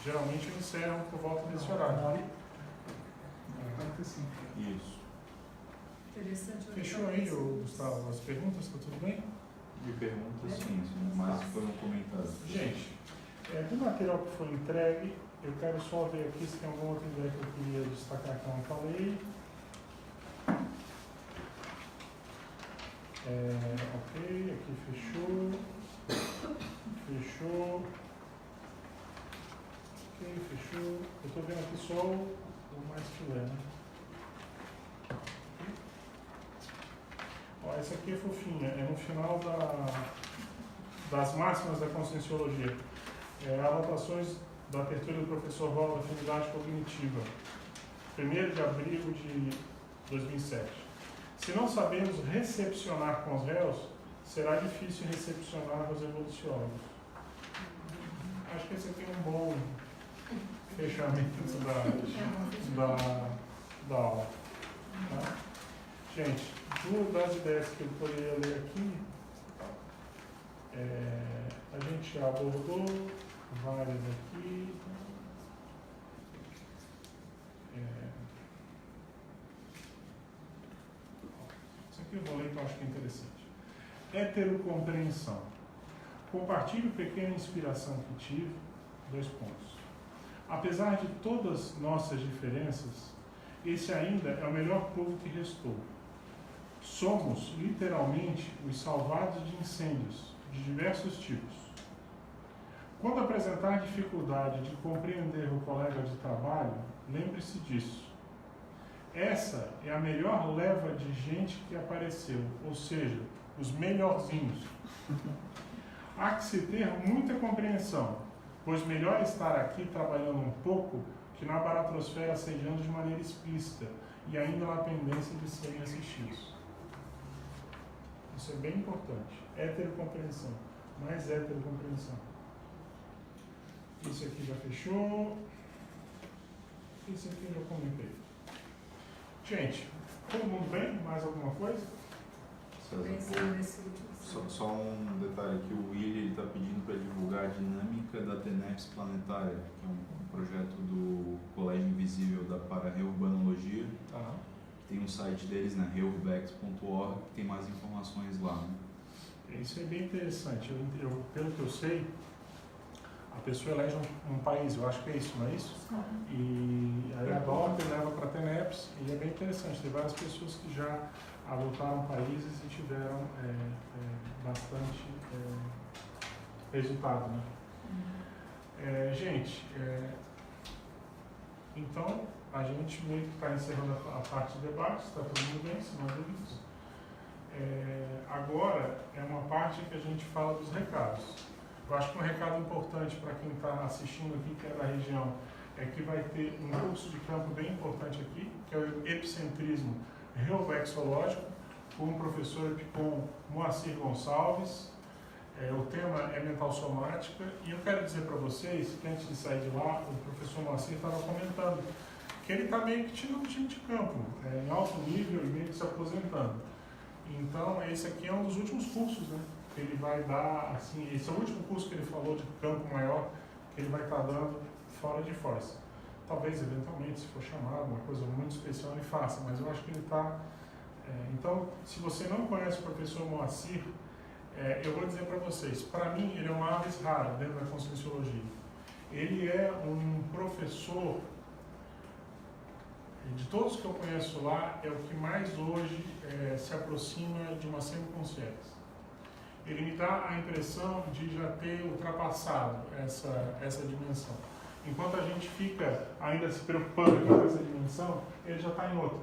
Geralmente eu encerro por volta desse horário. 1h45. Isso. Interessante. Fechou aí, Gustavo, as perguntas? Está tudo bem? De perguntas, sim, mas foi um comentário. Gente, do material que foi entregue, eu quero só ver aqui se tem alguma outra ideia que eu queria destacar que eu não falei. Ok, aqui fechou. Fechou. Ok, fechou. Eu estou vendo aqui só o mais filé, né? Ó, essa aqui é fofinha, é no final das máximas da Conscienciologia. Anotações da tertúlia do professor Val da Afinidade Cognitiva, 1º de abril de 2007. Se não sabemos recepcionar com os réus, será difícil recepcionar os evoluciólogos. Acho que esse aqui é um bom fechamento da aula. Tá? Gente, duas das ideias que eu poderia ler aqui, a gente abordou várias aqui. Isso aqui eu vou ler que eu acho que é interessante. Heterocompreensão. Compartilho pequena inspiração que tive. 2 pontos. Apesar de todas nossas diferenças, esse ainda é o melhor povo que restou. Somos, literalmente, os salvados de incêndios, de diversos tipos. Quando apresentar dificuldade de compreender o colega de trabalho, lembre-se disso. Essa é a melhor leva de gente que apareceu, ou seja, os melhorzinhos. Há que se ter muita compreensão, pois melhor estar aqui trabalhando um pouco que na baratrosfera assediando de maneira explícita e ainda na pendência de serem assistidos. Isso é bem importante. Heterocompreensão. Mais heterocompreensão. Isso aqui já fechou. Isso aqui eu já comentei. Gente, todo mundo bem? Mais alguma coisa? Só um detalhe aqui, o Willi está pedindo para divulgar a dinâmica da TENEPS Planetária, que é um projeto do Colégio Invisível da Para-Reurbanologia. Tem um site deles, né, reurbex.org, que tem mais informações lá. Né? Isso é bem interessante. Pelo que eu sei, a pessoa elege um país, eu acho que é isso, não é isso? E aí adota e leva para a TENEPS, e é bem interessante. Tem várias pessoas que já adotaram países e tiveram bastante resultado, né? Gente, então a gente meio que está encerrando a parte de debate, está todo mundo bem, se não há dúvidas. Agora é uma parte que a gente fala dos recados. Eu acho que um recado importante para quem está assistindo aqui, que é da região, é que vai ter um curso de campo bem importante aqui, que é o Epicentrismo Reurvexológico, com o professor Epicom Moacir Gonçalves. O tema é mental somática, e eu quero dizer para vocês que antes de sair de lá, o professor Moacir estava comentando que ele está meio que tirando gente de campo, em alto nível e meio que se aposentando. Então, esse aqui é um dos últimos cursos, né, que ele vai dar, assim, esse é o último curso que ele falou de campo maior, que ele vai estar dando fora de Foz. Talvez, eventualmente, se for chamado, uma coisa muito especial, ele faça, mas eu acho que ele está... então, se você não conhece o professor Moacir, eu vou dizer para vocês, para mim, ele é uma aves rara dentro da Conscienciologia. Ele é um professor, de todos que eu conheço lá, é o que mais hoje se aproxima de uma semiconsciência. Ele me dá a impressão de já ter ultrapassado essa dimensão. Enquanto a gente fica ainda se preocupando com essa dimensão, ele já está em outra.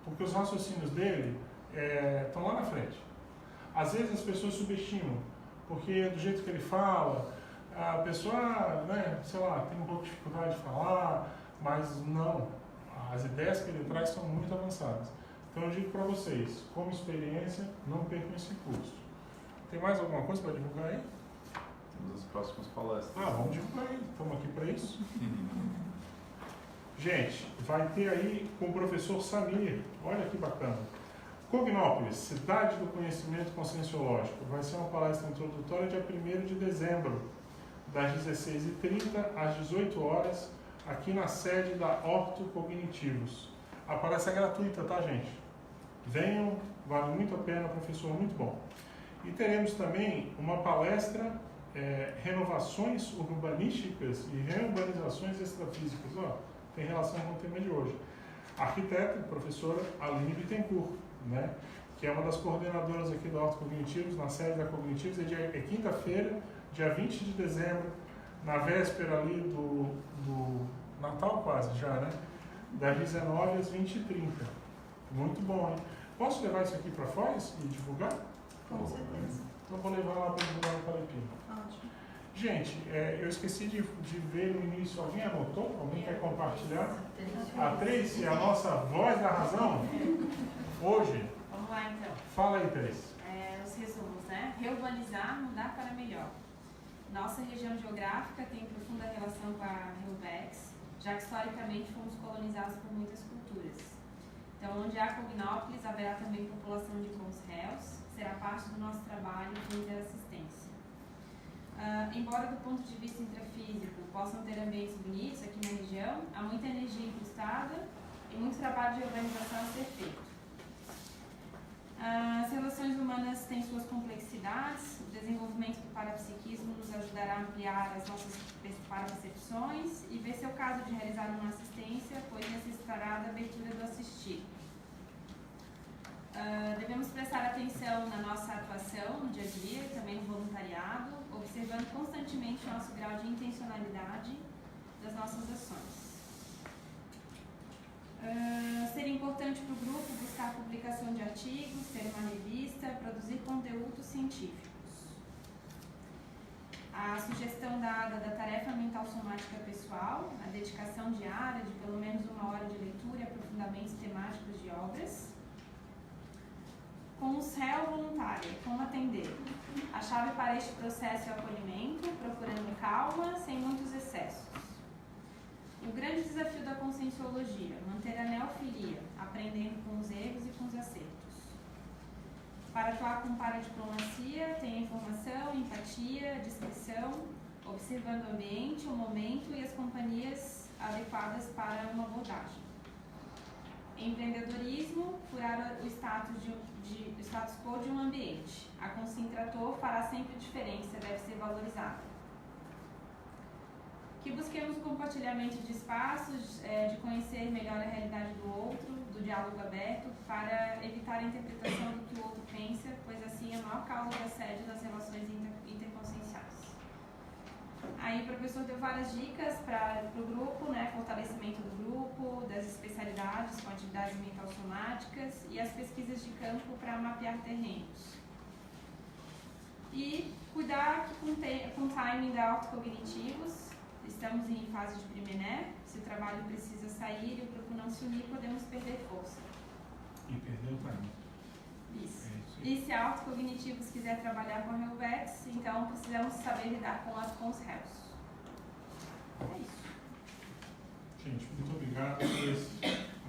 Porque os raciocínios dele estão lá na frente. Às vezes as pessoas subestimam, porque do jeito que ele fala, a pessoa, né, sei lá, tem um pouco de dificuldade de falar, mas não. As ideias que ele traz são muito avançadas. Então eu digo para vocês, como experiência, não percam esse curso. Tem mais alguma coisa para divulgar aí? Temos as próximas palestras. Vamos divulgar aí, estamos aqui para isso. Gente, vai ter aí com o professor Samir, olha que bacana. Cognópolis, Cidade do Conhecimento Conscienciológico. Vai ser uma palestra introdutória dia 1º de dezembro, das 16h30 às 18 horas, aqui na sede da Ortocognitivos. A palestra é gratuita, tá, gente? Venham, vale muito a pena, professor muito bom. E teremos também uma palestra, Renovações Urbanísticas e Reurbanizações Extrafísicas. Tem relação com o tema de hoje. Arquiteta, professora Aline Bittencourt, né, que é uma das coordenadoras aqui do Ortocognitivos, na sede da Cognitivos, é quinta-feira, dia 20 de dezembro, na véspera ali do Natal quase já, né, das 19 às 20h30. Muito bom, hein? Posso levar isso aqui para Foz e divulgar? Com certeza. Então vou levar lá para divulgar no Calepino. Ótimo. Gente, eu esqueci de ver no início, alguém anotou? Alguém quer compartilhar? A Tracy, a nossa voz da razão, hoje. Vamos lá então. Fala aí, Tracy. Os resumos, né? Reurbanizar, mudar para melhor. Nossa região geográfica tem profunda relação com a Reurbex, já que historicamente fomos colonizados por muitas culturas. Então, onde há Cognópolis, haverá também população de bons réus, será parte do nosso trabalho de interassistência. Embora do ponto de vista intrafísico possam ter ambientes bonitos aqui na região, há muita energia incrustada e muito trabalho de organização a ser feito. As relações humanas têm suas complexidades, o desenvolvimento do parapsiquismo nos ajudará a ampliar as nossas parapercepções e ver se é o caso de realizar uma assistência, pois necessitará da abertura do assistido. Devemos Devemos prestar atenção na nossa atuação no dia a dia, também no voluntariado, observando constantemente o nosso grau de intencionalidade das nossas ações. Seria importante para o grupo buscar a publicação de artigos, ter uma revista, produzir conteúdos científicos. A sugestão dada da tarefa mental somática pessoal, a dedicação diária de pelo menos 1 hora de leitura e aprofundamentos temáticos de obras. Com o réu voluntário, como atender? A chave para este processo é o acolhimento, procurando calma, sem muitos excessos. O grande desafio da conscienciologia, manter a neofilia, aprendendo com os erros e com os acertos. Para atuar com paradiplomacia, tem a informação, empatia, discrição, observando o ambiente, o momento e as companhias adequadas para uma abordagem. Empreendedorismo, furar o status quo de um ambiente. A concentrator fará sempre diferença, deve ser valorizada. Que busquemos o compartilhamento de espaços, de conhecer melhor a realidade do outro, do diálogo aberto, para evitar a interpretação do que o outro pensa, pois assim é a maior causa de assédio nas relações interconscienciais. Aí o professor deu várias dicas para o grupo, né, fortalecimento do grupo, das especialidades com atividades mental-somáticas e as pesquisas de campo para mapear terrenos. E cuidar com o timing da autocognitivos. Estamos em fase de Primené, se o trabalho precisa sair e o grupo não se unir, podemos perder força. E perder o timing. Isso. E se a autocognitivos quiser trabalhar com a Helvex, então precisamos saber lidar com os réus. É isso. Gente, muito obrigado por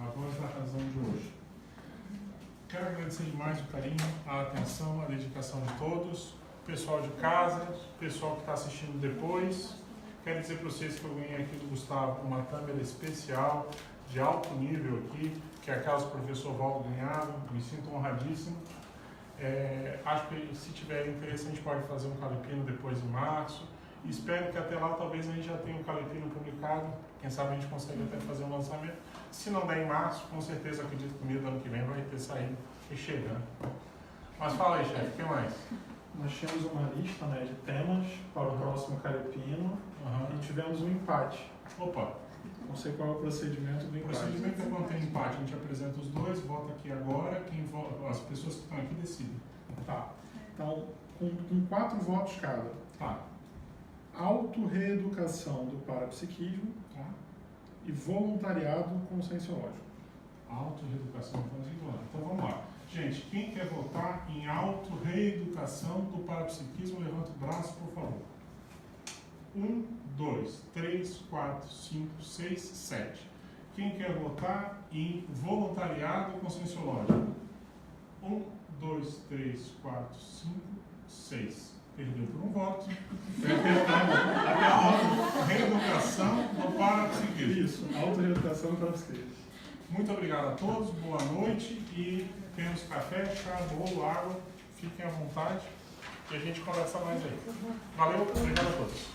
a voz da razão de hoje. Quero agradecer demais o carinho, a atenção, a dedicação de todos, pessoal de casa, pessoal que está assistindo depois. Quero dizer para vocês que eu ganhei aqui do Gustavo uma câmera especial, de alto nível aqui, que é aquelas que o professor Valdo ganhava, me sinto honradíssimo. Acho que se tiver interesse a gente pode fazer um Calepino depois em março. E espero que até lá talvez a gente já tenha um Calepino publicado, quem sabe a gente consegue até fazer um lançamento. Se não der em março, com certeza acredito que no ano que vem vai ter saído e chegando. Mas fala aí, chefe, o que mais? Nós tínhamos uma lista, né, de temas para o próximo Calepino e tivemos um empate. Opa! Não sei qual é o procedimento do O empate. procedimento é quando tem empate, a gente apresenta os dois, vota aqui agora, as pessoas que estão aqui decidem. Tá. Então, com 4 votos cada. Tá. Autorreeducação do parapsiquismo, Tá. e voluntariado conscienciológico. Autorreeducação conscienciológica. Então vamos lá. Gente, quem quer votar em autorreeducação do parapsiquismo, levanta o braço, por favor. 1, 2, 3, 4, 5, 6, 7. Quem quer votar em voluntariado conscienciológico? 1, 2, 3, 4, 5, 6. Perdeu por um voto. Autorreeducação do parapsiquismo. Isso, autorreeducação do parapsiquismo. Muito obrigado a todos, boa noite e temos café, chá, bolo, água, fiquem à vontade e a gente conversa mais aí. Valeu, obrigado a todos.